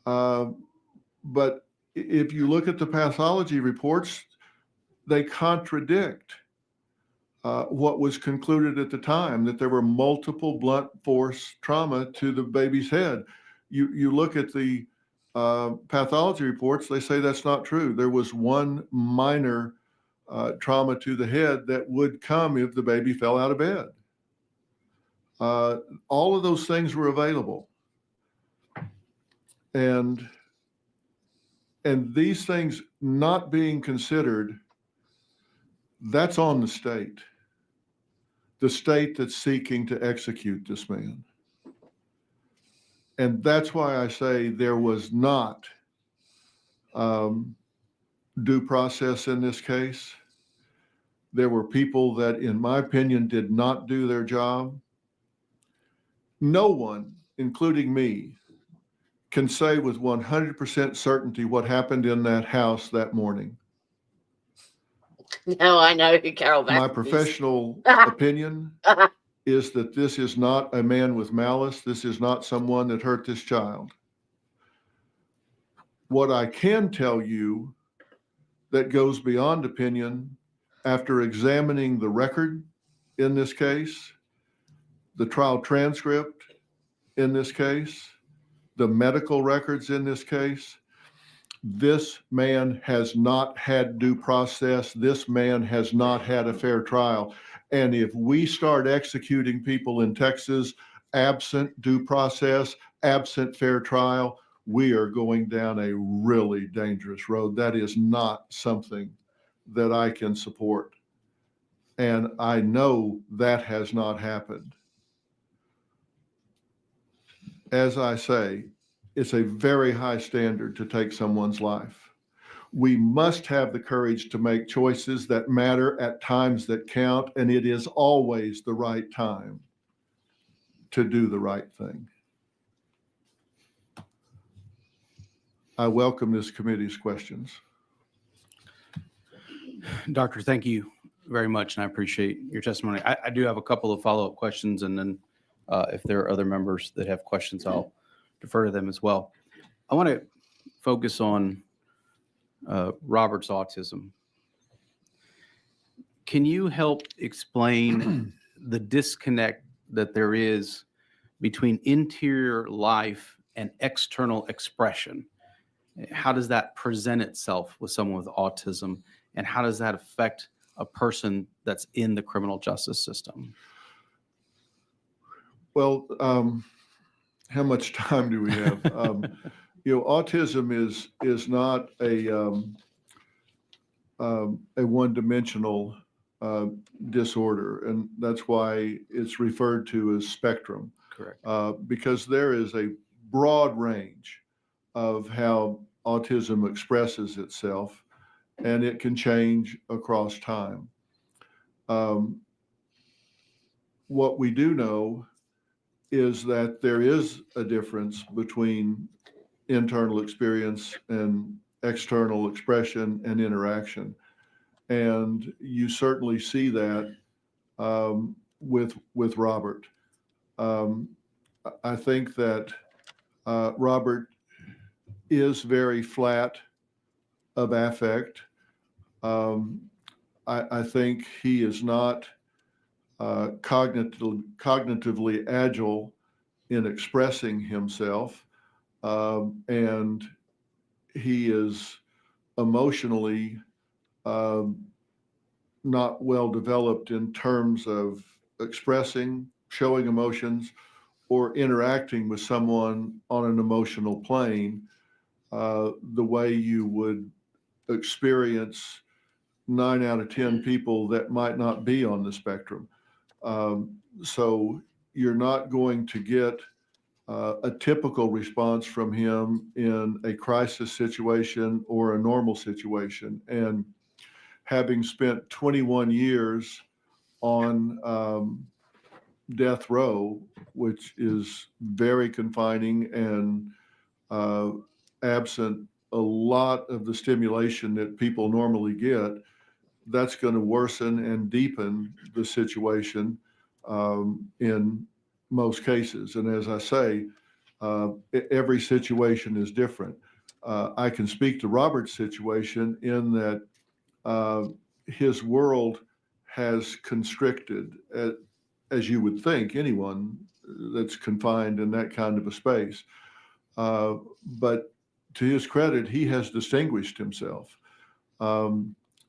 But if you look at the pathology reports, they contradict what was concluded at the time, that there were multiple blunt force trauma to the baby's head. You look at the pathology reports, they say that's not true. There was one minor trauma to the head that would come if the baby fell out of bed. All of those things were available. And these things not being considered, that's on the state that's seeking to execute this man. And that's why I say there was not due process in this case. There were people that, in my opinion, did not do their job. No one, including me, can say with 100% certainty what happened in that house that morning. No, I know who Carol Bass My is. professional opinion is that this is not a man with malice. This is not someone that hurt this child. What I can tell you that goes beyond opinion, after examining the record in this case, the trial transcript in this case, the medical records in this case, this man has not had due process. This man has not had a fair trial. And if we start executing people in Texas absent due process, absent fair trial, we are going down a really dangerous road. That is not something that I can support. And I know that has not happened. As I say, it's a very high standard to take someone's life. We must have the courage to make choices that matter at times that count, and it is always the right time to do the right thing. I welcome this committee's questions. Doctor, thank you very much, and I appreciate your testimony. I do have a couple of follow-up questions, and then if there are other members that have questions, I'll defer to them as well. I want to focus on Robert's autism. Can you help explain the disconnect that there is between interior life and external expression? How does that present itself with someone with autism, and how does that affect a person that's in the criminal justice system? Well, how much time do we have? Autism is not a one-dimensional disorder, and that's why it's referred to as spectrum. Correct. Because there is a broad range of how autism expresses itself, and it can change across time. What we do know is that there is a difference between internal experience and external expression and interaction. And you certainly see that with Robert. I think that Robert is very flat of affect. I think he is not cognitively agile in expressing himself, and he is emotionally not well developed in terms of expressing, showing emotions, or interacting with someone on an emotional plane the way you would experience 9 out of 10 people that might not be on the spectrum. So you're not going to get a typical response from him in a crisis situation or a normal situation. And having spent 21 years on death row, which is very confining and absent a lot of the stimulation that people normally get, that's going to worsen and deepen the situation in most cases. And as I say, every situation is different. I can speak to Robert's situation in that his world has constricted, as you would think anyone that's confined in that kind of a space. But to his credit, he has distinguished himself.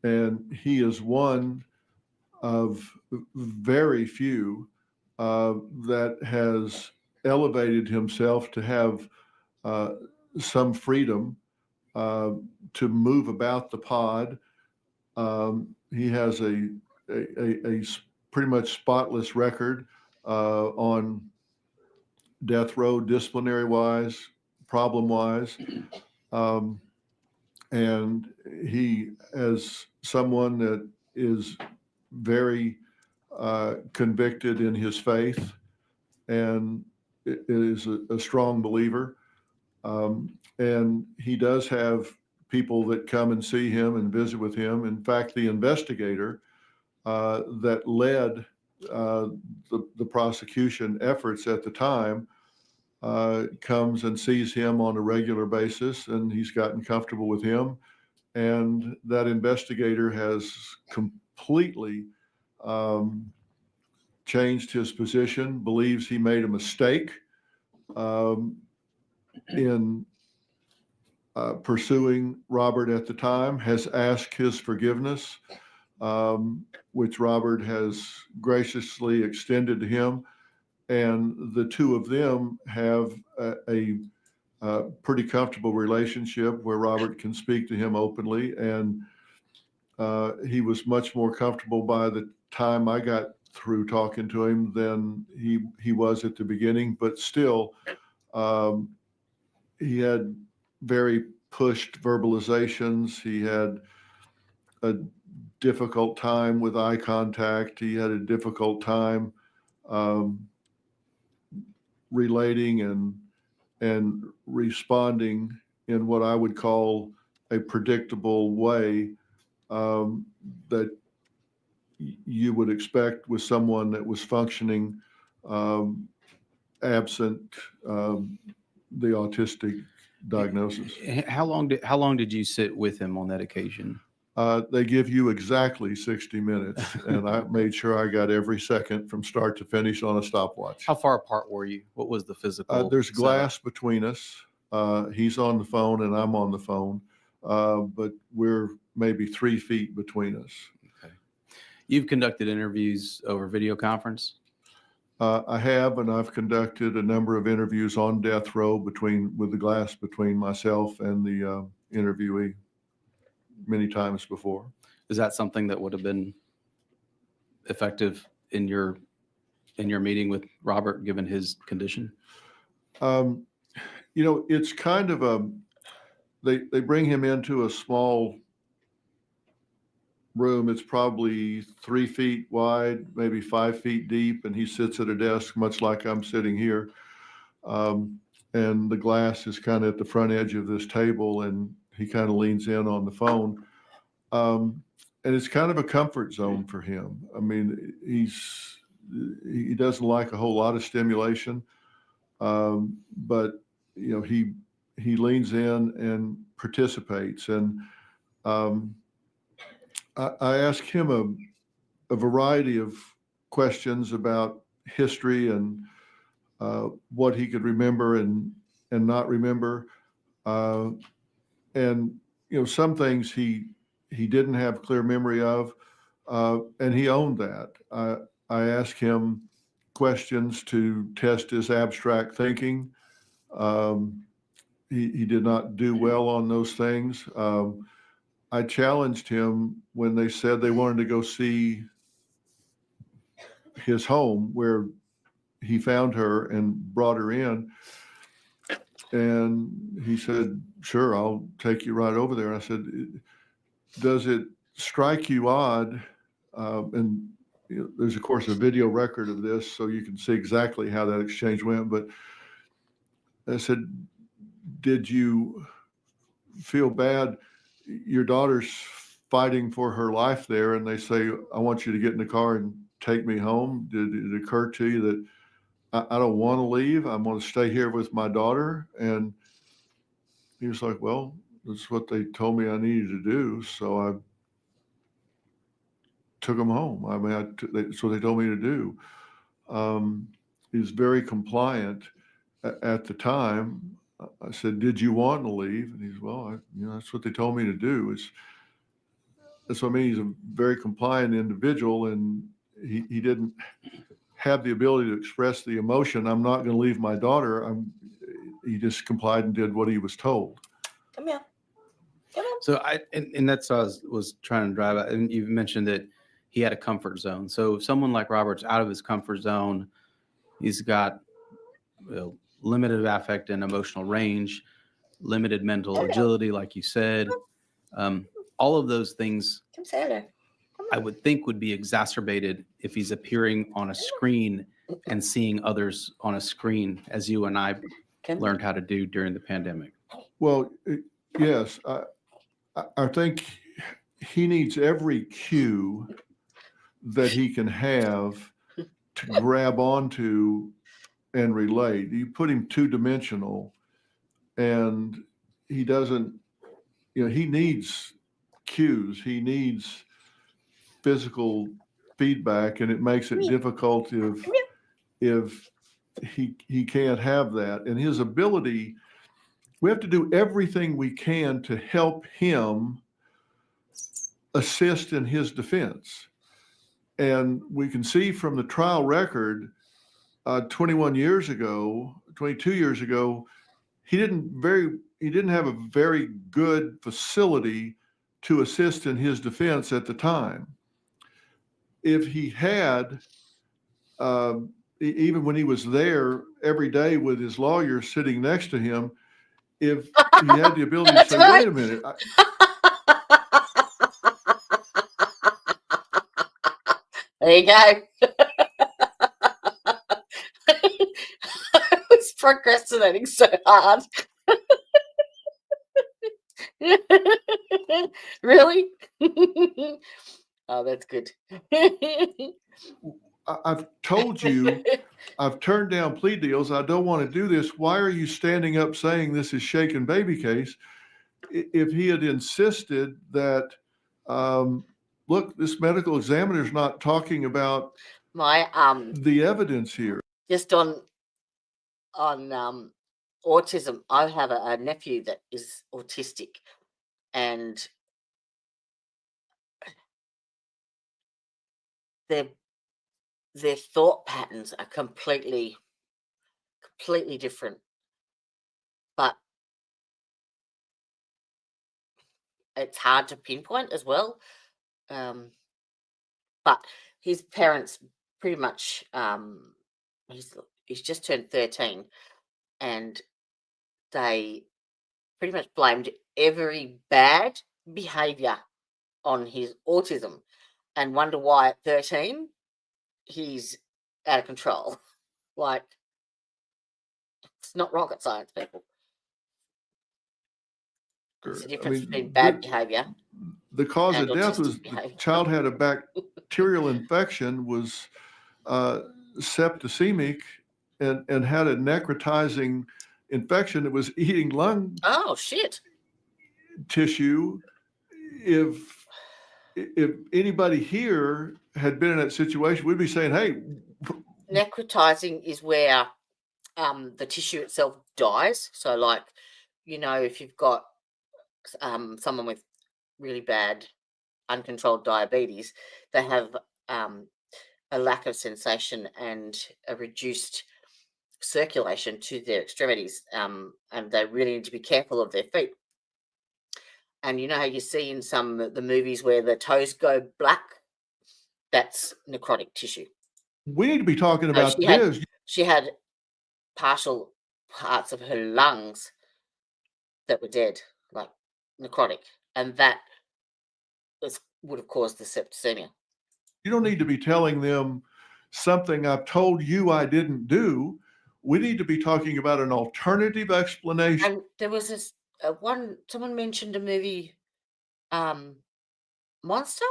And he is one of very few that has elevated himself to have some freedom to move about the pod. He has a pretty much spotless record on death row, disciplinary wise, problem wise. And he, as someone that is very convicted in his faith and is a strong believer, and he does have people that come and see him and visit with him. In fact, the investigator that led the prosecution efforts at the time comes and sees him on a regular basis, and he's gotten comfortable with him. And that investigator has completely changed his position, believes he made a mistake in pursuing Robert at the time, has asked his forgiveness, which Robert has graciously extended to him. And the two of them have a pretty comfortable relationship where Robert can speak to him openly. And he was much more comfortable by the time I got through talking to him than he was at the beginning. But still, he had very pushed verbalizations. He had a difficult time with eye contact. He had a difficult time relating and responding in what I would call a predictable way that you would expect with someone that was functioning absent the autistic diagnosis. How long did you sit with him on that occasion? They give you exactly 60 minutes, and I made sure I got every second from start to finish on a stopwatch. How far apart were you? What was the physical? There's setup? glass between us. He's on the phone and I'm on the phone, but we're maybe 3 feet between us. Okay. You've conducted interviews over video conference? I have, and I've conducted a number of interviews on death row with the glass between myself and the interviewee many times before. Is that something that would have been effective in your meeting with Robert, given his condition? It's kind of they bring him into a small room. It's probably 3 feet wide, maybe 5 feet deep, and he sits at a desk much like I'm sitting here. And the glass is kind of at the front edge of this table, and he kind of leans in on the phone. And it's kind of a comfort zone for him. I mean, he doesn't like a whole lot of stimulation, but he leans in and participates. And I ask him a variety of questions about history and what he could remember and not remember. And some things he didn't have clear memory of, and he owned that. I asked him questions to test his abstract thinking. He did not do well on those things. I challenged him when they said they wanted to go see his home where he found her and brought her in. And he said, "Sure, I'll take you right over there." I said, "Does it strike you odd?" And there's, of course, a video record of this, so you can see exactly how that exchange went. But I said, "Did you feel bad? Your daughter's fighting for her life there, and they say, 'I want you to get in the car and take me home.' Did it occur to you that I don't want to leave? I'm going to stay here with my daughter?" And he was like, "Well, that's what they told me I needed to do, so I took him home. I mean, that's what they told me to do." He was very compliant at the time. I said, "Did you want to leave?" And he's, "Well, that's what they told me to do." That's what I mean. He's a very compliant individual, and he didn't have the ability to express the emotion, "I'm not going to leave my daughter." He just complied and did what he was told. Come here. Come on. So and that's what I was trying to drive at. And you mentioned that he had a comfort zone. So if someone like Robert's out of his comfort zone, he's got limited affect and emotional range, limited mental agility, like you said. All of those things Come say hello. I would think would be exacerbated if he's appearing on a screen and seeing others on a screen, as you and I learned how to do during the pandemic. Well, yes, I think he needs every cue that he can have to grab onto and relate. You put him two-dimensional, and he doesn't, he needs cues. He needs physical feedback, and it makes it difficult if he can't have that. And his ability, we have to do everything we can to help him assist in his defense. And we can see from the trial record, 22 years ago, he didn't have a very good facility to assist in his defense at the time. If he had, even when he was there every day with his lawyer sitting next to him, if he had the ability to say, "Wait a minute." There you go. I was procrastinating so hard. Really? Oh, that's good. I've told you, I've turned down plea deals. I don't want to do this. Why are you standing up saying this is shaken baby case? If he had insisted that, look, this medical examiner is not talking about My the evidence here. just on autism, I have a nephew that is autistic, and their thought patterns are completely different. But it's hard to pinpoint as well. But his parents pretty much he's just turned 13, and they pretty much blamed every bad behavior on his autism, and wonder why at 13 he's out of control. Like, it's not rocket science, people. There's a difference between bad behavior. The cause and of death was autistic the behavior. child had a bacterial infection, was septicemic, and had a necrotizing infection that was eating lung Oh shit! tissue. If anybody here had been in that situation, we'd be saying, hey, Necrotizing is where the tissue itself dies. So, like, if you've got someone with really bad uncontrolled diabetes, they have a lack of sensation and a reduced circulation to their extremities, and they really need to be careful of their feet. And you know how you see in some of the movies where the toes go black? That's necrotic tissue. we need to be talking So about this. she had partial parts of her lungs that were dead, like necrotic, and that would have caused the septicemia. You don't need to be telling them something I've told you I didn't do. We need to be talking about an alternative explanation. And there was this someone mentioned a movie, Monster,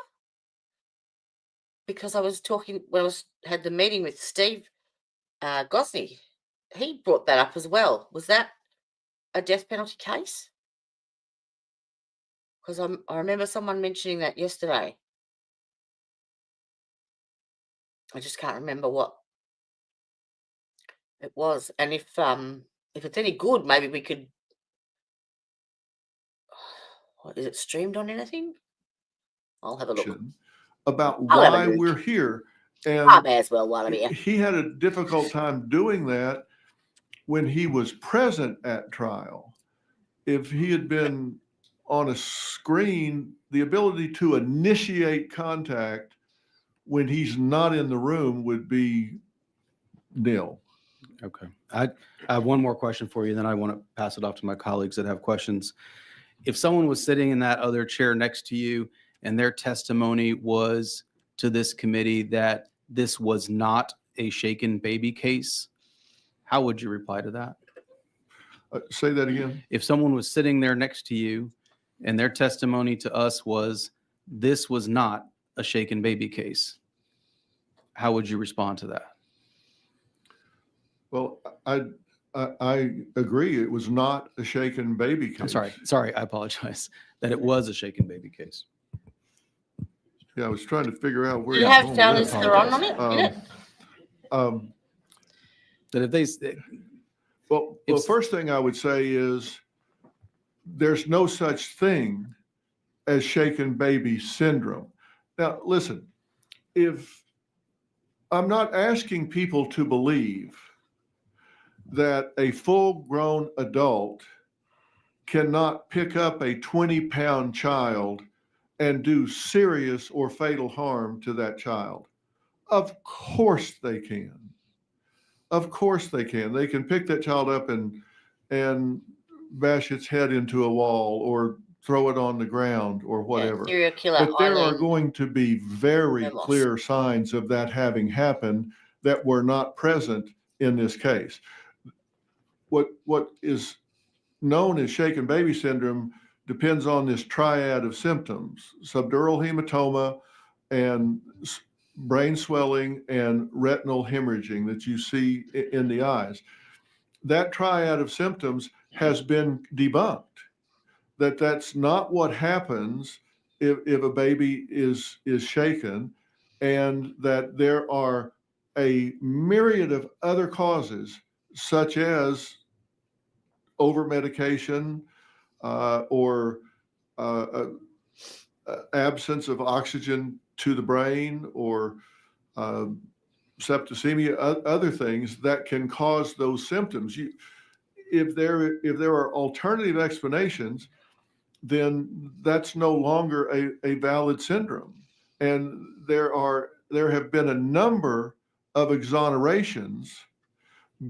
because I was talking when I had the meeting with Steve Gosney. He brought that up as well. Was that a death penalty case? Because I remember someone mentioning that yesterday. I just can't remember what it was. And if it's any good, maybe we could. Is it streamed on anything? I'll have a look. About I'll have a why look. we're here. I And may as well while I'm here. he had a difficult time doing that when he was present at trial. If he had been on a screen, the ability to initiate contact when he's not in the room would be nil. Okay. I have one more question for you, then I want to pass it off to my colleagues that have questions. If someone was sitting in that other chair next to you and their testimony was to this committee that this was not a shaken baby case, how would you reply to that? Say that again. If someone was sitting there next to you and their testimony to us was this was not a shaken baby case, how would you respond to that? Well, I agree. It was not a shaken baby case. I'm sorry, I apologize. That it was a shaken baby case. Yeah, I was trying to figure out where You you're have going Charlize with that. Theron on it, innit? That if they, Well, the first thing I would say is there's no such thing as shaken baby syndrome. Now, listen, if I'm not asking people to believe that a full-grown adult cannot pick up a 20-pound child and do serious or fatal harm to that child. Of course they can. Of course they can. They can pick that child up and bash its head into a wall or throw it on the ground or whatever. Yeah, serial killer. But there are Eileen. going to be very Ramos. clear signs of that having happened that were not present in this case. What is known as shaken baby syndrome depends on this triad of symptoms: subdural hematoma and brain swelling and retinal hemorrhaging that you see in the eyes. That triad of symptoms has been debunked. That's not what happens if a baby is shaken, and that there are a myriad of other causes, such as over medication or absence of oxygen to the brain, or septicemia, other things that can cause those symptoms. If there are alternative explanations, then that's no longer a valid syndrome. And there have been a number of exonerations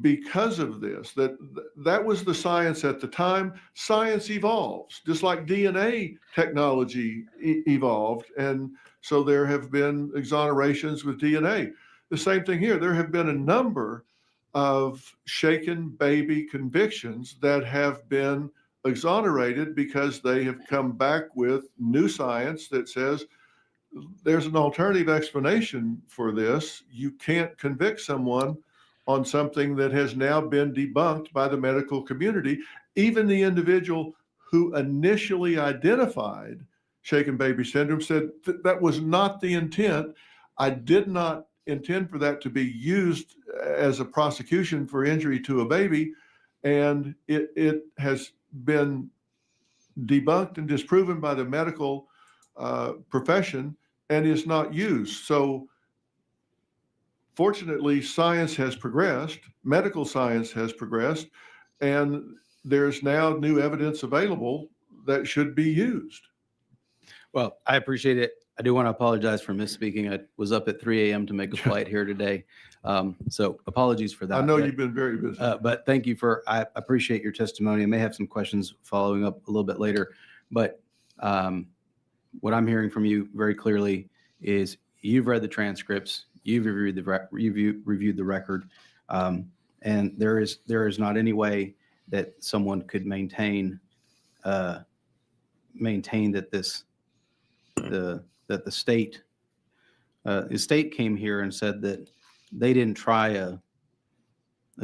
because of this. That was the science at the time. Science evolves, just like DNA technology evolved. And so there have been exonerations with DNA. The same thing here. There have been a number of shaken baby convictions that have been exonerated because they have come back with new science that says there's an alternative explanation for this. You can't convict someone on something that has now been debunked by the medical community. Even the individual who initially identified shaken baby syndrome said that was not the intent. I did not intend for that to be used as a prosecution for injury to a baby. And it has been debunked and disproven by the medical profession and is not used. So fortunately, science has progressed, medical science has progressed, and there's now new evidence available that should be used. Well, I appreciate it. I do want to apologize for misspeaking. I was up at 3 a.m. to make a flight here today. So apologies for that. I know you've been very busy. But thank you I appreciate your testimony. I may have some questions following up a little bit later. But what I'm hearing from you very clearly is you've read the transcripts, you've reviewed the record, and there is not any way that someone could maintain that the state came here and said that they didn't try a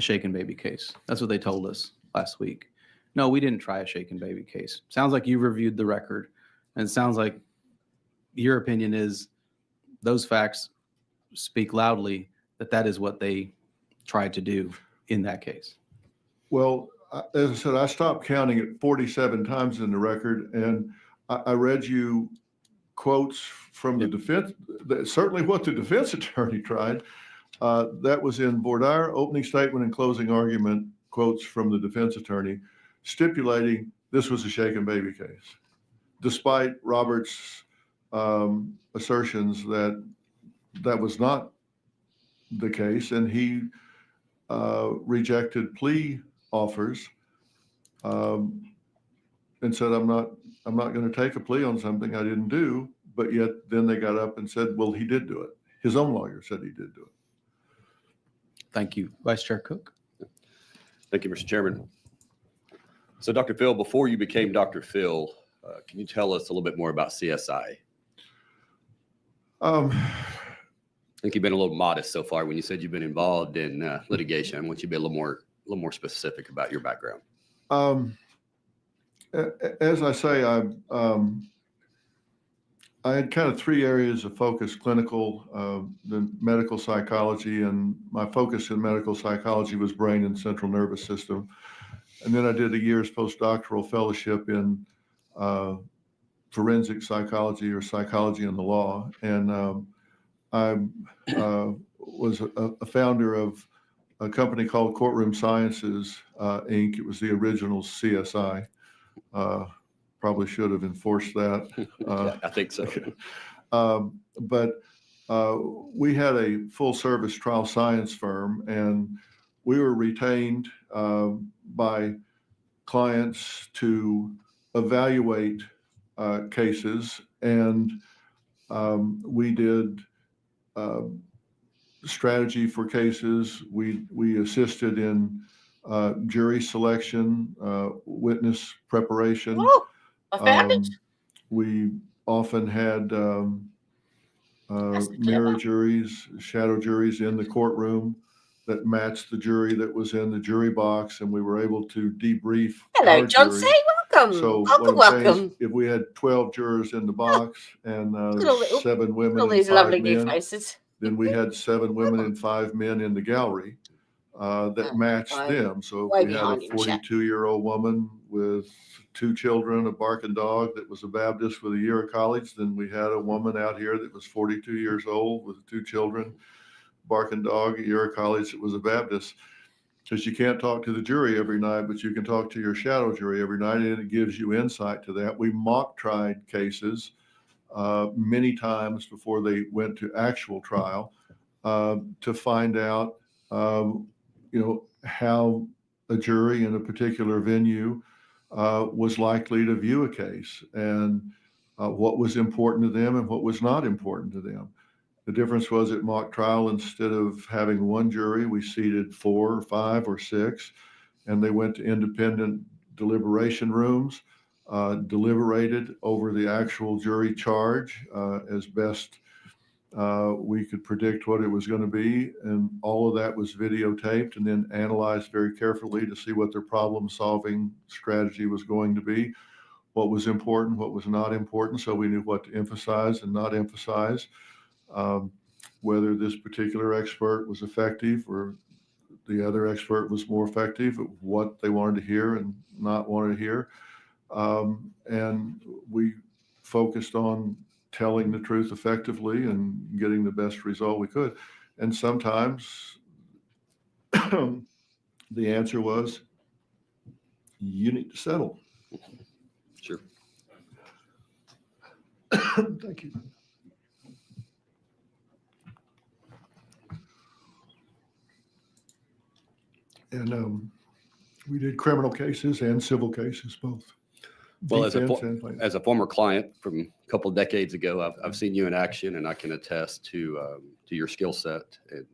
shaken baby case. That's what they told us last week. No, we didn't try a shaken baby case. Sounds like you reviewed the record, and it sounds like your opinion is those facts speak loudly that is what they tried to do in that case. Well, as I said, I stopped counting it 47 times in the record, and I read you quotes from the defense, certainly what the defense attorney tried. That was in voir dire, opening statement and closing argument, quotes from the defense attorney stipulating this was a shaken baby case, despite Robert's assertions that was not the case. And he rejected plea offers and said, I'm not going to take a plea on something I didn't do. But yet then they got up and said, well, he did do it. His own lawyer said he did do it. Thank you. Vice Chair Cook. Thank you, Mr. Chairman. So Dr. Phil, before you became Dr. Phil, can you tell us a little bit more about CSI? Um, I think you've been a little modest so far when you said you've been involved in litigation. I want you to be a little more specific about your background. As I say, I had kind of three areas of focus: clinical, the medical psychology, and my focus in medical psychology was brain and central nervous system. And then I did a year's postdoctoral fellowship in forensic psychology, or psychology in the law. And I was a founder of a company called Courtroom Sciences, Inc. It was the original CSI. Probably should have enforced that. I think so. But we had a full service trial science firm, and we were retained by clients to evaluate cases, and we did strategy for cases. We assisted in jury selection, witness preparation. I found it. We often had That's mirror clever. juries, shadow juries in the courtroom that matched the jury that was in the jury box, and we were able to debrief Hello, our John jury. C. Welcome. So welcome, what I'm saying is, welcome. if we had 12 jurors in the box and Look at all the- 7 Look women at all and these 5 lovely new men, faces. then we had 7 women and 5 men in the gallery that matched I'm them. So way if we had a behind you, Chat. 42-year-old woman with 2 children, a barking dog that was a Baptist with a year of college, then we had a woman out here that was 42 years old with 2 children, barking dog, a year of college that was a Baptist. Because you can't talk to the jury every night, but you can talk to your shadow jury every night, and it gives you insight to that. We mock tried cases many times before they went to actual trial to find out, how a jury in a particular venue was likely to view a case, and what was important to them and what was not important to them. The difference was at mock trial, instead of having one jury, we seated 4 or 5 or 6, and they went to independent deliberation rooms, deliberated over the actual jury charge as best we could predict what it was going to be. And all of that was videotaped and then analyzed very carefully to see what their problem-solving strategy was going to be, what was important, what was not important, so we knew what to emphasize and not emphasize. Whether this particular expert was effective or the other expert was more effective, what they wanted to hear and not wanted to hear. And we focused on telling the truth effectively and getting the best result we could. And sometimes the answer was, you need to settle. Sure. Thank you. And we did criminal cases and civil cases, both. Well, as Defense and plaintiff. a former client from a couple of decades ago, I've seen you in action, and I can attest to your skill set. And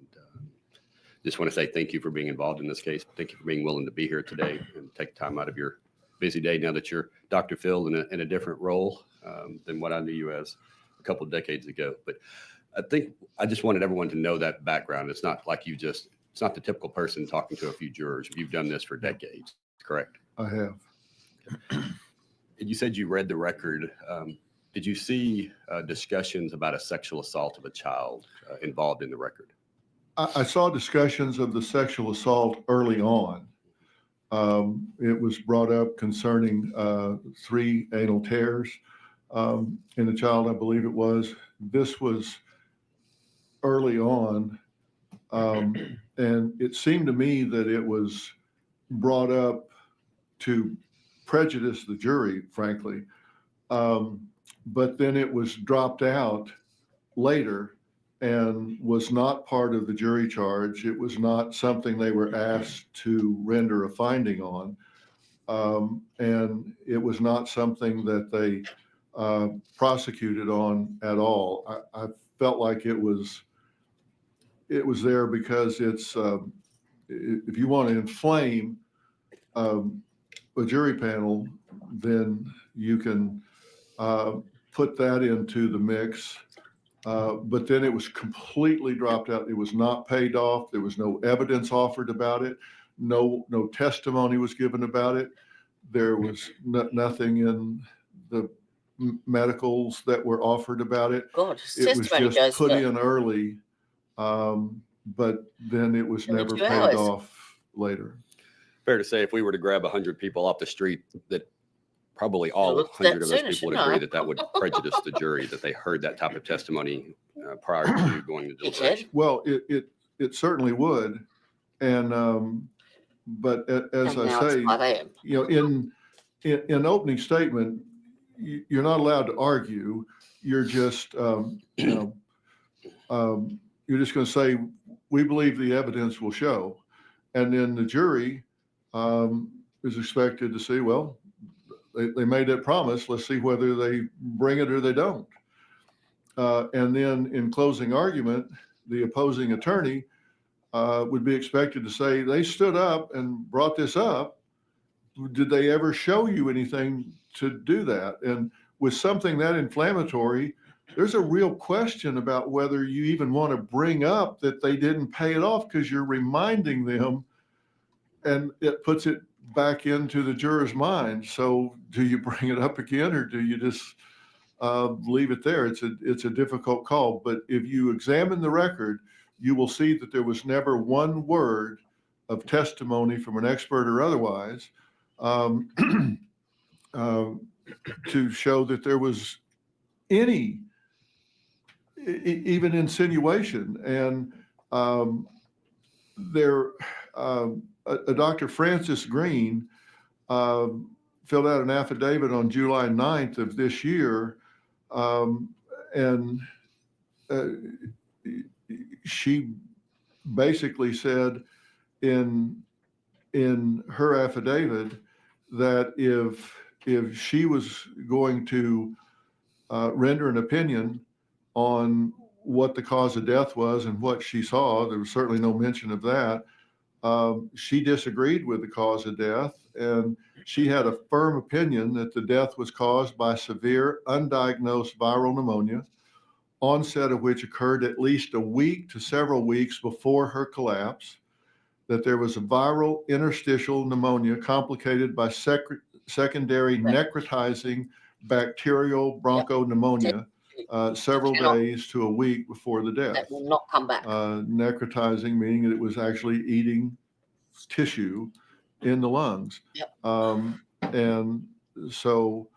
just want to say thank you for being involved in this case. Thank you for being willing to be here today and take time out of your busy day now that you're Dr. Phil in a different role than what I knew you as a couple of decades ago. But I think I just wanted everyone to know that background. It's not like it's not the typical person talking to a few jurors. You've done this for decades, correct? I have. You said you read the record. Did you see discussions about a sexual assault of a child involved in the record? I saw discussions of the sexual assault early on. It was brought up concerning 3 anal tears in a child, I believe it was. This was early on. And it seemed to me that it was brought up to prejudice the jury, frankly. But then it was dropped out later and was not part of the jury charge. It was not something they were asked to render a finding on. And it was not something that they prosecuted on at all. I felt like it was there because it's, if you want to inflame a jury panel, then you can put that into the mix. But then it was completely dropped out. It was not paid off. There was no evidence offered about it. No testimony was given about it. There was nothing in the medicals that were offered about it. God, It was testimony just goes put for in early, but then it was never 72 paid hours. off later. Fair to say, if we were to grab 100 people off the street, that probably all look at that 100 of those sooner, people would shouldn't I? agree that would prejudice the jury, that they heard that type of testimony prior to going to It deliberation. Well, it certainly would. And, but as And I now say, it's 5 a.m. in opening statement, you're not allowed to argue. You're just, you're just going to say, we believe the evidence will show. And then the jury is expected to say, well, they made that promise. Let's see whether they bring it or they don't. And then in closing argument, the opposing attorney would be expected to say, they stood up and brought this up. Did they ever show you anything to do that. And with something that inflammatory, there's a real question about whether you even want to bring up that they didn't pay it off, because you're reminding them, and it puts it back into the juror's mind. So do you bring it up again, or do you just leave it there? It's a difficult call. But if you examine the record, you will see that there was never one word of testimony from an expert or otherwise to show that there was any even insinuation. And a Dr. Francis Green filled out an affidavit on July 9th of this year, and she basically said in her affidavit that if she was going to render an opinion on what the cause of death was and what she saw, there was certainly no mention of that. She disagreed with the cause of death, and she had a firm opinion that the death was caused by severe undiagnosed viral pneumonia, onset of which occurred at least a week to several weeks before her collapse, that there was a viral interstitial pneumonia complicated by secondary necrotizing bacterial bronchopneumonia several days to a week before the death. That will not come back. Necrotizing meaning that it was actually eating tissue in the lungs. Yep. And so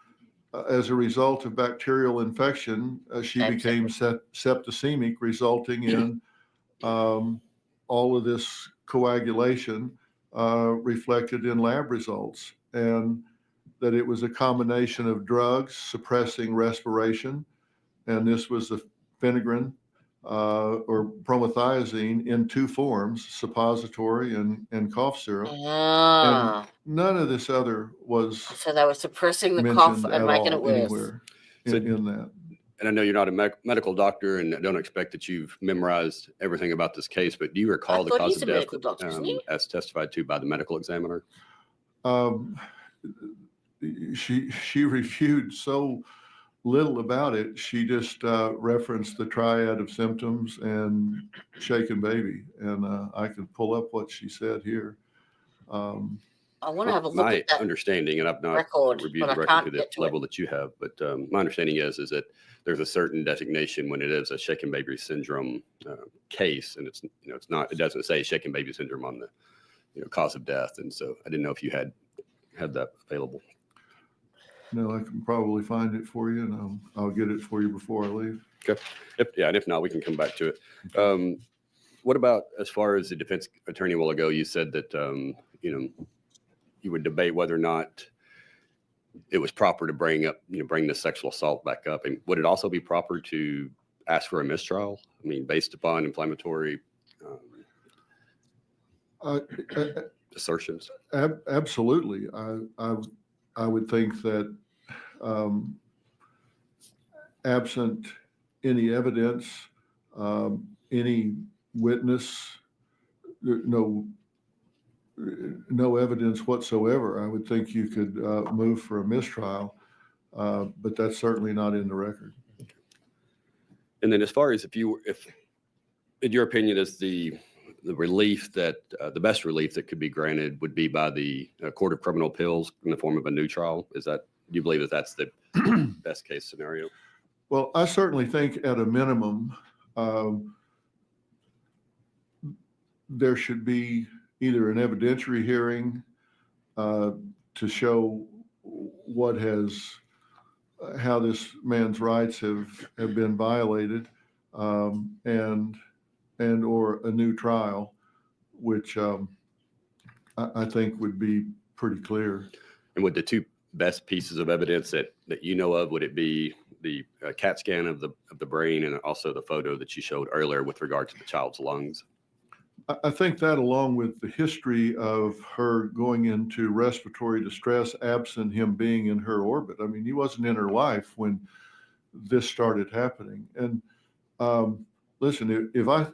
as a result of bacterial infection, she became septicemic, resulting in all of this coagulation reflected in lab results, and that it was a combination of drugs suppressing respiration, and this was the phenergan or promethazine in two forms, suppository and cough syrup. And none of this other was So they were suppressing the cough mentioned and at making all it worse. anywhere in that. And I know you're not a medical doctor, and I don't expect that you've memorized everything about this case, but do you recall the cause of death as testified to by the medical examiner? She reviewed so little about it. She just referenced the triad of symptoms and shaken baby. And I can pull up what she said here. I want to have a look My at that understanding, and I've not record, reviewed but the I record can't to the get to level that you have, but my understanding is that there's a certain designation when it is a shaken baby syndrome case, and it doesn't say shaken baby syndrome on the cause of death. And so I didn't know if you had that available. No, I can probably find it for you, and I'll get it for you before I leave. Okay. And if not, we can come back to it. What about, as far as the defense attorney a while ago, you said that, you would debate whether or not it was proper to bring the sexual assault back up. And would it also be proper to ask for a mistrial? I mean, based upon inflammatory assertions? Absolutely. I would think that absent any evidence, any witness, no evidence whatsoever, I would think you could move for a mistrial, but that's certainly not in the record. And then, as far as if in your opinion, is the relief that the best relief that could be granted would be by the Court of Criminal Appeals in the form of a new trial? Do you believe that that's the best case scenario? Well, I certainly think at a minimum, there should be either an evidentiary hearing to show how this man's rights have been violated, and or a new trial, which I think would be pretty clear. And would the two best pieces of evidence that you know of, would it be the CAT scan of the brain and also the photo that you showed earlier with regard to the child's lungs? I think that, along with the history of her going into respiratory distress absent him being in her orbit. I mean, he wasn't in her life when this started happening. And listen, if I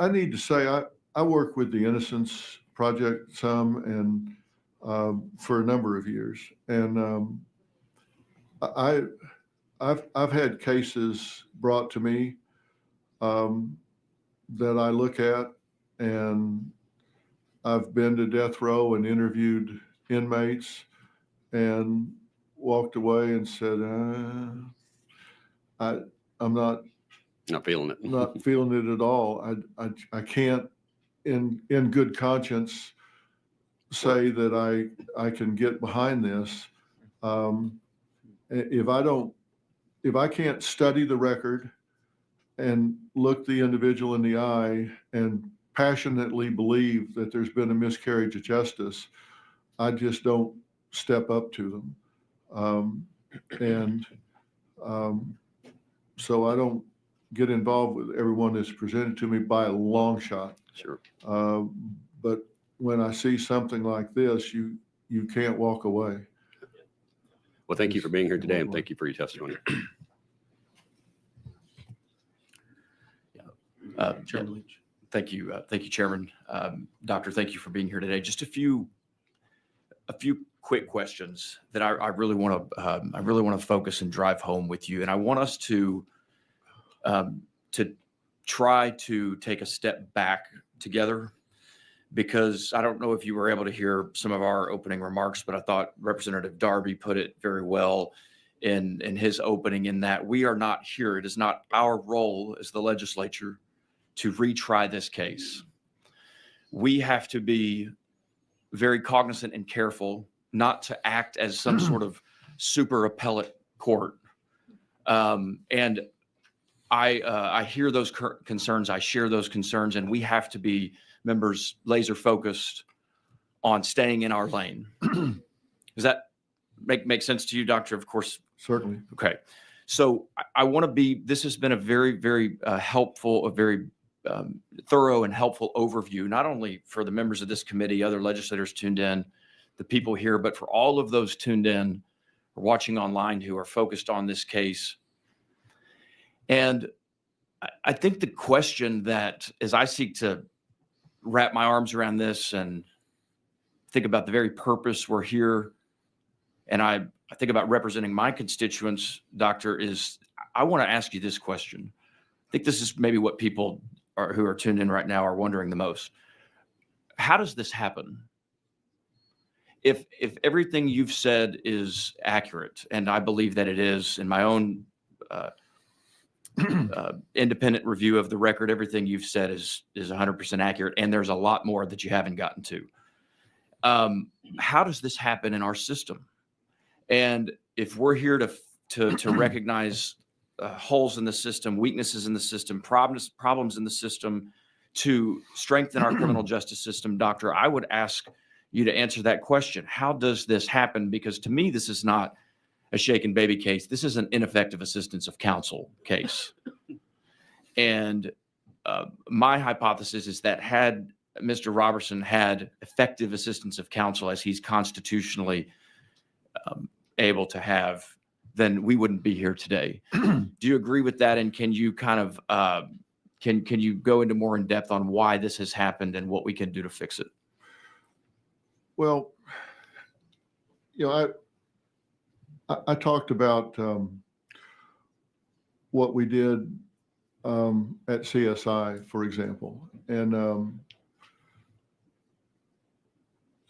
need to say, I work with the Innocence Project some, and for a number of years. And I've had cases brought to me that I look at, and I've been to death row and interviewed inmates and walked away and said, I'm not feeling it. not feeling it at all. I can't in good conscience say that I can get behind this. If I can't study the record and look the individual in the eye and passionately believe that there's been a miscarriage of justice, I just don't step up to them. So I don't get involved with everyone that's presented to me by a long shot. Sure. But when I see something like this, you can't walk away. Well, thank you for being here today, and thank you for your testimony. Chairman Leach. Thank you, Chairman. Doctor, thank you for being here today. Just a few quick questions that I really want to focus and drive home with you, and I want us to try to take a step back together, because I don't know if you were able to hear some of our opening remarks, but I thought Representative Darby put it very well in his opening, in that we are not here. It is not our role as the legislature to retry this case. We have to be very cognizant and careful not to act as some sort of super appellate court. And I hear those concerns. I share those concerns, and we have to be, members, laser focused on staying in our lane. Does that make sense to you, Doctor? Of course. Certainly. Okay. So I want to be, this has been a very, very helpful, a very thorough and helpful overview, not only for the members of this committee, other legislators tuned in, the people here, but for all of those tuned in or watching online who are focused on this case. And I think the question that, as I seek to wrap my arms around this and think about the very purpose we're here, and I think about representing my constituents, Doctor, is I want to ask you this question. I think this is maybe what people who are tuned in right now are wondering the most. How does this happen? If everything you've said is accurate, and I believe that it is, in my own independent review of the record, everything you've said is 100% accurate, and there's a lot more that you haven't gotten to. How does this happen in our system? And if we're here to recognize holes in the system, weaknesses in the system, problems in the system, to strengthen our criminal justice system, Doctor, I would ask you to answer that question. How does this happen? Because to me, this is not a shaken baby case. This is an ineffective assistance of counsel case. And my hypothesis is that had Mr. Roberson had effective assistance of counsel, as he's constitutionally able to have, then we wouldn't be here today. Do you agree with that? And can you kind of can you go into more in depth on why this has happened and what we can do to fix it? Well, I talked about what we did at CSI, for example, and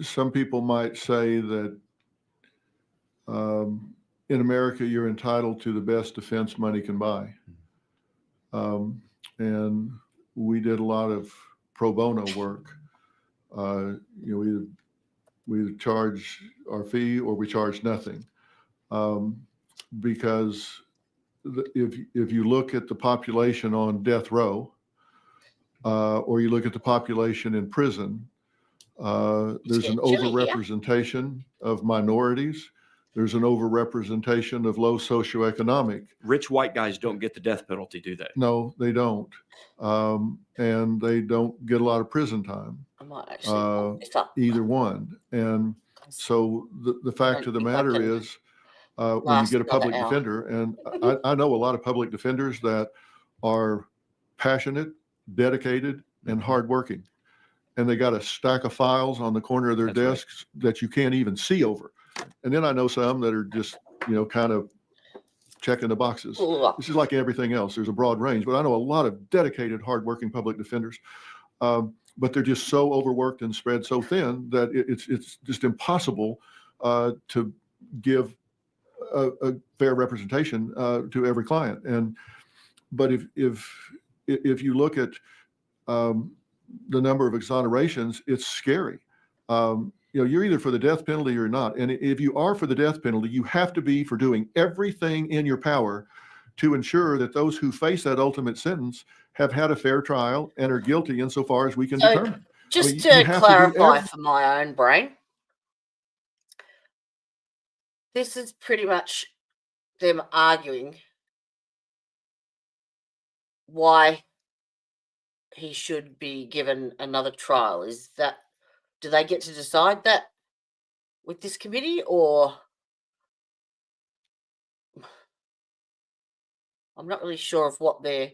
some people might say that in America, you're entitled to the best defense money can buy. And we did a lot of pro bono work. We charge our fee or we charge nothing. Because if you look at the population on death row, or you look at the population in prison, there's an overrepresentation of minorities. There's an overrepresentation of low socioeconomic. Rich white guys don't get the death penalty, do they? No, they don't. And they don't get a lot of prison time, either one. And so the fact of the matter is, when you get a public defender, and I know a lot of public defenders that are passionate, dedicated, and hardworking. and they got a stack of files on the corner of their That's right. desks that you can't even see over. And then I know some that are just, kind of checking the boxes. This is like everything else. There's a broad range, but I know a lot of dedicated, hardworking public defenders. But they're just so overworked and spread so thin that it's just impossible to give a fair representation to every client. But if you look at the number of exonerations, it's scary. You're either for the death penalty or not. And if you are for the death penalty, you have to be for doing everything in your power to ensure that those who face that ultimate sentence have had a fair trial and are guilty insofar as we can determine. Just you to have to do clarify for my own brain, this is pretty much them arguing why he should be given another trial. Is that, do they get to decide that with this committee, or I'm not really sure of what their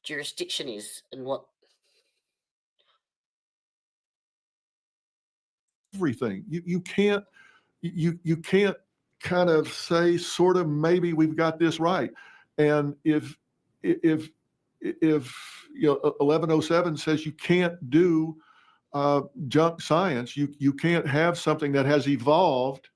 jurisdiction is and what. Everything you can't kind of say sort of maybe we've got this right. And if 1107 says you can't do junk science, you can't have something that has evolved,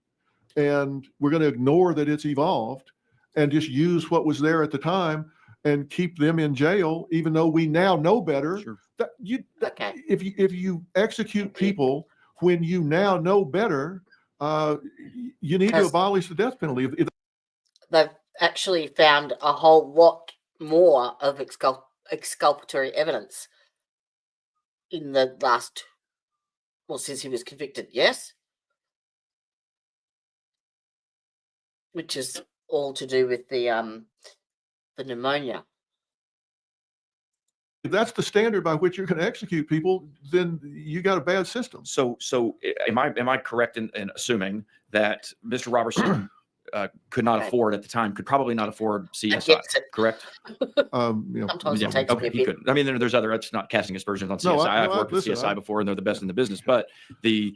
and we're going to ignore that it's evolved and just use what was there at the time and keep them in jail, even though we now know better. Sure. Okay. If you execute people when you now know better, you need to abolish the death penalty. They've actually found a whole lot more of exculpatory evidence in the last, since he was convicted, yes? Which is all to do with the pneumonia. If that's the standard by which you're going to execute people, then you got a bad system. So am I correct in assuming that Mr. Roberson could not afford at the time, could probably not afford CSI, correct? Sometimes it takes Okay, me a he bit. couldn't. I mean, there's other, it's not casting aspersions on CSI. I've worked with CSI before, and they're the best in the business. But the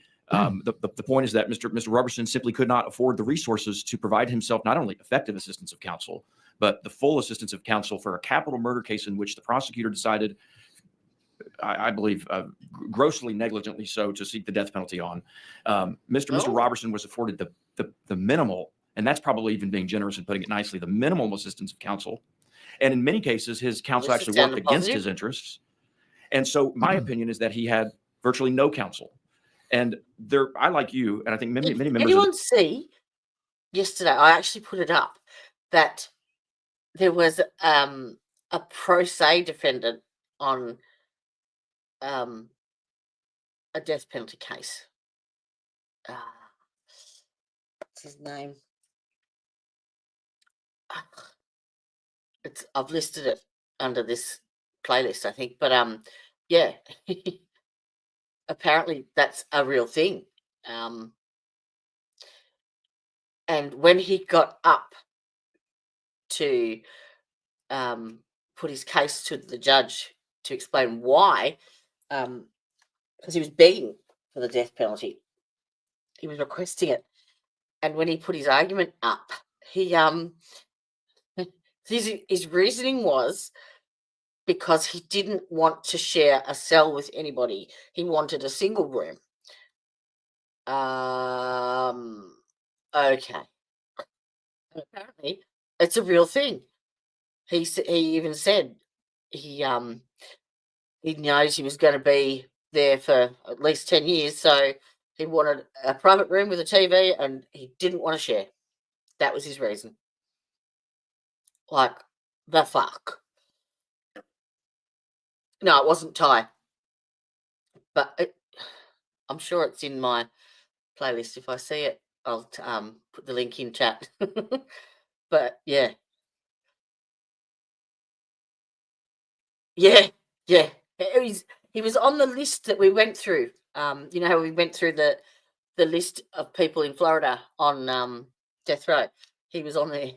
point is that Mr. Roberson simply could not afford the resources to provide himself not only effective assistance of counsel, but the full assistance of counsel for a capital murder case in which the prosecutor decided, I believe, grossly negligently so, to seek the death penalty on. Mr. Roberson was afforded the minimal, and that's probably even being generous and putting it nicely, the minimal assistance of counsel. And in many cases, his counsel actually worked against his interests. And so my opinion is that he had virtually no counsel. And I, like you, and I think many members. Anyone see yesterday? I actually put it up that there was a pro se defendant on a death penalty case. What's his name? I've listed it under this playlist, I think. But yeah, apparently that's a real thing. And when he got up to put his case to the judge to explain why, because he was begging for the death penalty, he was requesting it, and when he put his argument up, he his reasoning was because he didn't want to share a cell with anybody. He wanted a single room. Okay. And apparently, it's a real thing. He even said he knows he was going to be there for at least 10 years, so he wanted a private room with a TV, and he didn't want to share. That was his reason. Like, the fuck. No, it wasn't Ty. But I'm sure it's in my playlist. If I see it, I'll put the link in chat. But yeah. Yeah. He was on the list that we went through. You know how we went through the list of people in Florida on death row. He was on there.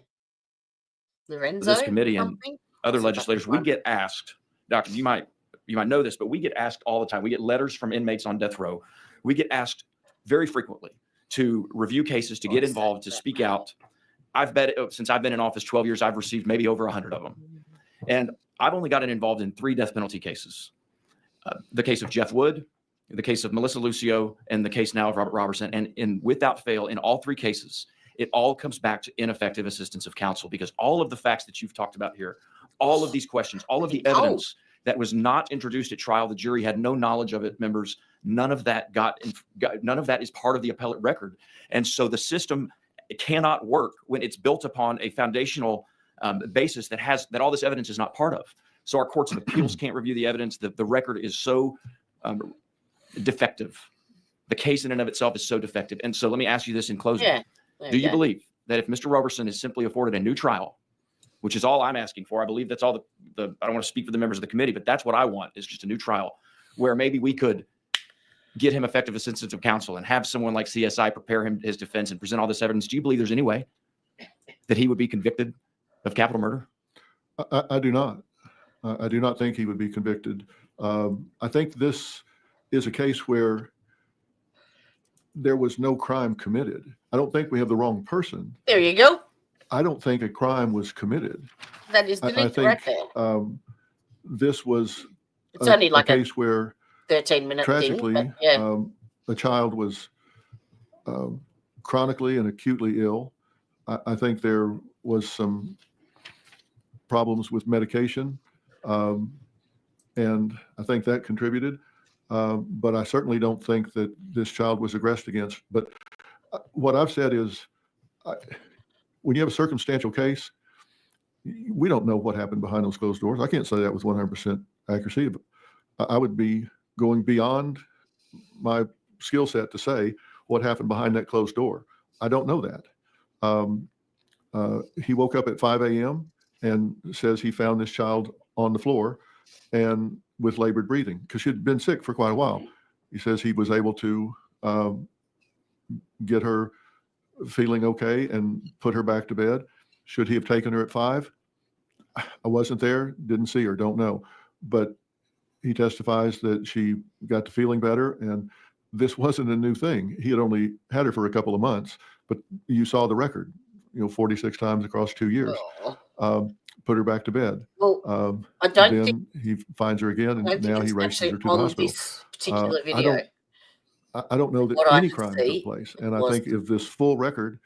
Lorenzo, this committee and other legislators, we get asked, Doctor, you might you might know this, but we get asked all the time. We get letters from inmates on death row. We get asked very frequently to review cases, to get involved, to speak out. Since I've been in office 12 years, I've received maybe over 100 of them. And I've only gotten involved in 3 death penalty cases. The case of Jeff Wood, the case of Melissa Lucio, and the case now of Robert Roberson. And without fail, in all 3 cases, it all comes back to ineffective assistance of counsel, because all of the facts that you've talked about here, all of these questions, all of the evidence that was not introduced at trial, the jury had no knowledge of it, members, none of that none of that is part of the appellate record. And so the system cannot work when it's built upon a foundational basis that all this evidence is not part of. So our courts of appeals can't review the evidence. The record is so defective. The case in and of itself is so defective. And so let me ask you this in closing. Yeah. Do you believe that if Mr. Roberson is simply afforded a new trial, which is all I'm asking for, I believe that's all I don't want to speak for the members of the committee, but that's what I want, is just a new trial where maybe we could get him effective assistance of counsel and have someone like CSI prepare him his defense and present all this evidence. Do you believe there's any way that he would be convicted of capital murder? I do not. I do not think he would be convicted. I think this is a case where there was no crime committed. I don't think we have the wrong person. There you go. I don't think a crime was committed. That is the I link think right there. This was It's only like a a case where 13-minute tragically thing. But yeah. a child was chronically and acutely ill. I think there was some problems with medication, and I think that contributed. But I certainly don't think that this child was aggressed against. But what I've said is, when you have a circumstantial case, we don't know what happened behind those closed doors. I can't say that with 100% accuracy, but I would be going beyond my skill set to say what happened behind that closed door. I don't know that. He woke up at 5 a.m. and says he found this child on the floor and with labored breathing, because she'd been sick for quite a while. He says he was able to get her feeling okay and put her back to bed. Should he have taken her at 5? I wasn't there, didn't see her, don't know. But he testifies that she got to feeling better, and this wasn't a new thing. He had only had her for a couple of months, but you saw the record, 46 times across 2 years. Put her back to bed. Well, I don't think he finds her again, and now he races her to the on hospital. this particular video. I don't know that What I any could crime see took place. And I was- think if this full record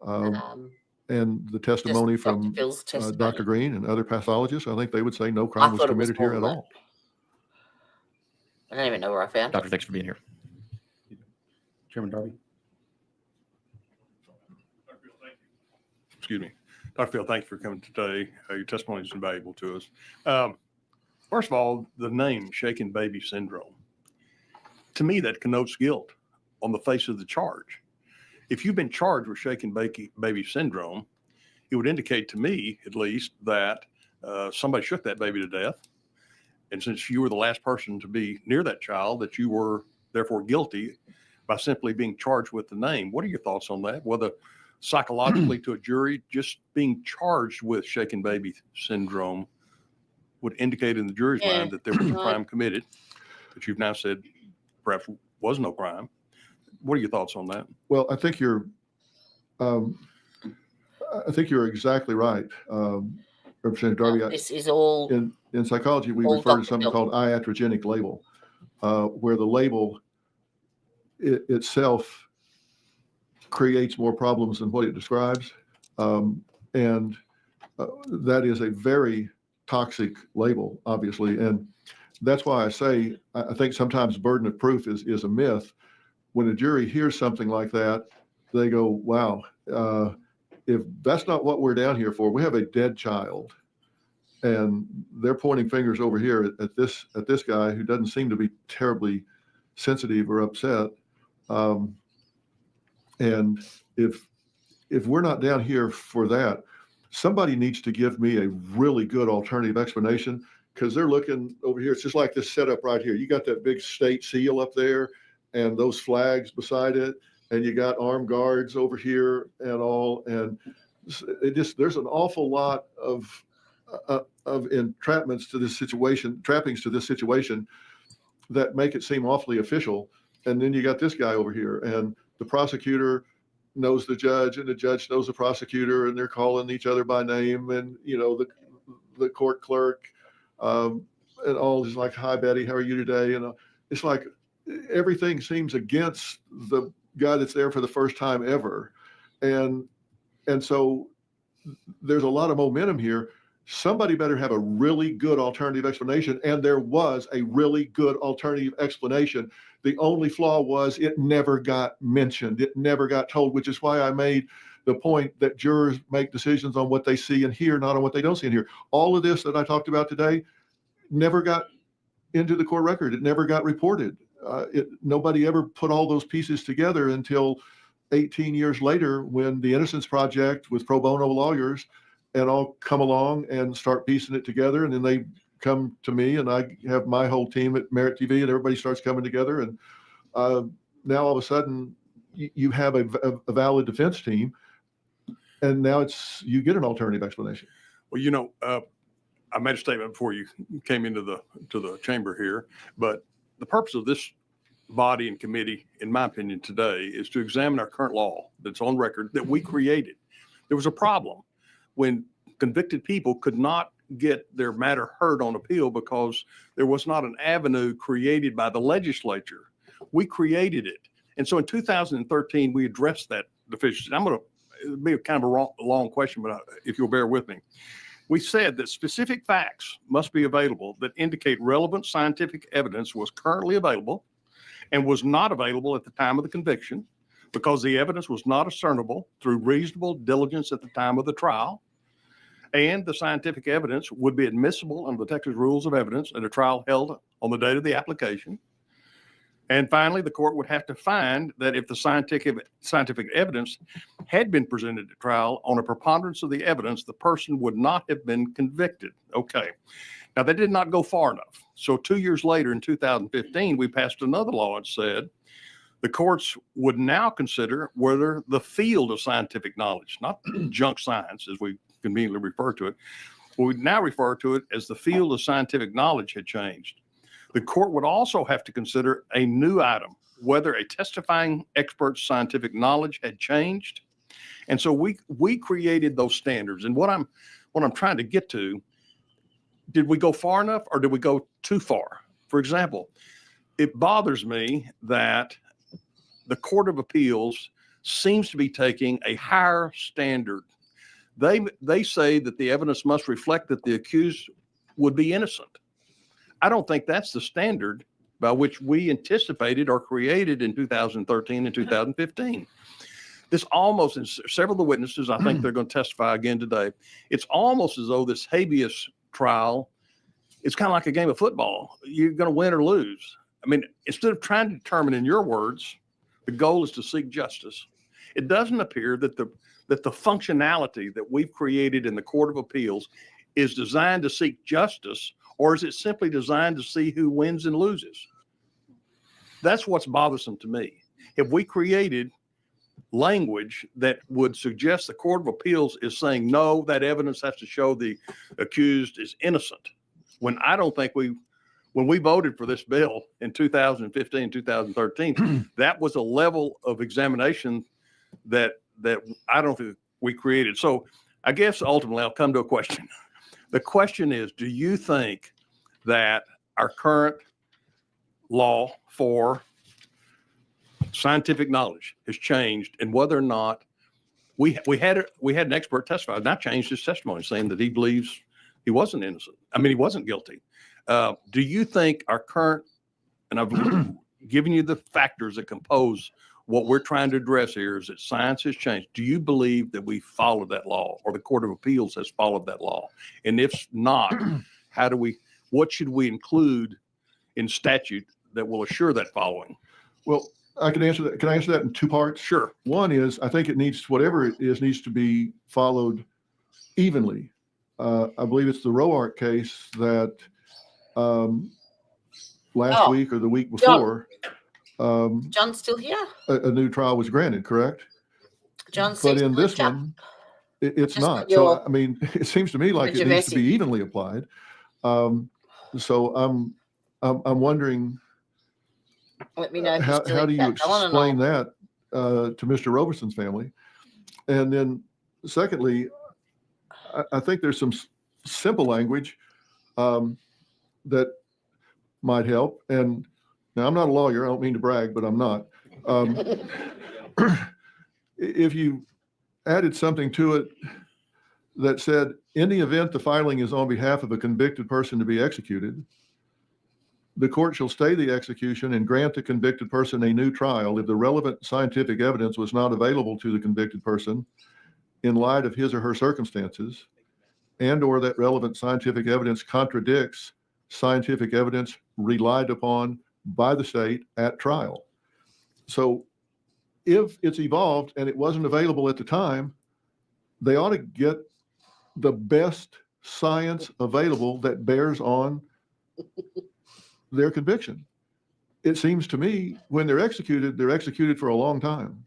and the testimony Just Dr. from Bill's testimony. Dr. Green and other pathologists, I think they would say no crime was thought it was committed here more at than all. I don't even know where I found it. Doctor, thanks for being here. Chairman Darby. Excuse me. Dr. Field, thank you for coming today. Your testimony is invaluable to us. First of all, the name Shaken Baby Syndrome. To me, that connotes guilt on the face of the charge. If you've been charged with Shaken Baby Syndrome, it would indicate to me, at least, that somebody shook that baby to death. And since you were the last person to be near that child, that you were therefore guilty by simply being charged with the name. What are your thoughts on that? Whether psychologically to a jury, just being charged with Shaken Baby Syndrome would indicate in the jury's mind that there was a crime committed, that you've now said perhaps was no crime. What are your thoughts on that? Well, I think you're exactly right, Representative Darby. This is all In psychology, we all refer to Dr. something Bill. called iatrogenic label, where the label itself creates more problems than what it describes. And that is a very toxic label, obviously. And that's why I say, I think sometimes burden of proof is a myth. When a jury hears something like that, they go, wow, if that's not what we're down here for, we have a dead child. And they're pointing fingers over here at this guy who doesn't seem to be terribly sensitive or upset. And if we're not down here for that, somebody needs to give me a really good alternative explanation, because they're looking over here. It's just like this setup right here. You got that big state seal up there and those flags beside it, and you got armed guards over here and all. And there's an awful lot of of entrapments to this situation, trappings to this situation that make it seem awfully official. And then you got this guy over here, and the prosecutor knows the judge, and the judge knows the prosecutor, and they're calling each other by name, and the court clerk, and all is like, "Hi, Betty, how are you today?" And it's like everything seems against the guy that's there for the first time ever, and so there's a lot of momentum here. Somebody better have a really good alternative explanation, and there was a really good alternative explanation. The only flaw was it never got mentioned. It never got told, which is why I made the point that jurors make decisions on what they see and hear, not on what they don't see and hear. All of this that I talked about today never got into the court record. It never got reported. Nobody ever put all those pieces together until 18 years later, when the Innocence Project with pro bono lawyers and all come along and start piecing it together. And then they come to me, and I have my whole team at Merit TV, and everybody starts coming together. And now all of a sudden you have a valid defense team, and now you get an alternative explanation. Well, I made a statement before you came into the chamber here, but the purpose of this body and committee, in my opinion, today is to examine our current law that's on record that we created. There was a problem when convicted people could not get their matter heard on appeal because there was not an avenue created by the legislature. We created it. And so in 2013, we addressed that deficiency. It'll be kind of a long question, but if you'll bear with me. We said that specific facts must be available that indicate relevant scientific evidence was currently available and was not available at the time of the conviction because the evidence was not discernible through reasonable diligence at the time of the trial. And the scientific evidence would be admissible under the Texas Rules of Evidence at a trial held on the date of the application. And finally, the court would have to find that if the scientific evidence had been presented at trial on a preponderance of the evidence, the person would not have been convicted. Okay. Now, that did not go far enough. So 2 years later, in 2015, we passed another law and said the courts would now consider whether the field of scientific knowledge, not junk science, as we conveniently refer to it, we would now refer to it as the field of scientific knowledge had changed. The court would also have to consider a new item, whether a testifying expert's scientific knowledge had changed. And so we created those standards. And what I'm trying to get to, did we go far enough or did we go too far? For example, it bothers me that the Court of Appeals seems to be taking a higher standard. They say that the evidence must reflect that the accused would be innocent. I don't think that's the standard by which we anticipated or created in 2013 and 2015. This almost, and several of the witnesses, I think they're going to testify again today, it's almost as though this habeas trial, it's kind of like a game of football. You're going to win or lose. I mean, instead of trying to determine, in your words, the goal is to seek justice. It doesn't appear that the functionality that we've created in the Court of Appeals is designed to seek justice, or is it simply designed to see who wins and loses? That's what's bothersome to me. If we created language that would suggest the Court of Appeals is saying, no, that evidence has to show the accused is innocent, when I don't think when we voted for this bill in 2015, 2013, that was a level of examination that I don't think we created. So I guess ultimately I'll come to a question. The question is, do you think that our current law for scientific knowledge has changed, and whether or not we had an expert testify, not changed his testimony, saying that he believes he wasn't innocent. I mean, he wasn't guilty. Do you think our current, and I've given you the factors that compose what we're trying to address here, is that science has changed. Do you believe that we followed that law, or the Court of Appeals has followed that law? And if not, what should we include in statute that will assure that following? Well, I can answer that. Can I answer that in two parts? Sure. One is, I think whatever it is needs to be followed evenly. I believe it's the Roark case that last week or the week before, John's still here. a new trial was granted, correct? John's But in this one, It's Just not. your- So, I mean, it seems to me like What's it your needs to be message? evenly applied. So I'm wondering, Let me know if you're how still do in you chat. Go on and explain that to Mr. Roberson's family? And then secondly, I think there's some simple language that might help. And now, I'm not a lawyer. I don't mean to brag, but I'm not. If you added something to it that said, in the event the filing is on behalf of a convicted person to be executed, the court shall stay the execution and grant the convicted person a new trial if the relevant scientific evidence was not available to the convicted person in light of his or her circumstances, and or that relevant scientific evidence contradicts scientific evidence relied upon by the state at trial. So if it's evolved and it wasn't available at the time, they ought to get the best science available that bears on their conviction. It seems to me when they're executed for a long time.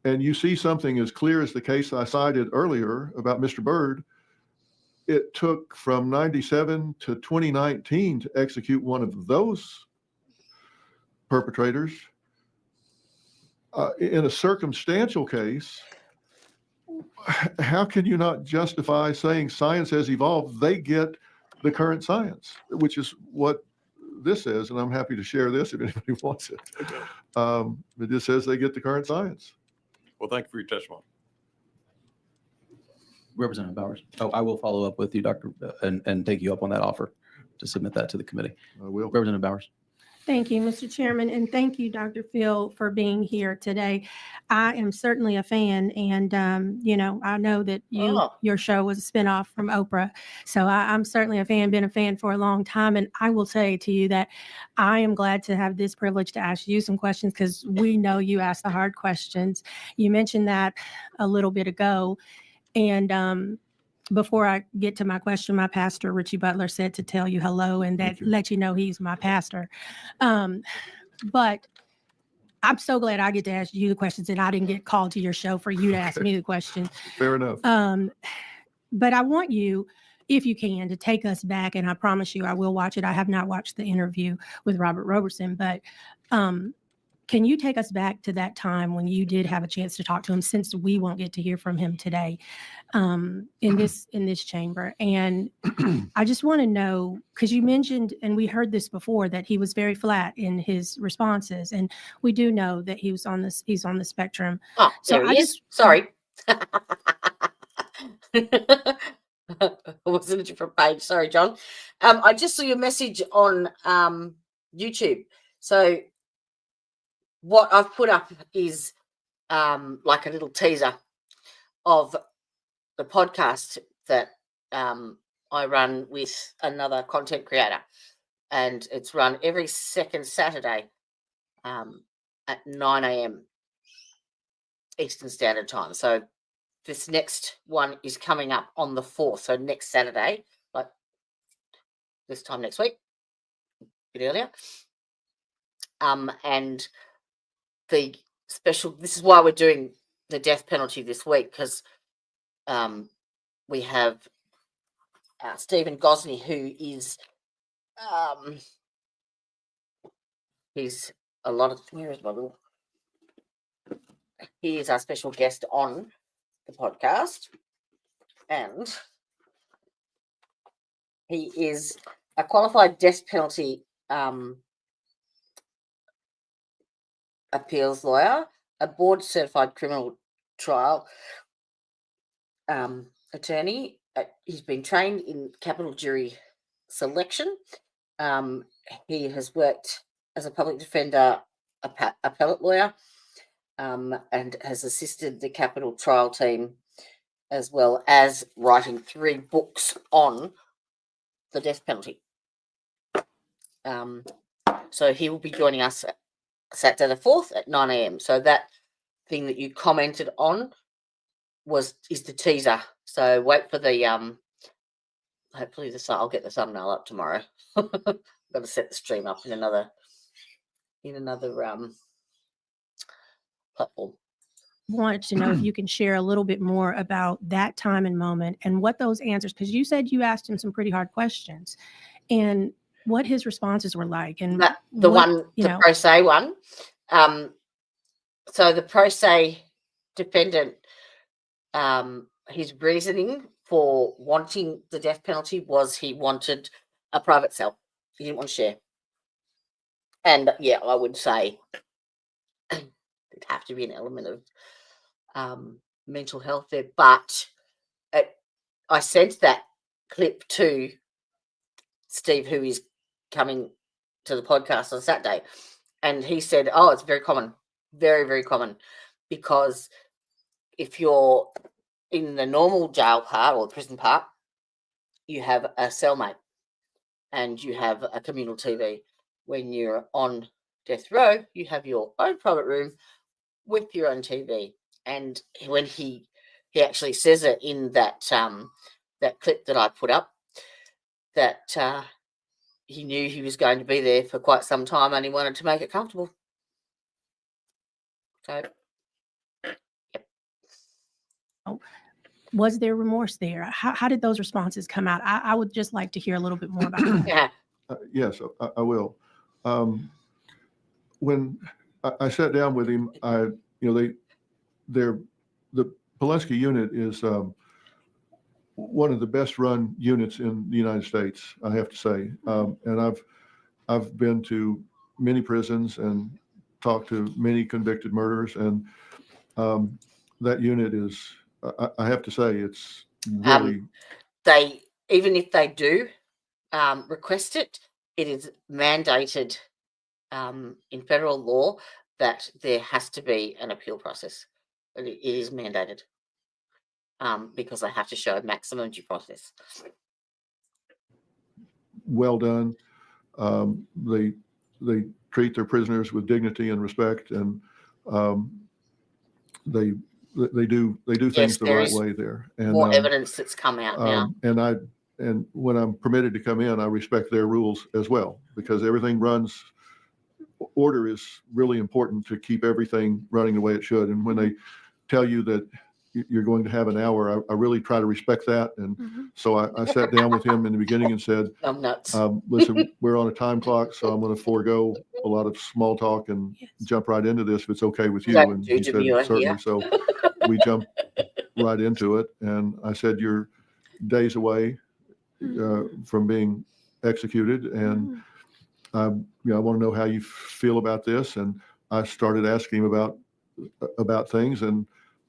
And you see something as clear as the case I cited earlier about Mr. Byrd. It took from 97 to 2019 to execute one of those perpetrators. In a circumstantial case, how can you not justify saying science has evolved? They get the current science, which is what this says, and I'm happy to share this if anybody wants it. It just says they get the current science. Well, thank you for your testimony. Representative Bowers. Oh, I will follow up with you, Dr. And take you up on that offer to submit that to the committee. I will. Representative Bowers. Thank you, Mr. Chairman, and thank you, Dr. Phil, for being here today. I am certainly a fan, and I know that your show was a spinoff from Oprah, so I'm certainly a fan, been a fan for a long time, and I will say to you that I am glad to have this privilege to ask you some questions because we know you ask the hard questions. You mentioned that a little bit ago, and before I get to my question, my pastor, Richie Butler, said to tell you hello and that let you know he's my pastor. But I'm so glad I get to ask you the questions and I didn't get called to your show for you to ask me the questions. Fair enough. But I want you, if you can, to take us back, and I promise you I will watch it. I have not watched the interview with Robert Roberson, but can you take us back to that time when you did have a chance to talk to him, since we won't get to hear from him today in this chamber? And I just want to know, because you mentioned, and we heard this before, that he was very flat in his responses, and we do know that he's on the spectrum. Oh, So there I he is. just Sorry. It wasn't a different page. Sorry, John. I just saw your message on YouTube. So what I've put up is like a little teaser of the podcast that I run with another content creator, and it's run every second Saturday at 9 a.m. Eastern Standard Time. So this next one is coming up on the 4th, so next Saturday, like this time next week, a bit earlier. And the special, this is why we're doing the death penalty this week, because we have Stephen Gosney, who is he's a lot of, here is my little, he is our special guest on the podcast, and he is a qualified death penalty appeals lawyer, a board certified criminal trial attorney. He's been trained in capital jury selection. He has worked as a public defender, appellate lawyer, and has assisted the capital trial team, as well as writing 3 books on the death penalty. So he will be joining us Saturday the 4th at 9 a.m. So that thing that you commented on is the teaser. So wait for the hopefully I'll get the thumbnail up tomorrow. I've got to set the stream up in another platform. wanted to know if you can share a little bit more about that time and moment and what those answers, because you said you asked him some pretty hard questions, and what his responses were like. And the what, one, you the know, pro se one. So the pro se defendant, his reasoning for wanting the death penalty was he wanted a private cell. He didn't want to share. And yeah, I would say there'd have to be an element of mental health there. But I sent that clip to Steve, who is coming to the podcast on Saturday, and he said, "Oh, it's very common, very, very common, because if you're in the normal jail part or the prison part, you have a cellmate and you have a communal TV. When you're on death row, you have your own private room with your own TV." And when he actually says it in that that clip that I put up, that he knew he was going to be there for quite some time and he wanted to make it comfortable. So, yep. was there remorse there? How did those responses come out? I would just like to hear a little bit more about that. Yeah. Yes, I will. When I sat down with him, the Pulaski unit is one of the best run units in the United States, I have to say. And I've been to many prisons and talked to many convicted murderers, and that unit is, I have to say, it's really. They, even if they do request it, it is mandated in federal law that there has to be an appeal process. It is mandated because they have to show maximum due process. Well done. They treat their prisoners with dignity and respect, and they do things the right way there. And more evidence that's come out now. And when I'm permitted to come in, I respect their rules as well, because everything runs. Order is really important to keep everything running the way it should. And when they tell you that you're going to have an hour, I really try to respect that. And so I sat down with him in the beginning and said, I'm nuts. Listen, we're on a time clock, so I'm going to forego a lot of small talk and jump right into this if it's okay with you. And he said, certainly. So we jumped right into it. And I said, you're days away from being executed. And I want to know how you feel about this. And I started asking him about things, and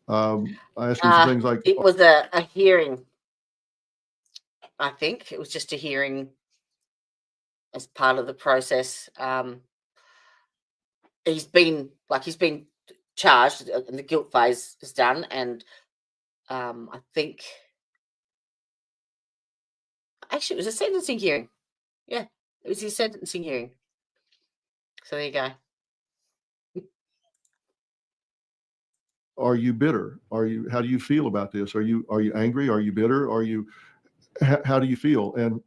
I asked him some things like, it was a hearing. I think it was just a hearing as part of the process. He's been charged, and the guilt phase is done, and I think actually it was a sentencing hearing. Yeah, it was his sentencing hearing. So there you go. are you bitter? How do you feel about this? Are you angry? Are you bitter? How do you feel? And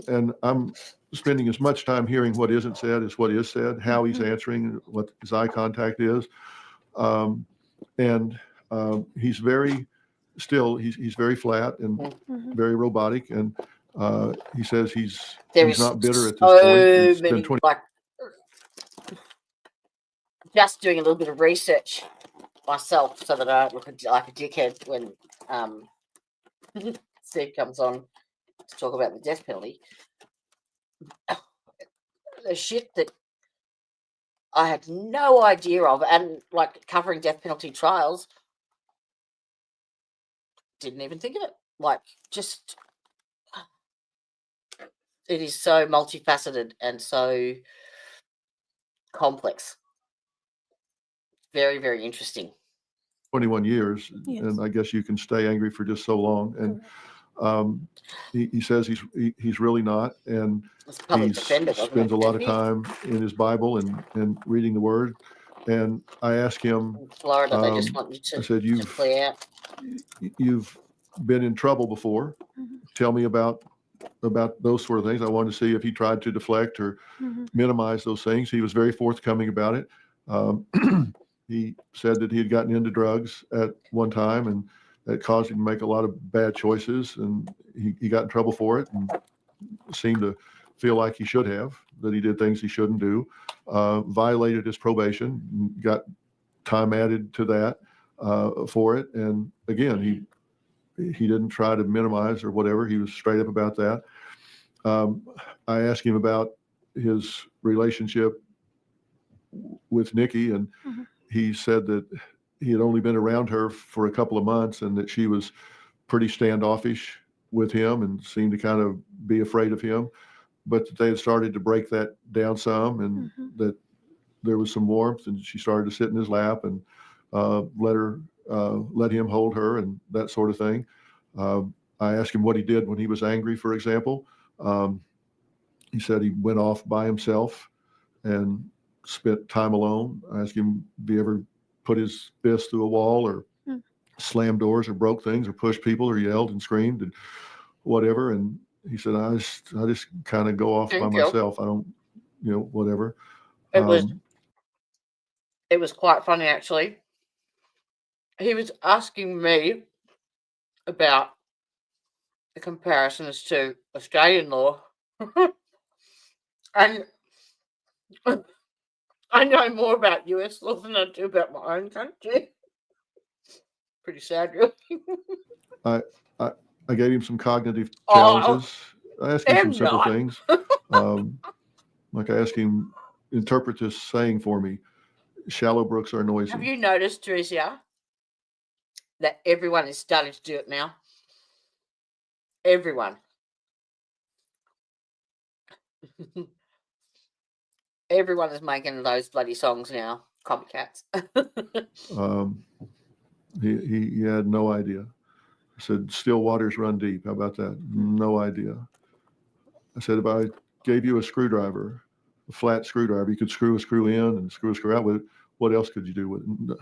and I'm spending as much time hearing what isn't said as what is said, how he's answering, what his eye contact is. And he's very flat and very robotic. And he says he's not bitter at this point. It's been 20. Just doing a little bit of research myself so that I don't look like a dickhead when Steve comes on to talk about the death penalty. The shit that I had no idea of, and like covering death penalty trials, didn't even think of it. Like, just it is so multifaceted and so complex. Very, very interesting. 21 years, and I guess you can stay angry for just so long. And he says he's really not, and he spends a lot of time in his Bible and reading the Word. And I asked him, in Florida, they just want you to, I said, you've been in trouble before. Tell me about those sort of things. I wanted to see if he tried to deflect or minimize those things. He was very forthcoming about it. He said that he had gotten into drugs at one time, and that caused him to make a lot of bad choices, and he got in trouble for it and seemed to feel like he should have, that he did things he shouldn't do, violated his probation, got time added to that for it. And again, he didn't try to minimize or whatever. He was straight up about that. I asked him about his relationship with Nikki, and he said that he had only been around her for a couple of months and that she was pretty standoffish with him and seemed to kind of be afraid of him, but that they had started to break that down some, and that there was some warmth, and she started to sit in his lap and let him hold her and that sort of thing. I asked him what he did when he was angry, for example. He said he went off by himself and spent time alone. I asked him, have you ever put his fist through a wall or slammed doors or broke things or pushed people or yelled and screamed and whatever? And he said, I just kind of go off by myself. I don't, whatever. It was quite funny, actually. He was asking me about the comparisons to Australian law. And I know more about US law than I do about my own country. Pretty sad, really. I gave him some cognitive challenges. I asked him some simple things. Like I asked him, interpret this saying for me. Shallow brooks are noisy. Have you noticed, Teresa, that everyone is starting to do it now? Everyone. Everyone is making those bloody songs now. Copycats. He had no idea. I said, still waters run deep. How about that? No idea. I said, if I gave you a screwdriver, a flat screwdriver, you could screw a screw in and screw a screw out with it. What else could you do with it?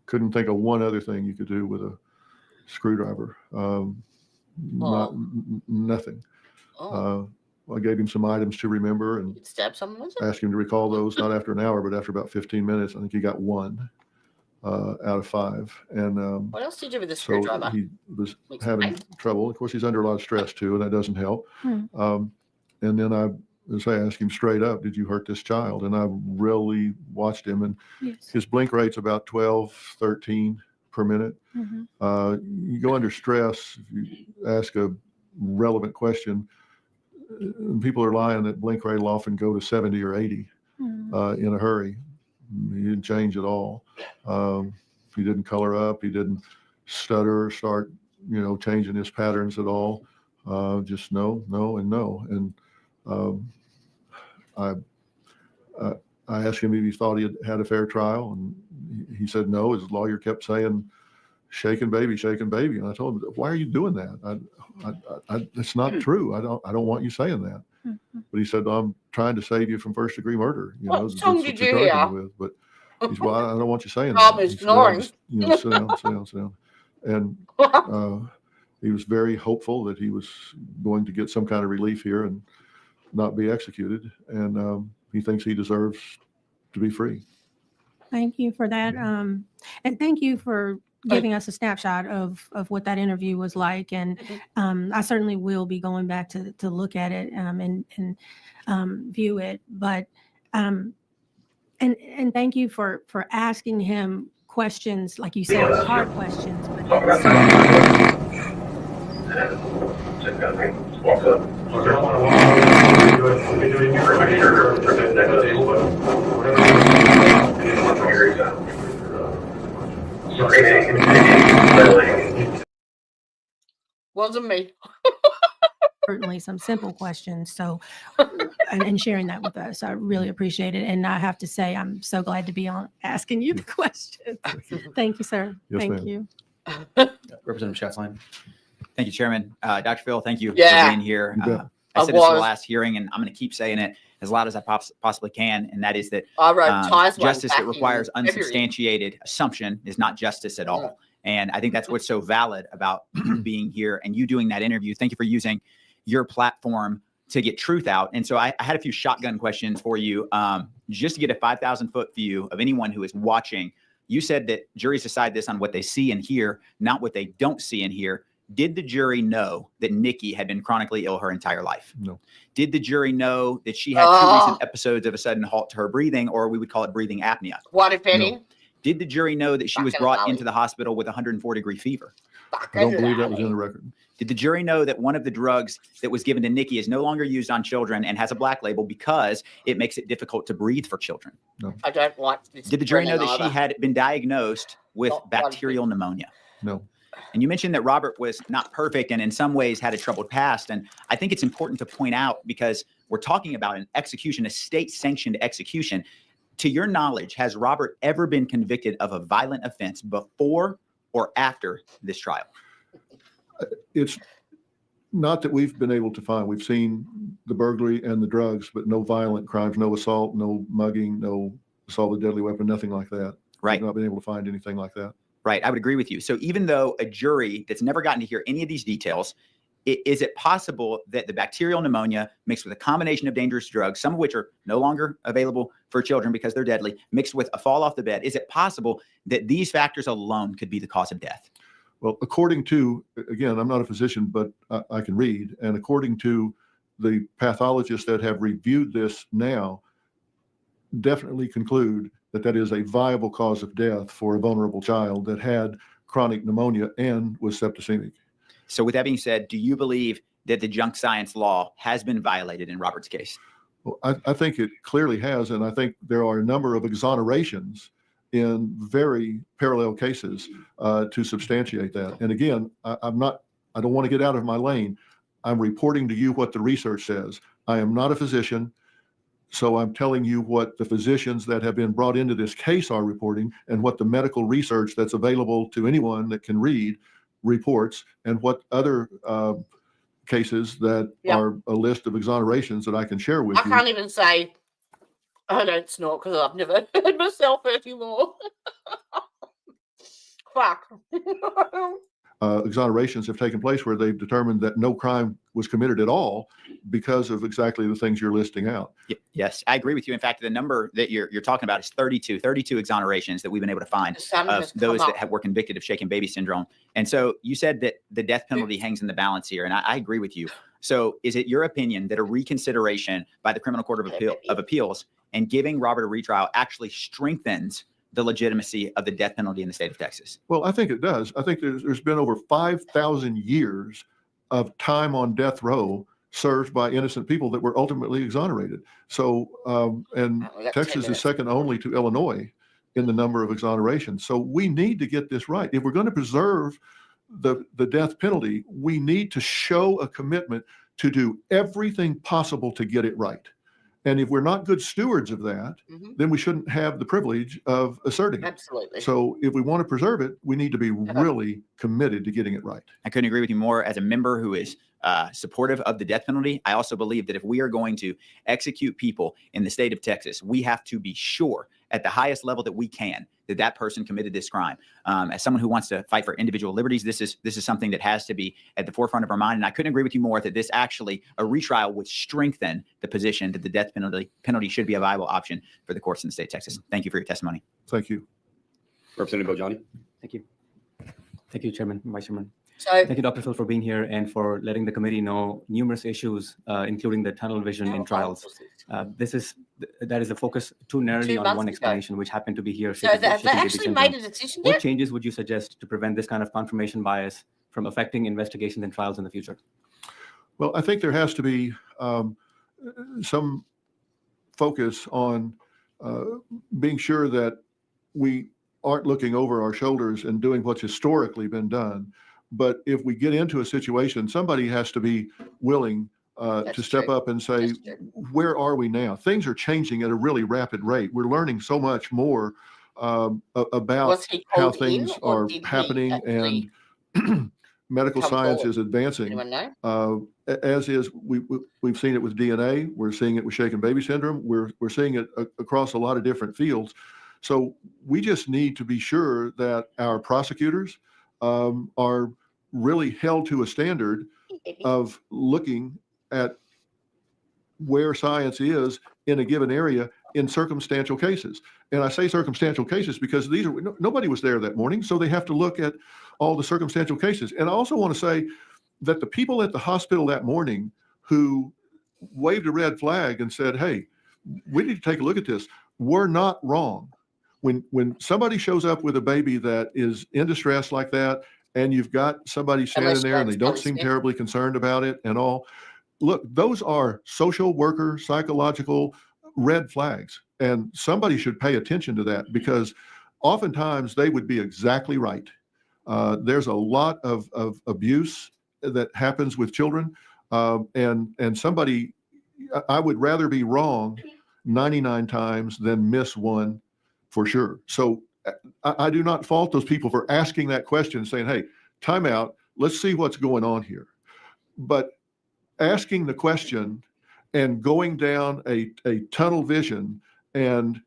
Couldn't think of one other thing you could do with a screwdriver. Nothing. I gave him some items to remember and stab someone with it? asked him to recall those, not after an hour, but after about 15 minutes. I think he got 1 out of 5. And what else did you do with the so screwdriver? he was having trouble. Of course, he's under a lot of stress too, and that doesn't help. And then I asked him straight up, did you hurt this child? And I really watched him, and his blink rate's about 12, 13 per minute. You go under stress, if you ask a relevant question, people are lying that blink rate will often go to 70 or 80 in a hurry. He didn't change at all. He didn't color up. He didn't stutter or start, changing his patterns at all. Just no, no, and no. And I asked him if he thought he had a fair trial, and he said no. His lawyer kept saying, shaking baby, shaking baby. And I told him, why are you doing that? It's not true. I don't want you saying that. But he said, I'm trying to save you from first degree murder. What song did you hear? But he said, well, I don't want you saying Tom that. is snoring. Sit down, sit down, sit down. And he was very hopeful that he was going to get some kind of relief here and not be executed. And he thinks he deserves to be free. Thank you for that. And thank you for giving us a snapshot of what that interview was like. And I certainly will be going back to look at it and view it. But and thank you for asking him questions, like you said, hard questions. Wasn't me. Certainly some simple questions. So, and sharing that with us, I really appreciate it. And I have to say, I'm so glad to be on asking you the questions. Thank you, sir. Yes, Thank ma'am. you. Representative Schatzline. Thank you, Chairman. Dr. Phil, thank you for Yeah. being here. You bet. I said this in the last hearing, and I'm going to keep saying it as loud as I possibly can, and that is that I wrote ties one justice back that requires in February. unsubstantiated assumption is not justice at all. And I think that's what's so valid about you being here and you doing that interview. Thank you for using your platform to get truth out. And so I had a few shotgun questions for you, just to get a 5,000-foot view of anyone who is watching. You said that juries decide this on what they see and hear, not what they don't see and hear. Did the jury know that Nikki had been chronically ill her entire life? No. Did the jury know that she had 2 recent episodes of a sudden halt to her breathing, or we would call it breathing apnea? What if any? No. Did the jury know that she was Fucking brought Holly. into the hospital with 104-degree fever? I don't believe that was in the record. Did the jury know that one of the drugs that was given to Nikki is no longer used on children and has a black label because it makes it difficult to breathe for children? I don't want this. Did the jury know that either. she had been diagnosed with Not one bacterial pneumonia? No. And you mentioned that Robert was not perfect and in some ways had a troubled past. And I think it's important to point out, because we're talking about an execution, a state-sanctioned execution. To your knowledge, has Robert ever been convicted of a violent offense before or after this trial? It's not that we've been able to find. We've seen the burglary and the drugs, but no violent crimes, no assault, no mugging, no assault with a deadly weapon, nothing like that. Right. We've not been able to find anything like that. Right. I would agree with you. So even though a jury that's never gotten to hear any of these details, is it possible that the bacterial pneumonia mixed with a combination of dangerous drugs, some of which are no longer available for children because they're deadly, mixed with a fall off the bed, is it possible that these factors alone could be the cause of death? Well, according to, again, I'm not a physician, but I can read. And according to the pathologists that have reviewed this now, definitely conclude that that is a viable cause of death for a vulnerable child that had chronic pneumonia and was septicemic. So with that being said, do you believe that the junk science law has been violated in Robert's case? Well, I think it clearly has. And I think there are a number of exonerations in very parallel cases to substantiate that. And again, I don't want to get out of my lane. I'm reporting to you what the research says. I am not a physician, so I'm telling you what the physicians that have been brought into this case are reporting, and what the medical research that's available to anyone that can read reports, and what other cases that are a list of exonerations that I can share with you. I can't even say I don't snort because I've never heard myself anymore. Fuck. Exonerations have taken place where they've determined that no crime was committed at all because of exactly the things you're listing out. Yes, I agree with you. In fact, the number that you're talking about is 32 exonerations that we've been able to find of those that were convicted of shaken baby syndrome. And so you said that the death penalty hangs in the balance here, and I agree with you. So is it your opinion that a reconsideration by the Criminal Court of Appeals and giving Robert a retrial actually strengthens the legitimacy of the death penalty in the state of Texas? Well, I think it does. I think there's been over 5,000 years of time on death row served by innocent people that were ultimately exonerated. So, and Texas is second only to Illinois in the number of exonerations. So we need to get this right. If we're going to preserve the death penalty, we need to show a commitment to do everything possible to get it right. And if we're not good stewards of that, then we shouldn't have the privilege of asserting it. Absolutely. So if we want to preserve it, we need to be really committed to getting it right. I couldn't agree with you more. As a member who is supportive of the death penalty, I also believe that if we are going to execute people in the state of Texas, we have to be sure at the highest level that we can that that person committed this crime. As someone who wants to fight for individual liberties, this is something that has to be at the forefront of our mind. And I couldn't agree with you more that this actually, a retrial would strengthen the position that the death penalty should be a viable option for the courts in the state of Texas. Thank you for your testimony. Thank you. Representative Bojani. Thank you. Thank you, Chairman, Vice Chairman. So, thank you, Dr. Phil, for being here and for letting the committee know numerous issues, including the tunnel vision in trials. That is the focus too narrowly on one explanation, which happened to be here. So they actually made a decision yet? What changes would you suggest to prevent this kind of confirmation bias from affecting investigations and trials in the future? Well, I think there has to be some focus on being sure that we aren't looking over our shoulders and doing what's historically been done. But if we get into a situation, somebody has to be willing to step up and say, where are we now? Things are changing at a really rapid rate. We're learning so much more about how things are happening, and medical science is advancing. As is, we've seen it with DNA. We're seeing it with shaken baby syndrome. We're seeing it across a lot of different fields. So we just need to be sure that our prosecutors are really held to a standard of looking at where science is in a given area in circumstantial cases. And I say circumstantial cases because nobody was there that morning, so they have to look at all the circumstantial cases. And I also want to say that the people at the hospital that morning who waved a red flag and said, hey, we need to take a look at this, were not wrong. When somebody shows up with a baby that is in distress like that, and you've got somebody standing there and they don't seem terribly concerned about it and all, look, those are social worker, psychological red flags. And somebody should pay attention to that, because oftentimes they would be exactly right. There's a lot of abuse that happens with children. And somebody, I would rather be wrong 99 times than miss one for sure. So I do not fault those people for asking that question, saying, hey, time out, let's see what's going on here. But asking the question and going down a tunnel vision and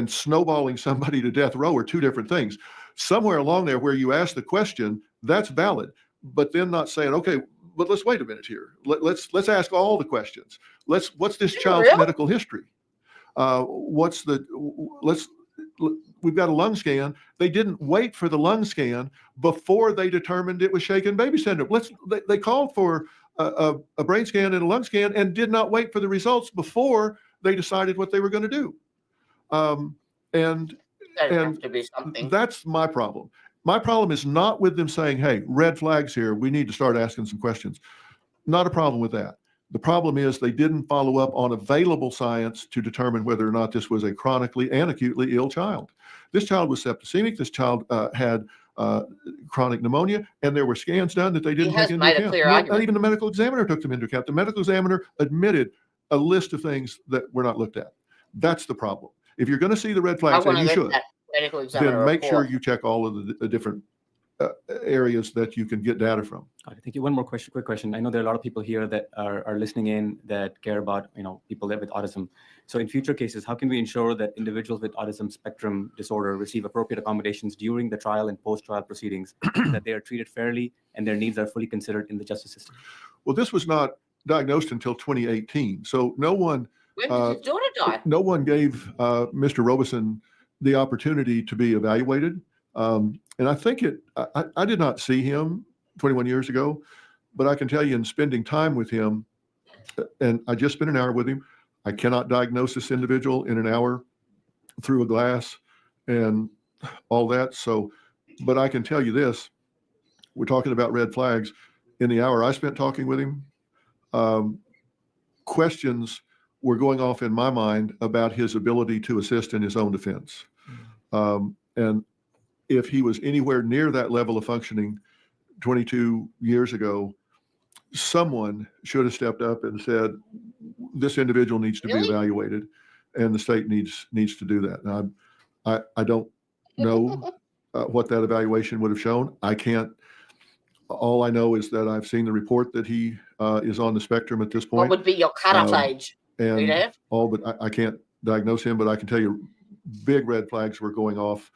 snowballing somebody to death row are two different things. Somewhere along there where you ask the question, that's valid, but then not saying, okay, but let's wait a minute here. Let's ask all the questions. What's this child's medical history? We've got a lung scan. They didn't wait for the lung scan before they determined it was shaken baby syndrome. They called for a brain scan and a lung scan and did not wait for the results before they decided what they were going to do. And have to be something. That's my problem. My problem is not with them saying, hey, red flags here, we need to start asking some questions. Not a problem with that. The problem is they didn't follow up on available science to determine whether or not this was a chronically and acutely ill child. This child was septicemic. This child had chronic pneumonia, and there were scans done that they didn't take into account. Not even the medical examiner took them into account. The medical examiner admitted a list of things that were not looked at. That's the problem. If you're going to see the red flags, and you should, then make sure you check all of the different areas that you can get data from. Thank you. One more question, quick question. I know there are a lot of people here that are listening in that care about, people with autism. So in future cases, how can we ensure that individuals with autism spectrum disorder receive appropriate accommodations during the trial and post-trial proceedings, that they are treated fairly and their needs are fully considered in the justice system? Well, this was not diagnosed until 2018. So no one, when did his daughter die? No one gave Mr. Roberson the opportunity to be evaluated. And I think I did not see him 21 years ago, but I can tell you in spending time with him, and I just spent an hour with him, I cannot diagnose this individual in an hour through a glass and all that. So, but I can tell you this, we're talking about red flags. In the hour I spent talking with him, questions were going off in my mind about his ability to assist in his own defense. And if he was anywhere near that level of functioning 22 years ago, someone should have stepped up and said, this individual needs to be evaluated, and the state needs to do that. And I don't know what that evaluation would have shown. I can't. All I know is that I've seen the report that he is on the spectrum at this point. What would be your cutoff age? And all, but I can't diagnose him, but I can tell you big red flags were going off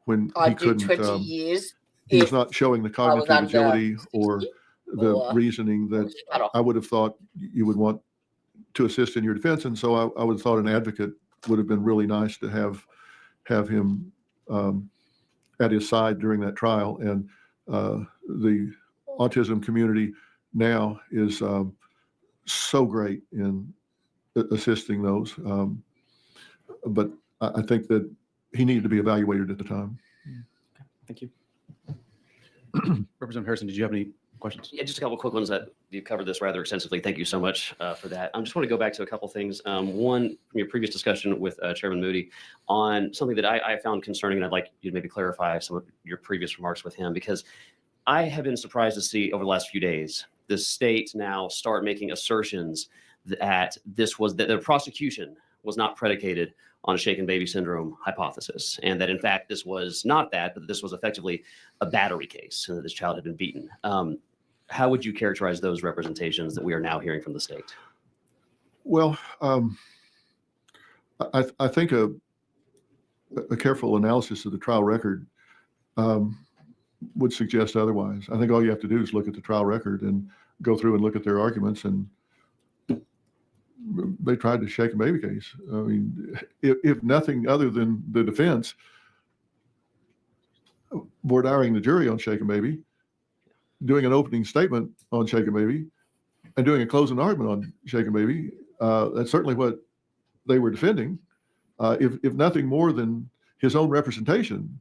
when he couldn't. 20 years. He was not showing the cognitive agility or the reasoning that I would have thought you would want to assist in your defense. And so I would have thought an advocate would have been really nice to have him at his side during that trial. And the autism community now is so great in assisting those. But I think that he needed to be evaluated at the time. Okay. Thank you. Representative Harrison, did you have any questions? Yeah, just a couple of quick ones that you covered this rather extensively. Thank you so much for that. I just want to go back to a couple of things. One, from your previous discussion with Chairman Moody on something that I found concerning, and I'd like you to maybe clarify some of your previous remarks with him, because I have been surprised to see over the last few days the state now start making assertions that the prosecution was not predicated on a shaken baby syndrome hypothesis, and that in fact this was not that, but this was effectively a battery case, and that this child had been beaten. How would you characterize those representations that we are now hearing from the state? Well, I think a careful analysis of the trial record would suggest otherwise. I think all you have to do is look at the trial record and go through and look at their arguments, and they tried to shake a baby case. I mean, if nothing other than the defense, voir diring the jury on Shake and Baby, doing an opening statement on Shake and Baby, and doing a closing argument on Shake and Baby, that's certainly what they were defending. If nothing more than his own representation,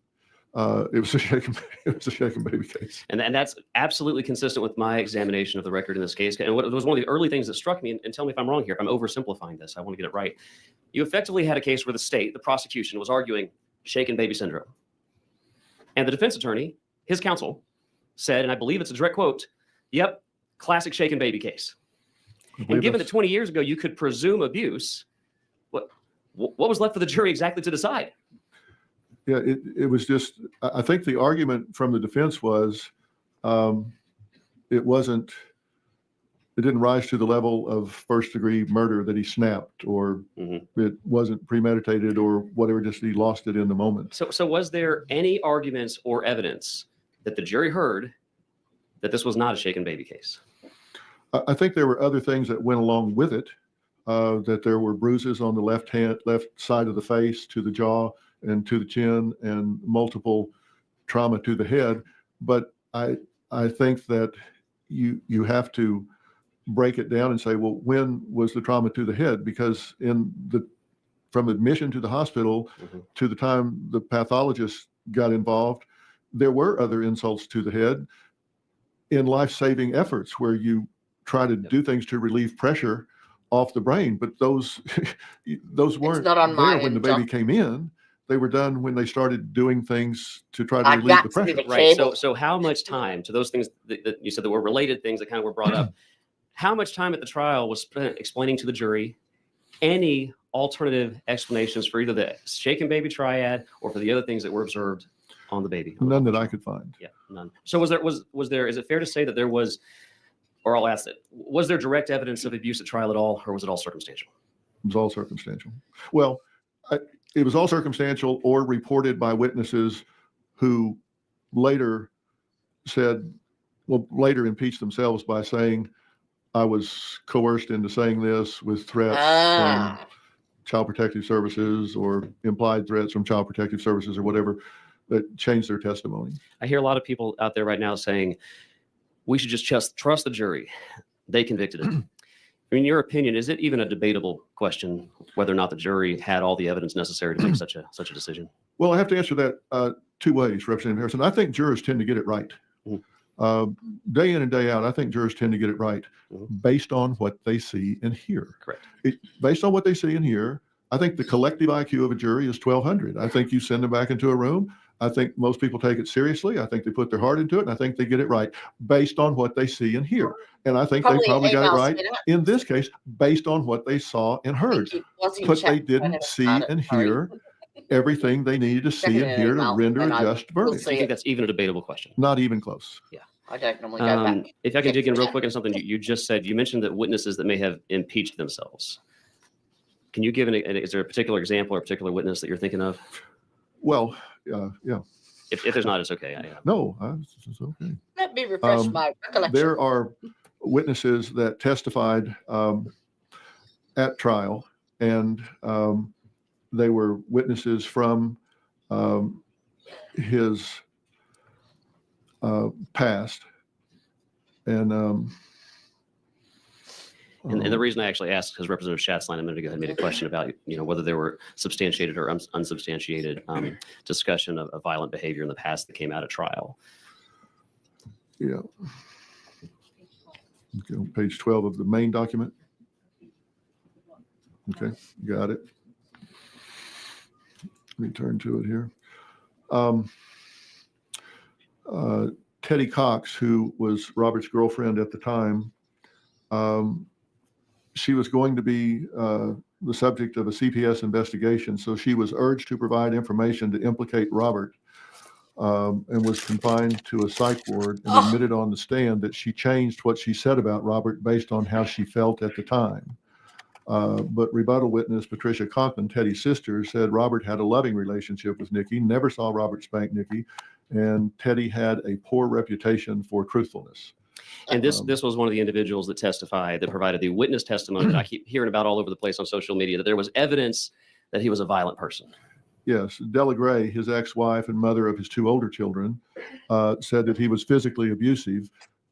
it was a Shake and Baby case. And that's absolutely consistent with my examination of the record in this case. And what it was one of the early things that struck me, and tell me if I'm wrong here, if I'm oversimplifying this, I want to get it right. You effectively had a case where the state, the prosecution, was arguing Shake and Baby syndrome. And the defense attorney, his counsel, said, and I believe it's a direct quote, yep, classic Shake and Baby case. And given that 20 years ago you could presume abuse, what was left for the jury exactly to decide? Yeah, it was just, I think the argument from the defense was it didn't rise to the level of first degree murder that he snapped, or it wasn't premeditated or whatever, just he lost it in the moment. So was there any arguments or evidence that the jury heard that this was not a Shake and Baby case? I think there were other things that went along with it, that there were bruises on the left side of the face, to the jaw and to the chin, and multiple trauma to the head. But I think that you have to break it down and say, well, when was the trauma to the head? Because from admission to the hospital to the time the pathologist got involved, there were other insults to the head in life-saving efforts where you try to do things to relieve pressure off the brain. But those weren't there when the baby came in. They were done when they started doing things to try to relieve the pressure. Right. So how much time to those things that you said that were related things that kind of were brought up? How much time at the trial was spent explaining to the jury any alternative explanations for either the Shake and Baby triad or for the other things that were observed on the baby? None that I could find. Yeah, none. So was there, is it fair to say that there was, or I'll ask it, was there direct evidence of abuse at trial at all, or was it all circumstantial? It was all circumstantial. Well, it was all circumstantial or reported by witnesses who later impeached themselves by saying, I was coerced into saying this with threats from Child Protective Services or implied threats from Child Protective Services or whatever, that changed their testimony. I hear a lot of people out there right now saying we should just trust the jury. They convicted him. In your opinion, is it even a debatable question whether or not the jury had all the evidence necessary to make such a decision? Well, I have to answer that two ways, Representative Harrison. I think jurors tend to get it right. Day in and day out, I think jurors tend to get it right based on what they see and hear. Correct. Based on what they see and hear, I think the collective IQ of a jury is 1,200. I think you send them back into a room. I think most people take it seriously. I think they put their heart into it, and I think they get it right based on what they see and hear. And I think they probably got it right in this case based on what they saw and heard. But they didn't see and hear everything they needed to see and hear to render a just verdict. I think that's even a debatable question. Not even close. Yeah. I don't normally go back. If I can dig in real quick on something you just said, you mentioned that witnesses that may have impeached themselves. Can you give is there a particular example or a particular witness that you're thinking of? Well, yeah. If there's not, it's okay. No, it's okay. Let me refresh my recollection. There are witnesses that testified at trial, and they were witnesses from his past. And the reason I actually asked, because Representative Schatzline a minute ago had made a question about, whether there were substantiated or unsubstantiated discussion of violent behavior in the past that came out at trial. Yeah. Okay, on page 12 of the main document. Okay, got it. Let me turn to it here. Teddy Cox, who was Robert's girlfriend at the time, she was going to be the subject of a CPS investigation. So she was urged to provide information to implicate Robert, and was confined to a psych ward and admitted on the stand that she changed what she said about Robert based on how she felt at the time. But rebuttal witness Patricia Conklin, Teddy's sister, said Robert had a loving relationship with Nikki, never saw Robert spank Nikki, and Teddy had a poor reputation for truthfulness. And this was one of the individuals that testified, that provided the witness testimony that I keep hearing about all over the place on social media, that there was evidence that he was a violent person. Yes, Della Gray, his ex-wife and mother of his 2 older children, said that he was physically abusive,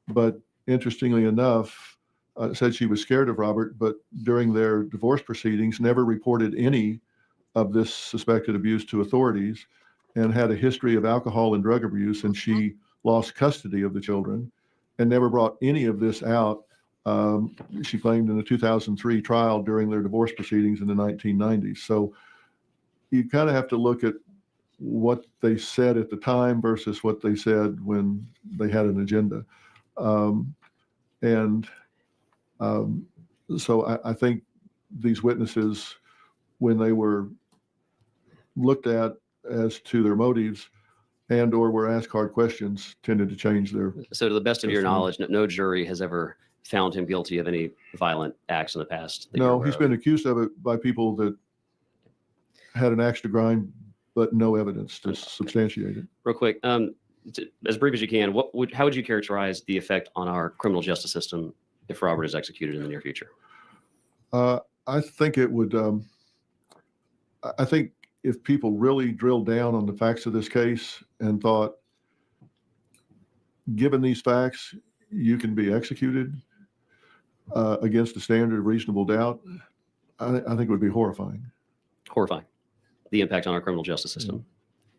but interestingly enough, said she was scared of Robert, but during their divorce proceedings, never reported any of this suspected abuse to authorities, and had a history of alcohol and drug abuse, and she lost custody of the children and never brought any of this out. She claimed in a 2003 trial during their divorce proceedings in the 1990s. So you kind of have to look at what they said at the time versus what they said when they had an agenda. So I think these witnesses, when they were looked at as to their motives and or were asked hard questions, tended to change their. So to the best of your testimony. knowledge, no jury has ever found him guilty of any violent acts in the past? that you're No, aware he's of? been accused of it by people that had an axe to grind, but no evidence to substantiate it. Real quick, as brief as you can, how would you characterize the effect on our criminal justice system if Robert is executed in the near future? I think it would, I think if people really drilled down on the facts of this case and thought, given these facts, you can be executed against the standard of reasonable doubt, I think it would be horrifying. Horrifying. The impact on our criminal justice system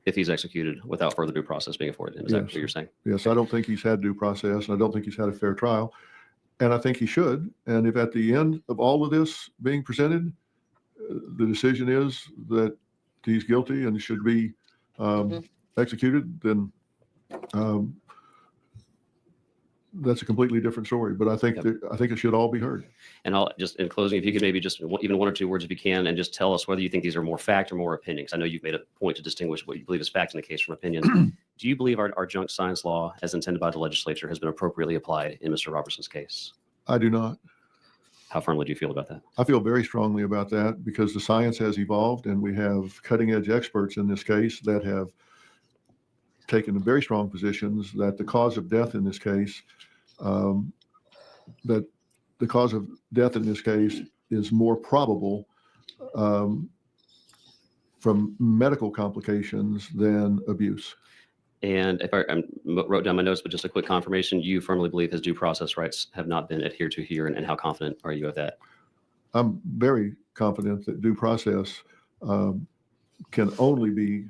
if he's executed without further due process being afforded him. Is that what you're saying? Yes, I don't think he's had due process, and I don't think he's had a fair trial. And I think he should. And if at the end of all of this being presented, the decision is that he's guilty and should be executed, then that's a completely different story. But I think I think it should all be heard. And I'll just, in closing, if you could maybe just even 1 or 2 words if you can, and just tell us whether you think these are more fact or more opinion. Because I know you've made a point to distinguish what you believe is fact in the case from opinion. Do you believe our junk science law, as intended by the legislature, has been appropriately applied in Mr. Roberson's case? I do not. How firmly do you feel about that? I feel very strongly about that because the science has evolved and we have cutting edge experts in this case that have taken very strong positions that the cause of death in this case, is more probable from medical complications than abuse. And if I wrote down my notes, but just a quick confirmation, you firmly believe his due process rights have not been adhered to here, and how confident are you of that? I'm very confident that due process can only be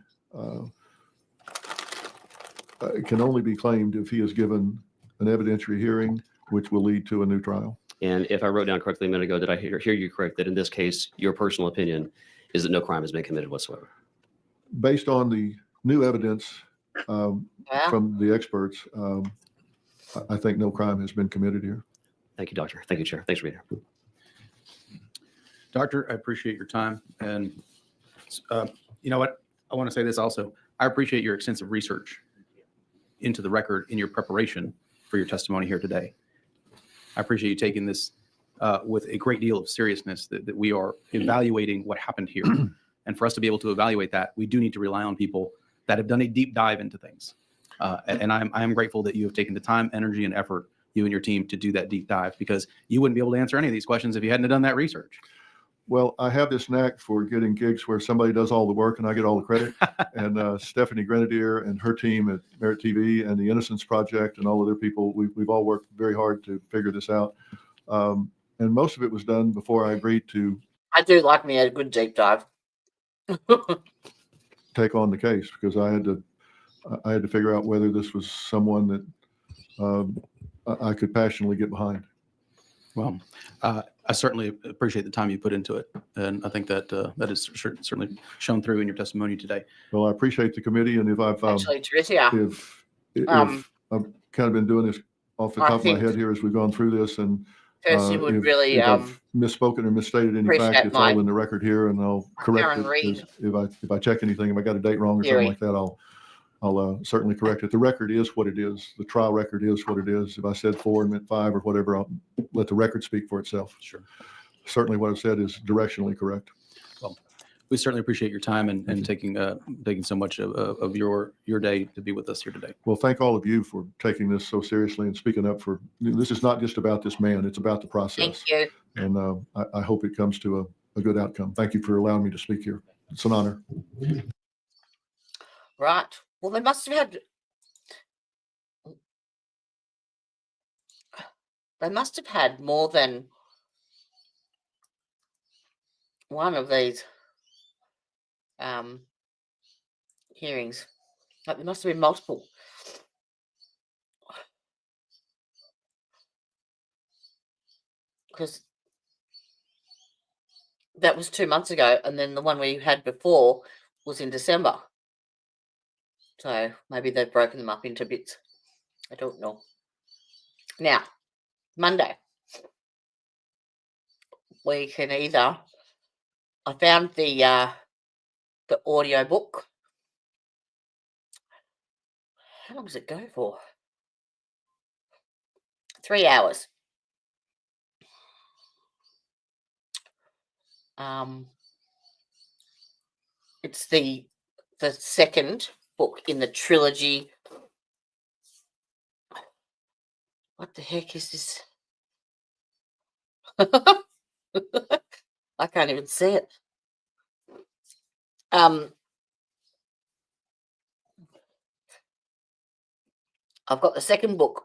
claimed if he is given an evidentiary hearing, which will lead to a new trial. And if I wrote down correctly a minute ago, did I hear you correct that in this case, your personal opinion is that no crime has been committed whatsoever? Based on the new evidence from the experts, I think no crime has been committed here. Thank you, Doctor. Thank you, Chair. Thanks for being here. Doctor, I appreciate your time. And you know what? I want to say this also. I appreciate your extensive research into the record in your preparation for your testimony here today. I appreciate you taking this with a great deal of seriousness that we are evaluating what happened here. And for us to be able to evaluate that, we do need to rely on people that have done a deep dive into things. And I am grateful that you have taken the time, energy, and effort, you and your team, to do that deep dive, because you wouldn't be able to answer any of these questions if you hadn't done that research. Well, I have this knack for getting gigs where somebody does all the work and I get all the credit. And Stephanie Grenadier and her team at Merit TV and the Innocence Project and all of their people, we've all worked very hard to figure this out. And most of it was done before I agreed to. I do like me a good deep dive. Take on the case, because I had to figure out whether this was someone that I could passionately get behind. Well, I certainly appreciate the time you put into it, and I think that that is certainly shown through in your testimony today. Well, I appreciate the committee, and if I've Actually, Tricia, if I've kind of been doing this off the I top of my think head here as we've gone through this, and Percy would if really I've misspoken or misstated any appreciate fact, it's my all in the record here, and I'll correct Karen it. Reed. If I check anything, if I got a date wrong or Theory. something like that, I'll certainly correct it. The record is what it is. The trial record is what it is. If I said 4 and meant 5 or whatever, I'll let the record speak for itself. Sure. Certainly what I've said is directionally correct. Well, We certainly appreciate your time and taking so much of your day to be with us here today. Well, thank all of you for taking this so seriously and speaking up for, this is not just about this man, it's about the process. Thank you. And I hope it comes to a good outcome. Thank you for allowing me to speak here. It's an honor. Right. Well, they must have had more than one of these hearings. Like, there must have been multiple. Because that was 2 months ago, and then the one we had before was in December. So maybe they've broken them up into bits. I don't know. Now, Monday, we can either, I found the audio book. How long does it go for? 3 hours. It's the second book in the trilogy. What the heck is this? I can't even see it. I've got the second book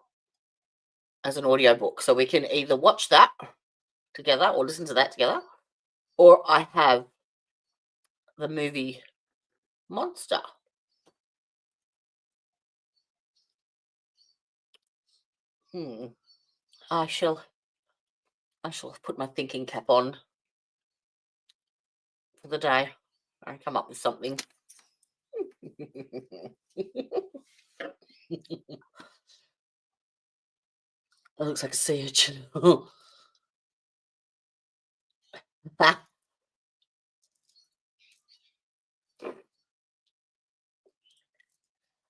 as an audio book, so we can either watch that together or listen to that together, or I have the movie Monster. I shall put my thinking cap on for the day and come up with something. That looks like a sea urchin.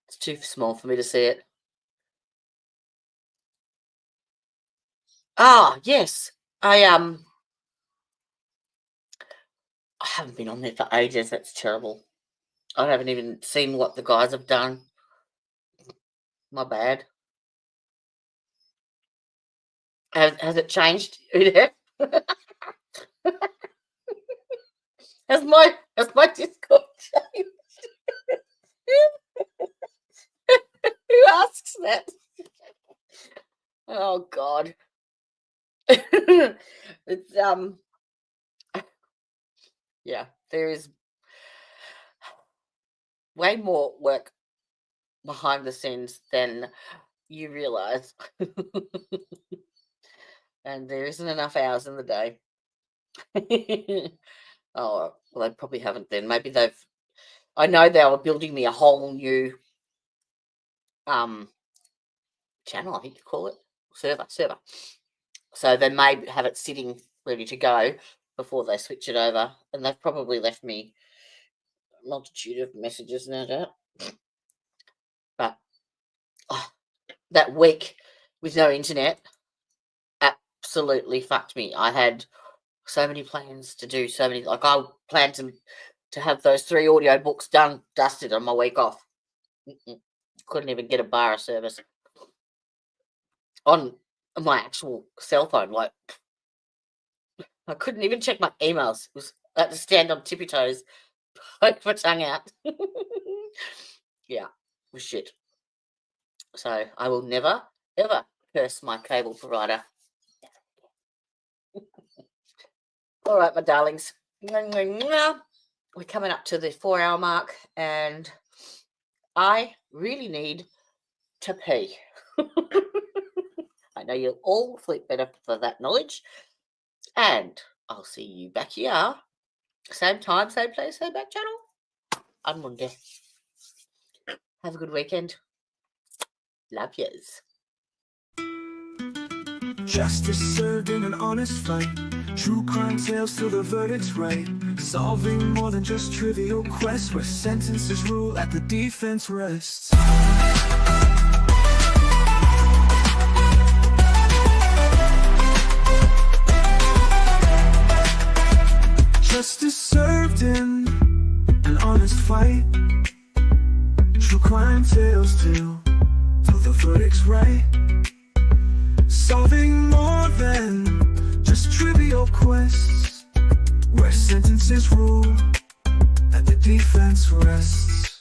It's too small for me to see it. Ah, yes. I haven't been on there for ages. That's terrible. I haven't even seen what the guys have done. My bad. Has it changed? Has my Discord changed? Who asks that? Oh God. It's yeah, there is way more work behind the scenes than you realize. And there isn't enough hours in the day. Oh, well, they probably haven't then. Maybe I know they were building me a whole new channel, I think you call it. Server. So they may have it sitting ready to go before they switch it over. And they've probably left me a multitude of messages, no doubt. But that week with no internet absolutely fucked me. I had so many plans to do, like I planned to have those 3 audio books dusted on my week off. Couldn't even get a bar of service on my actual cell phone. Like, I couldn't even check my emails. I had to stand on tippy toes, poke my tongue out. Yeah, it was shit. So I will never, ever curse my cable provider. All right, my darlings. We're coming up to the 4-hour mark, and I really need to pee. I know you'll all sleep better for that knowledge. And I'll see you back here. Same time, same place, same back channel on Monday. Have a good weekend. Love yous. Justice served in an honest fight. True crime tales till the verdict's right. Solving more than just trivial quests, where sentences rule at the defense rests. Justice served in fight. True crime tales till the verdict's right. Solving more than just trivial quests, where sentences rule and the defense rests.